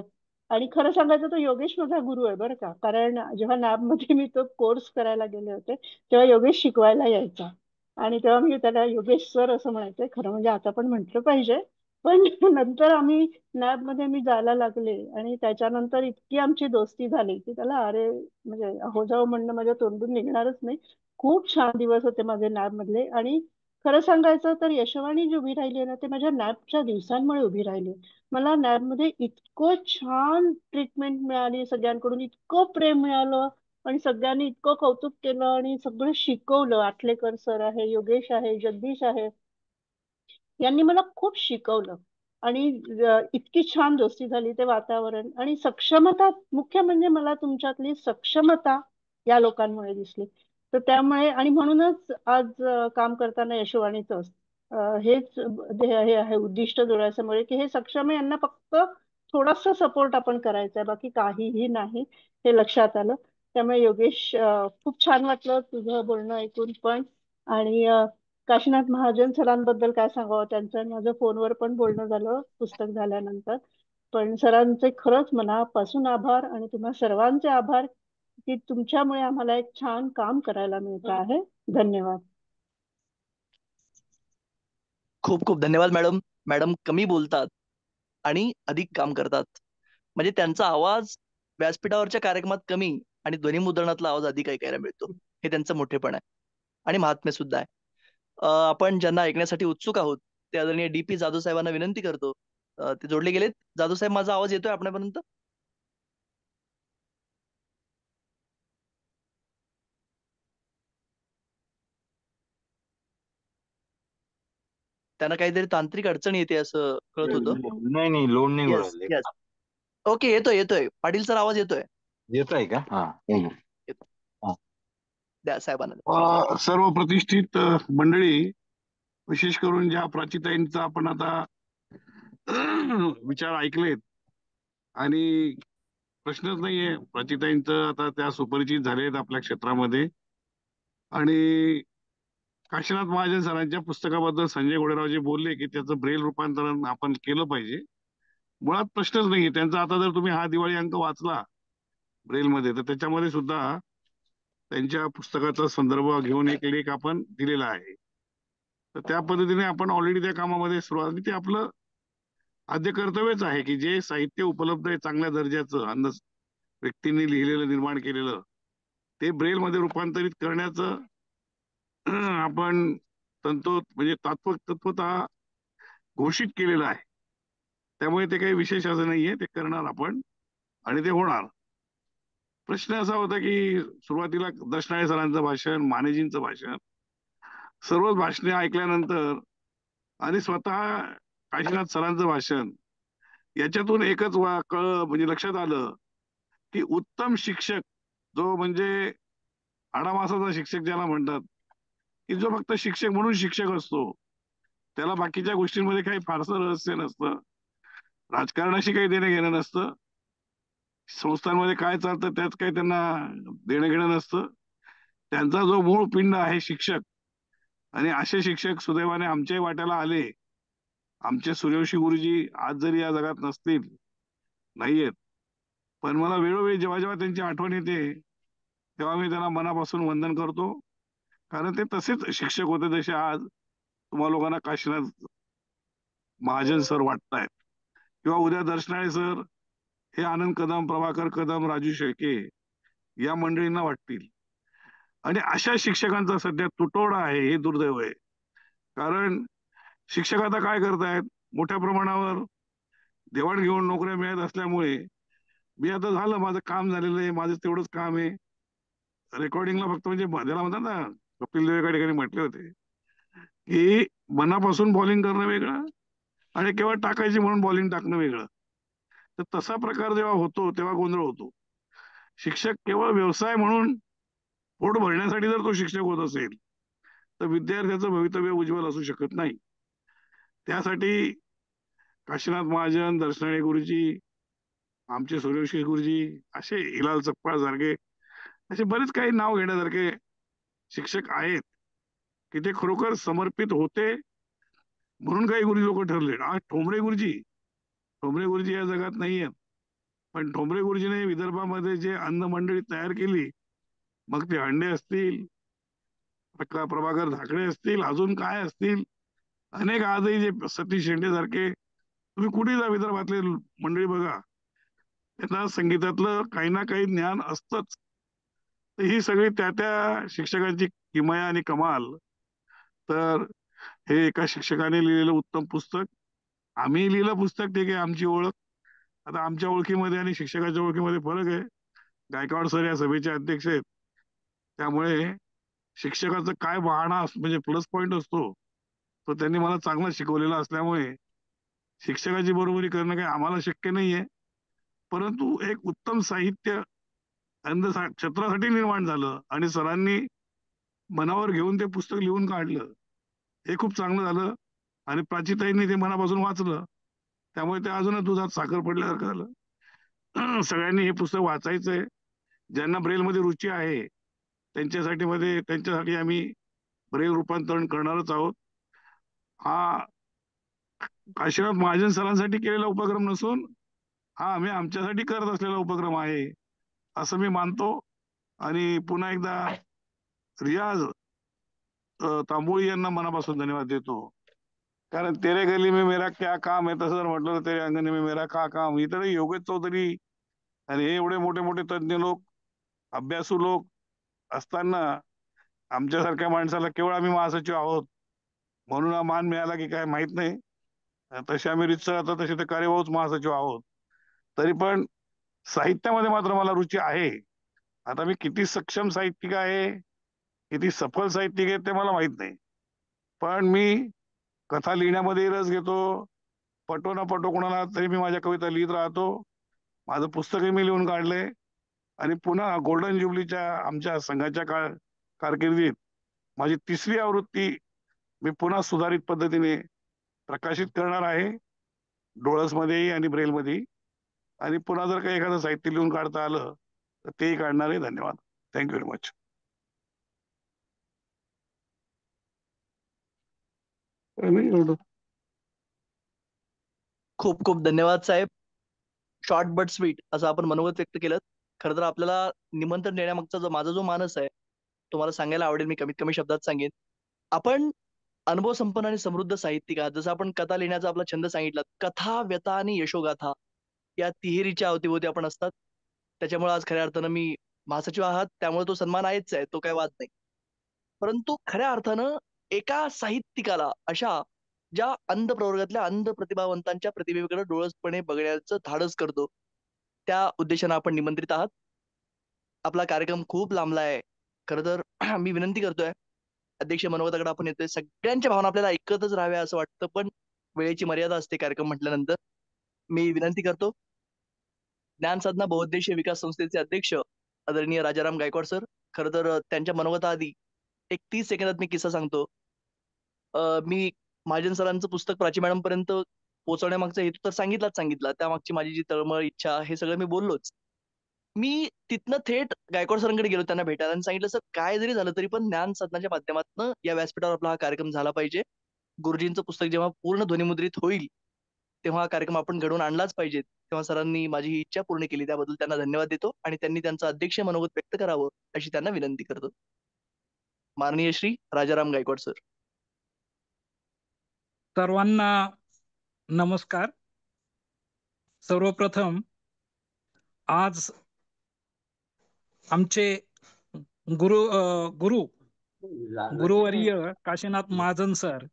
आणि खरं सांगायचं तर योगेश माझा गुरु आहे बरं का. कारण जेव्हा लॅब मध्ये मी तो कोर्स करायला गेले होते तेव्हा योगेश शिकवायला यायचा. आणि तेव्हा मी त्याला योगेश सर असं म्हणायचे. खरं म्हणजे आता पण म्हटलं पाहिजे, पण नंतर आम्ही लॅब मध्ये मी जायला लागले आणि त्याच्यानंतर इतकी आमची दोस्ती झाली की त्याला अरे म्हणजे हो जाऊ म्हणणं माझ्या तोंडून निघणारच नाही. खूप छान दिवस होते माझे लॅब मधले. आणि खरं सांगायचं तर यशवाणी जी उभी राहिली आहे ना, ते माझ्या लॅबच्या दिवसांमुळे उभी राहिली. मला लॅबमध्ये इतकं छान ट्रीटमेंट मिळाली, सगळ्यांकडून इतकं प्रेम मिळालं आणि सगळ्यांनी इतकं कौतुक केलं आणि सगळं शिकवलं. आटलेकर सर आहे, योगेश आहे, जगदीश आहे, यांनी मला खूप शिकवलं. आणि इतकी छान दोस्ती झाली, ते वातावरण आणि सक्षमता, मुख्य म्हणजे मला तुमच्यातली सक्षमता या लोकांमुळे दिसली. तर त्यामुळे आणि म्हणूनच आज काम करताना यशोवाणीचं हेच हे आहे उद्दिष्ट डोळ्यासमोर की हे सक्षम आहे, यांना फक्त थोडासा सपोर्ट आपण करायचा आहे, बाकी काहीही नाही, हे लक्षात आलं. त्यामुळे योगेश खूप छान वाटलं तुझं बोलणं ऐकून पण. आणि काशीनाथ महाजन सरांबद्दल काय सांगावं, त्यांचं आणि माझं फोनवर पण बोलणं झालं पुस्तक झाल्यानंतर. पण सरांचे खरंच मनापासून आभार आणि तुम्हा सर्वांचे आभार की तुमच्यामुळे आम्हाला एक छान काम करायला मिळत आहे. धन्यवाद. खूप खूप धन्यवाद मॅडम. मॅडम कमी बोलतात आणि अधिक काम करतात. म्हणजे त्यांचा आवाज व्यासपीठावरच्या कार्यक्रमात कमी आणि ध्वनिमुद्रणातला आवाज अधिक ऐकायला मिळतो. हे त्यांचं मोठेपण आहे आणि महात्म्य सुद्धा आहे. आपण ज्यांना ऐकण्यासाठी उत्सुक आहोत ते आदरणीय DP जाधव साहेबांना विनंती करतो. ते जोडले गेलेत. जाधव साहेब, माझा आवाज येतोय आपल्यापर्यंत? त्यांना काहीतरी तांत्रिक अडचण येते असं कळत होतं. नाही लोड नाही येस उडाले. येस. ओके, येतोय. पाटील सर, आवाज येतोय. येत आहे का? हा. द्या साहेबांना. सर्व प्रतिष्ठित मंडळी, विशेष करून ज्या प्राचीताईंचा आपण आता विचार ऐकलेत आणि प्रश्नच नाहीये, प्राचीताईंचं आता त्या सुपरिचित झालेत आपल्या क्षेत्रामध्ये. आणि काशीनाथ महाजन सरांच्या पुस्तकाबद्दल संजय गोडेरावजी बोलले की त्याचं ब्रेल रूपांतरण आपण केलं पाहिजे. मुळात प्रश्नच नाहीये त्यांचा. आता जर तुम्ही हा दिवाळी अंक वाचला ब्रेल मध्ये, तर त्याच्यामध्ये सुद्धा त्यांच्या पुस्तकाचा संदर्भ घेऊन एक लेख आपण दिलेला आहे. तर त्या पद्धतीने आपण ऑलरेडी त्या कामामध्ये सुरुवात, ते आपलं आद्य कर्तव्यच आहे की जे साहित्य उपलब्ध आहे चांगल्या दर्जाचं, व्यक्तींनी लिहिलेलं, निर्माण केलेलं, ते ब्रेल मध्ये रूपांतरित करण्याचं आपण म्हणजे तत्वतः घोषित केलेलं आहे. त्यामुळे ते काही विशेष असं नाहीये, ते करणार आपण आणि ते होणार. प्रश्न असा होता की सुरुवातीला दर्शनाळे सरांचं भाषण, मानेजींचं भाषण, सर्वच भाषणे ऐकल्यानंतर आणि स्वतः काशीनाथ सरांचं भाषण याच्यातून एकच म्हणजे लक्षात आलं की उत्तम शिक्षक जो म्हणजे आडामासाचा शिक्षक ज्याला म्हणतात, की जो फक्त शिक्षक म्हणून शिक्षक असतो, त्याला बाकीच्या गोष्टींमध्ये काही फारसं रहस्य नसतं, राजकारणाशी काही देणं घेणं नसतं, संस्थांमध्ये काय चालतं त्यात काही त्यांना देणं घेणं नसतं. त्यांचा जो मूळ पिंड आहे शिक्षक, आणि असे शिक्षक सुदैवाने आमच्याही वाट्याला आले. आमचे सूर्यवंशी गुरुजी आज जरी या जगात नसतील, नाहीयेत, पण मला वेळोवेळी जेव्हा जेव्हा त्यांची आठवण येते तेव्हा मी त्यांना मनापासून वंदन करतो. कारण ते तसेच शिक्षक होते जसे आज तुम्हा लोकांना काशीनाथ महाजन सर वाटतायत, किंवा उद्या दर्शनाळे सर हे आनंद कदम, प्रभाकर कदम, राजू शेळके या मंडळींना वाटतील. आणि अशा शिक्षकांचा सध्या तुटवडा आहे, हे दुर्दैव आहे. कारण शिक्षक आता काय करतायत, मोठ्या प्रमाणावर देवाणघेवाण नोकऱ्या मिळत असल्यामुळे मी आता झालं, माझं काम झालेलं आहे, माझं तेवढंच काम आहे, रेकॉर्डिंगला फक्त म्हणजे त्याला म्हणतात ना, कपिल देव एका ठिकाणी म्हटले होते की मनापासून बॉलिंग करणं वेगळं आणि केवळ टाकायची म्हणून बॉलिंग टाकणं वेगळं. तर तसा प्रकार जेव्हा होतो तेव्हा गोंधळ होतो. शिक्षक केवळ व्यवसाय म्हणून पोट भरण्यासाठी जर तो शिक्षक होत असेल तर विद्यार्थ्याचं भवितव्य उज्ज्वल असू शकत नाही. त्यासाठी काशीनाथ महाजन, दर्शनाळे गुरुजी, आमचे सूर्यवंशी गुरुजी, असे हिलाल चप्पाळ सारखे असे बरेच काही नाव घेण्यासारखे शिक्षक आहेत की ते खरोखर समर्पित होते म्हणून काही गुरुजी लोक ठरले. आज ठोंबरे गुरुजी या जगात नाही आहेत, पण ठोंबरे गुरुजीने विदर्भामध्ये जे अन्न मंडळी तयार केली, मग ते हंडे असतील, प्रभाकर धाकडे असतील, अजून काय असतील, अनेक आजही जे सतीश शेंडे सारखे, तुम्ही कुठे जा विदर्भातले मंडळी बघा, त्यांना संगीतातलं काही ना काही ज्ञान असतंच. तर ही सगळी त्या त्या शिक्षकांची किमया आणि कमाल. तर हे एका शिक्षकाने लिहिलेलं उत्तम पुस्तक, आम्ही लिहिलं पुस्तक, ठीक आहे, आमची ओळख. आता आमच्या ओळखीमध्ये आणि शिक्षकाच्या ओळखीमध्ये फरक आहे. गायकवाड सर या सभेचे अध्यक्ष आहेत, त्यामुळे शिक्षकाचं काय बहाणा म्हणजे प्लस पॉइंट असतो तो त्यांनी मला चांगला शिकवलेला असल्यामुळे शिक्षकाची बरोबरी करणं काही आम्हाला शक्य नाहीये. परंतु एक उत्तम साहित्य क्षेत्रासाठी निर्माण झालं आणि सरांनी मनावर घेऊन ते पुस्तक लिहून काढलं, हे खूप चांगलं झालं. आणि प्राचीताईंनी ते मनापासून वाचलं, त्यामुळे ते अजूनच दुधात साखर पडल्यासारखं झालं. सगळ्यांनी हे पुस्तक वाचायचंय. ज्यांना ब्रेलमध्ये रुची आहे त्यांच्यासाठी आम्ही ब्रेल रूपांतरण करणारच आहोत. हा काशीनाथ महाजन सरांसाठी केलेला उपक्रम नसून हा आम्ही आमच्यासाठी करत असलेला उपक्रम आहे असं मी मानतो. आणि पुन्हा एकदा रियाज तांबोळी यांना मनापासून धन्यवाद देतो. कारण तेरे गली में मेरा क्या काम आहे तसं जर म्हटलं तर तेरे अंगणी में मेरा का काम, इतर योगेश चौधरी आणि हे एवढे मोठे मोठे तज्ज्ञ लोक, अभ्यासू लोक असताना आमच्यासारख्या माणसाला केवळ आम्ही महासचिव आहोत म्हणून हा मान मिळाला की काय माहित नाही. तसे आम्ही रितसर आता तसे ते कार्यवाहूच महासचिव आहोत. तरी पण साहित्यामध्ये मात्र मला रुची आहे. आता मी किती सक्षम साहित्यिक आहे, किती सफल साहित्यिक आहे ते मला माहित नाही, पण मी कथा लिहिण्यामध्ये रस घेतो. पटो ना पटो कोणाला तरी मी माझ्या कविता लिहित राहतो. माझं पुस्तकही मी लिहून काढलंय आणि पुन्हा गोल्डन ज्युबलीच्या आमच्या संघाच्या कारकिर्दीत माझी 3री आवृत्ती मी पुन्हा सुधारित पद्धतीने प्रकाशित करणार आहे, डोळसमध्येही आणि ब्रेलमध्येही. आणि पुन्हा जर काही एखादं साहित्य लिहून काढता आलं तर तेही काढणार आहे. धन्यवाद. Thank you very much. खूप खूप धन्यवाद साहेब. शॉर्ट बट स्वीट असं आपण मनोगत व्यक्त केलं. खरं तर आपल्याला निमंत्रण देण्यामागचा माझा जो मानस आहे तुम्हाला सांगायला आवडेल. मी कमीत कमी शब्दात सांगेन, आपण अनुभव संपन्न आणि समृद्ध साहित्यिक आहात. जसं आपण कथा लिहिण्याचा आपला छंद सांगितला, कथा, व्यथा आणि यशोगाथा या तिहेरीच्या अवतीभोवती आपण असतात. त्याच्यामुळे आज खऱ्या अर्थानं मी महासचिव आहात त्यामुळे तो सन्मान आहेच आहे, तो काय वाद नाही. परंतु खऱ्या अर्थानं एका साहित्यिकाला अशा ज्या अंध प्रवर्गातल्या अंध प्रतिभावंतांच्या प्रतिभेकडे डोळसपणे बघण्याचं धाडस करतो, त्या उद्देशानं आपण निमंत्रित आहात. आपला कार्यक्रम खूप लांबला आहे. खरं तर मी विनंती करतोय, अध्यक्ष मनोगताकडे आपण येतोय. सगळ्यांच्या भावना आपल्याला ऐकतच राहाव्या असं वाटतं, पण वेळेची मर्यादा असते कार्यक्रम म्हटल्यानंतर. मी विनंती करतो, ज्ञान साधना बहुउद्देशीय विकास संस्थेचे अध्यक्ष आदरणीय राजाराम गायकवाड सर. खरं तर त्यांच्या मनोगताआधी एक 30 सेकंदात मी किस्सा सांगतो. मी महाजन सरांचं पुस्तक प्राची मॅडम पर्यंत पोहोचवण्यामागचा हेतू तर सांगितला. त्यामागची माझी जी तळमळ, इच्छा हे सगळं मी बोललोच. मी तिथनं थेट गायकवाड सरांकडे गेलो त्यांना भेटायला आणि सांगितलं, सर काय जरी झालं तरी पण ज्ञान साधनाच्या माध्यमातून या व्यासपीठावर आपला हा कार्यक्रम झाला पाहिजे. गुरुजींचं पुस्तक जेव्हा पूर्ण ध्वनिमुद्रित होईल तेव्हा हा कार्यक्रम आपण घडवून आणलाच पाहिजे. तेव्हा सरांनी माझी ही इच्छा पूर्ण केली, त्याबद्दल त्यांना धन्यवाद देतो आणि त्यांनी त्यांचं अध्यक्ष मनोगत व्यक्त करावं अशी त्यांना विनंती करतो. माननीय श्री राजाराम गायकवाड सर. सर्वांना नमस्कार. सर्वप्रथम आज आमचे गुरुवर्य काशीनाथ महाजन सर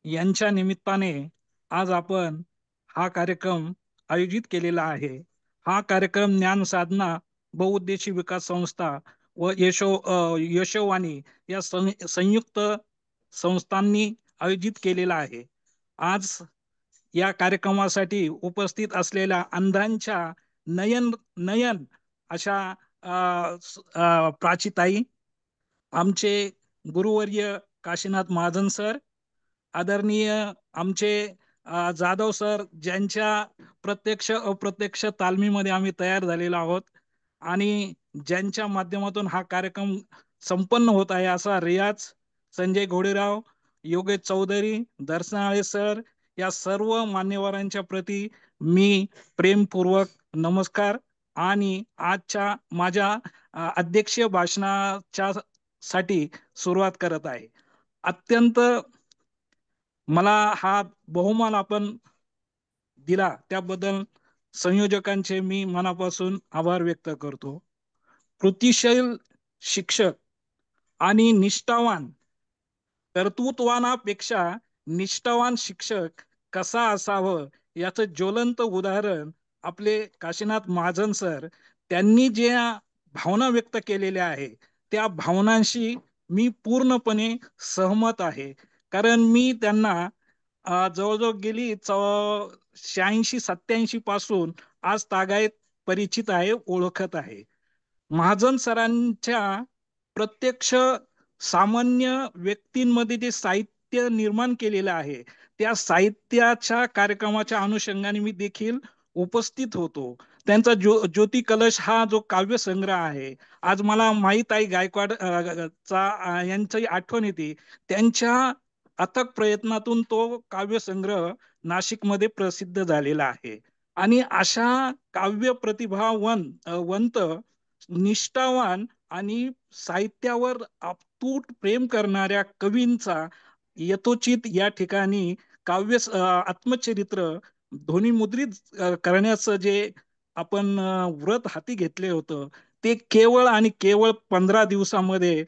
यांच्या निमित्ताने आज आपण हा कार्यक्रम आयोजित केलेला आहे. हा कार्यक्रम ज्ञान साधना बहुउद्देशीय विकास संस्था व यशोवाणी या संयुक्त संस्थांनी आयोजित केलेला आहे. आज या कार्यक्रमासाठी उपस्थित असलेल्या अंधांच्या नयन अशा प्राचीताई, आमचे गुरुवर्य काशीनाथ महाजन सर, आदरणीय आमचे जाधव सर, ज्यांच्या प्रत्यक्ष अप्रत्यक्ष तालमीमध्ये आम्ही तयार झालेलो आहोत आणि ज्यांच्या माध्यमातून हा कार्यक्रम संपन्न होत आहे, असा रियाज, संजय घोडेराव, योगेश चौधरी, दर्शनाळे सर, या सर्व मान्यवरांच्या प्रती मी प्रेमपूर्वक नमस्कार आणि आजच्या माझ्या अध्यक्षीय भाषणाच्या साठी सुरुवात करत आहे. अत्यंत मला हा बहुमान आपण दिला त्याबद्दल संयोजकांचे मी मनापासून आभार व्यक्त करतो. कृतिशील शिक्षक आणि निष्ठावान, कर्तृत्वानापेक्षा निष्ठावान शिक्षक कसा असावं याचं ज्वलंत उदाहरण आपले काशीनाथ महाजन सर, त्यांनी ज्या भावना व्यक्त केलेल्या आहे त्या भावनांशी मी पूर्णपणे सहमत आहे. कारण मी त्यांना जवळजवळ गेली 86-87 पासून आज तागायत परिचित आहे, ओळखत आहे. महाजन सरांच्या प्रत्यक्ष सामान्य व्यक्तींमध्ये जे साहित्य निर्माण केलेलं आहे त्या साहित्याच्या कार्यक्रमाच्या अनुषंगाने मी देखील उपस्थित होतो. त्यांचा ज्योती कलश हा जो काव्यसंग्रह आहे, आज मला माहीत आहे गायकवाड यांची आठवण येते. त्यांच्या अथक प्रयत्नातून तो काव्यसंग्रह नाशिकमध्ये प्रसिद्ध झालेला आहे. आणि अशा काव्य प्रतिभावंत, निष्ठावान आणि साहित्यावर अतूट प्रेम करणाऱ्या कवींचा यथोचित या ठिकाणी काव्य आत्मचरित्र ध्वनिमुद्रित करण्याचं जे आपण व्रत हाती घेतले होतं ते केवळ आणि केवळ 15 दिवसामध्ये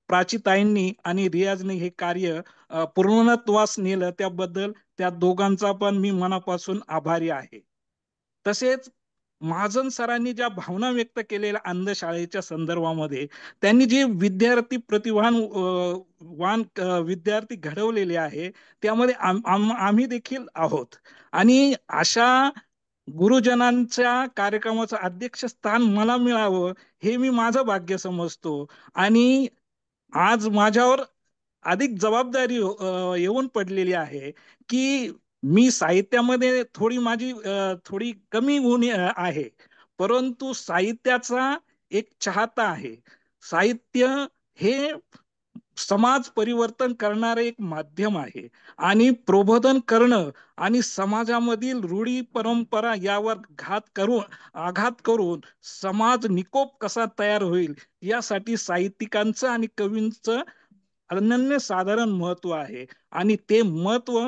प्राचीताईंनी आणि रियाजने हे कार्य पूर्णत्वास नेलं. त्याबद्दल त्या दोघांचा पण मी मनापासून आभारी आहे. तसेच महाजन सरांनी ज्या भावना व्यक्त केलेल्या अंधशाळेच्या संदर्भामध्ये त्यांनी जे विद्यार्थी प्रतिभावान विद्यार्थी घडवलेले आहे त्यामध्ये आम्ही देखील आहोत. आणि अशा गुरुजनांच्या कार्यक्रमाचं अध्यक्षस्थान मला मिळावं हे मी माझं भाग्य समजतो. आणि आज माझ्यावर अधिक जबाबदारी येऊन पडलेली आहे की मी साहित्यामध्ये थोडी कमी गुण आहे, परंतु साहित्याचा एक चाहता आहे. साहित्य हे समाज परिवर्तन करणारे एक माध्यम आहे आणि प्रबोधन करणं आणि समाजामधील रूढी परंपरा यावर आघात करून समाज निकोप कसा तयार होईल यासाठी साहित्यिकांचं आणि कवींचं अनन्यसाधारण महत्व आहे. आणि ते महत्व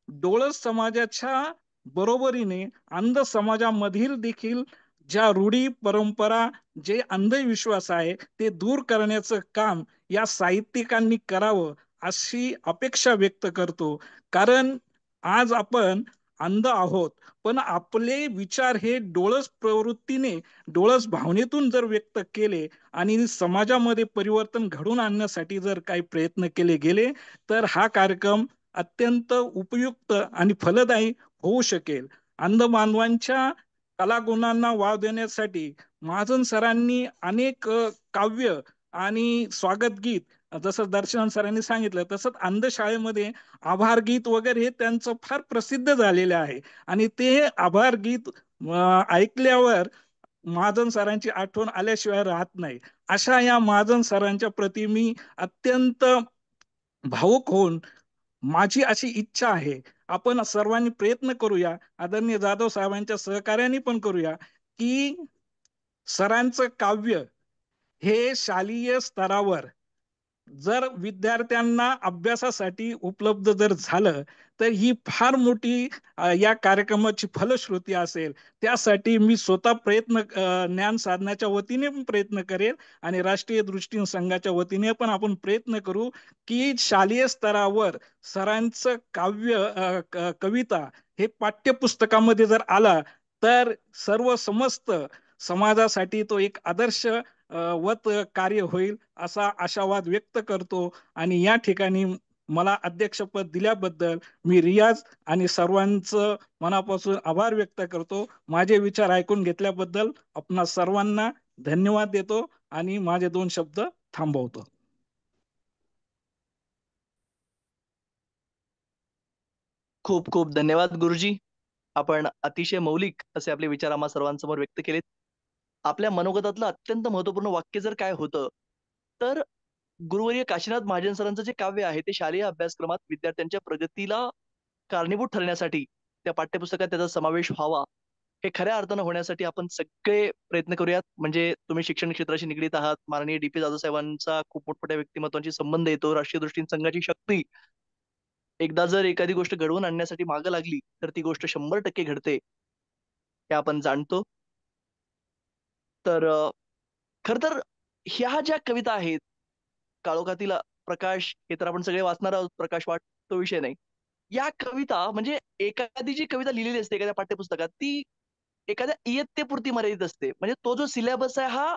डोळस समाजाच्या बरोबरीने अंध समाजामधील देखील ज्या रूढी परंपरा, जे अंधविश्वास आहे ते दूर करण्याचं काम या साहित्यिकांनी करावं अशी अपेक्षा व्यक्त करतो. कारण आज आपण अंध आहोत, पण आपले विचार हे डोळस प्रवृत्तीने, डोळस भावनेतून जर व्यक्त केले आणि समाजामध्ये परिवर्तन घडवून आणण्यासाठी जर काही प्रयत्न केले गेले तर हा कार्यक्रम अत्यंत उपयुक्त आणि फलदायी होऊ शकेल. अंध बांधवांच्या कलागुणांना वाव देण्यासाठी महाजन सरांनी अनेक काव्य आणि स्वागत गीत, जसं दर्शन सरांनी सांगितलं तसंच अंधशाळेमध्ये आभार गीत वगैरे हे त्यांचं फार प्रसिद्ध झालेलं आहे. आणि ते आभार गीत ऐकल्यावर महाजन सरांची आठवण आल्याशिवाय राहत नाही. अशा या महाजन सरांच्या प्रती मी अत्यंत भावुक होऊन, माझी अशी इच्छा आहे, आपण सर्वांनी प्रयत्न करूया, आदरणीय जाधव साहेबांच्या सहकार्याने पण करूया, की सरांचं काव्य हे शालेय स्तरावर जर विद्यार्थ्यांना अभ्यासासाठी उपलब्ध जर झालं तर ही फार मोठी या कार्यक्रमाची फलश्रुती असेल. त्यासाठी मी स्वतः प्रयत्न, ज्ञान साधनाच्या वतीने पण प्रयत्न करेल आणि राष्ट्रीय दृष्टी संघाच्या वतीने पण आपण प्रयत्न करू की शालेय स्तरावर सरांचं काव्य, कविता हे पाठ्यपुस्तकामध्ये जर आला तर सर्व समस्त समाजासाठी तो एक आदर्श वत कार्य होईल असा आशावाद व्यक्त करतो. आणि या ठिकाणी मला अध्यक्षपद दिल्याबद्दल मी रियाज आणि सर्वांचं मनापासून आभार व्यक्त करतो. माझे विचार ऐकून घेतल्याबद्दल आपणा सर्वांना धन्यवाद देतो आणि माझे 2 शब्द थांबवतो. खूप खूप धन्यवाद गुरुजी. आपण अतिशय मौलिक असे आपले विचार आम्हा सर्वांसमोर व्यक्त केलेत. आपल्या मनोगतातलं अत्यंत महत्वपूर्ण वाक्य जर काय होतं तर गुरुवर्य काशीनाथ महाजन सरांचं जे काव्य आहे ते शालेय अभ्यासक्रमात विद्यार्थ्यांच्या प्रगतीला कारणीभूत ठरण्यासाठी त्या पाठ्यपुस्तकात त्याचा समावेश व्हावा, हे खऱ्या अर्थानं होण्यासाठी आपण सगळे प्रयत्न करूयात. म्हणजे तुम्ही शिक्षण क्षेत्राशी निगडीत आहात, माननीय डी पी जाधव साहेबांचा खूप मोठमोठ्या व्यक्तिमत्वांशी संबंध येतो. राष्ट्रीय दृष्टीने संघाची शक्ती एकदा जर एखादी गोष्ट घडवून आणण्यासाठी मागं लागली तर ती गोष्ट 100% घडते, हे आपण जाणतो. तर खर तर ह्या ज्या कविता आहेत, काळोखातील प्रकाश, हे तर आपण सगळे वाचणार आहोत, प्रकाश वाट तो विषय नाही. या कविता म्हणजे एखादी जी कविता लिहिलेली असते एखाद्या पाठ्यपुस्तकात ती एखाद्या इयत्तेपुरती मर्यादित असते. म्हणजे तो जो सिलेबस आहे हा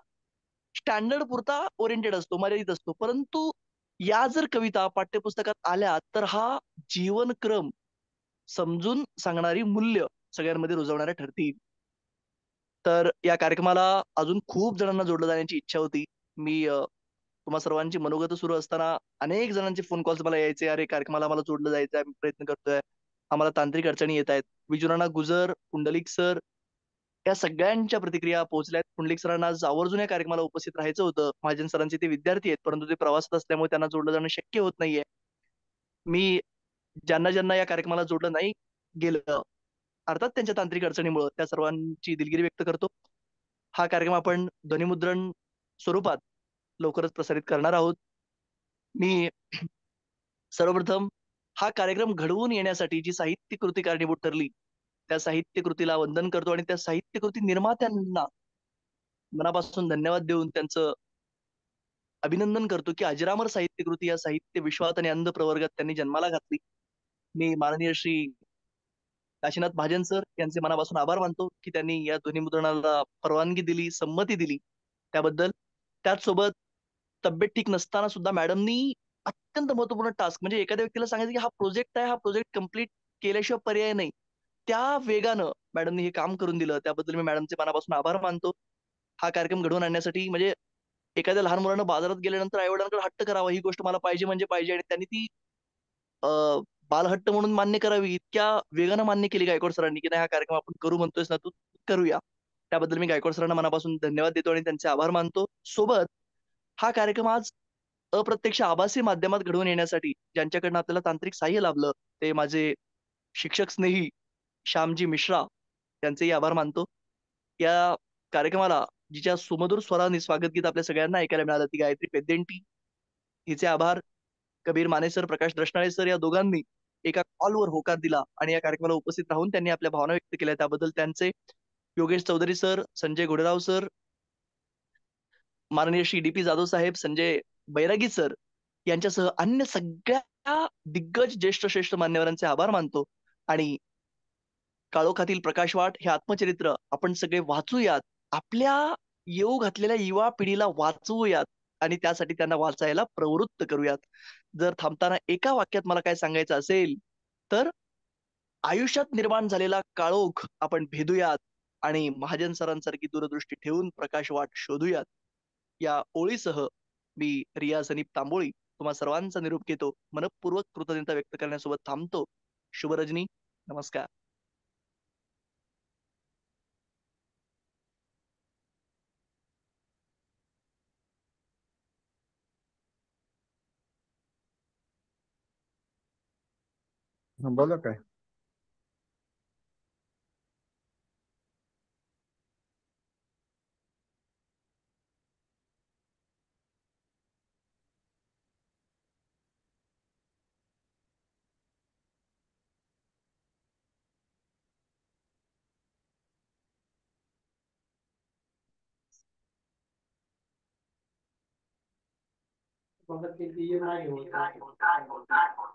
स्टँडर्ड पुरता ओरिएंटेड असतो, मर्यादित असतो. परंतु या जर कविता पाठ्यपुस्तकात आल्या तर हा जीवनक्रम समजून सांगणारी मूल्य सगळ्यांमध्ये रुजवणाऱ्या ठरतील. तर या कार्यक्रमाला अजून खूप जणांना जोडलं जाण्याची इच्छा होती. मी तुम्हा सर्वांची मनोगत सुरू असताना अनेक जणांचे फोन कॉल्स मला यायचे, अरे कार्यक्रमाला आम्हाला जोडलं जायचं आहे, आम्ही प्रयत्न करतोय, आम्हाला तांत्रिक अडचणी येत आहेत. विजुराणा गुजर, पुंडलिक सर या सगळ्यांच्या प्रतिक्रिया पोहोचल्यात. पुंडलिक सरांना आज आवर्जून या कार्यक्रमाला उपस्थित राहायचं होतं. महाजन सरांचे ते विद्यार्थी आहेत, परंतु ते प्रवासात असल्यामुळे त्यांना जोडलं जाणं शक्य होत नाहीये. मी ज्यांना ज्यांना या कार्यक्रमाला जोडलं नाही गेलं, अर्थात त्यांच्या तांत्रिक अडचणीमुळे, त्या सर्वांची दिलगिरी व्यक्त करतो. हा कार्यक्रम आपण ध्वनिमुद्रण स्वरूपात लवकरच प्रसारित करणार आहोत. मी सर्वप्रथम हा कार्यक्रम घडवून येण्यासाठी जी साहित्य कृती कारणीभूत ठरली त्या साहित्य कृतीला वंदन करतो आणि त्या साहित्य कृती निर्मात्यांना मनापासून धन्यवाद देऊन त्यांचं अभिनंदन करतो की अजरामर साहित्य कृती या साहित्य विश्वात आणि अंध प्रवर्गात त्यांनी जन्माला घातली. मी माननीय श्री काशीनाथ महाजन सर यांचे मनापासून आभार मानतो की त्यांनी या ध्वनिमुद्रणाला परवानगी दिली, संमती दिली त्याबद्दल. त्याचसोबत तब्येत ठीक नसताना सुद्धा मॅडमनी अत्यंत महत्वपूर्ण टास्क, म्हणजे एखाद्या व्यक्तीला सांगायचं की हा प्रोजेक्ट आहे, हा प्रोजेक्ट कम्प्लीट केल्याशिवाय पर्याय नाही, त्या वेगानं मॅडमनी हे काम करून दिलं. त्याबद्दल मी मॅडमचे मनापासून आभार मानतो. हा कार्यक्रम घडवून आणण्यासाठी म्हणजे एखाद्या लहान मुलानं बाजारात गेल्यानंतर आईवडिलांकडे हट्ट करावा, ही गोष्ट मला पाहिजे म्हणजे पाहिजे, आणि त्यांनी ती बालहट्ट म्हणून मान्य करावी इतक्या वेगानं मान्य केली गायकवाड सरांनी की नाही हा कार्यक्रम आपण करू म्हणतोयस ना तू, करूया. त्याबद्दल मी गायकवाड सरांना मनापासून धन्यवाद देतो आणि त्यांचे आभार मानतो. सोबत हा कार्यक्रम आज अप्रत्यक्ष आभासी माध्यमात घडवून येण्यासाठी ज्यांच्याकडनं आपल्याला तांत्रिक साह्य लाभलं ते माझे शिक्षक स्नेही श्यामजी मिश्रा यांचेही आभार मानतो. या कार्यक्रमाला जिच्या सुमधुर स्वराने स्वागत गीत आपल्या सगळ्यांना ऐकायला मिळालं ती गायत्री पेद्देंटी, हिचे आभार. कबीर माने सर, प्रकाश द्रष्टाळे सर या दोघांनी एका कॉलवर होकार दिला आणि या कार्यक्रमाला उपस्थित राहून त्यांनी आपल्या भावना व्यक्त केल्या त्याबद्दल त्यांचे. योगेश चौधरी सर, संजय घोडेराव सर, माननीय श्री डी.पी. जाधव साहेब, संजय बैरागी सर यांच्यासह अन्य सगळ्या दिग्गज ज्येष्ठ श्रेष्ठ मान्यवरांचे आभार मानतो. आणि काळोखातील प्रकाशवाट हे आत्मचरित्र आपण सगळे वाचूयात, आपल्या येऊ घातलेल्या युवा पिढीला वाचवूयात आणि त्यासाठी त्यांना वाचायला प्रवृत्त करूयात. जर थांबताना एका वाक्यात मला काय सांगायचं असेल तर आयुष्यात निर्माण झालेला काळोख आपण भेदूयात आणि महाजन सरांसारखी दूरदृष्टी ठेवून प्रकाशवाट शोधूयात. या ओळीसह मी रिया सनीप तांबोळी तुम्हा सर्वांचा निरोप घेतो. मनपूर्वक कृतज्ञता व्यक्त करण्यासोबत थांबतो. शुभरजनी. नमस्कार. बोला काय. मग ते नाही होत.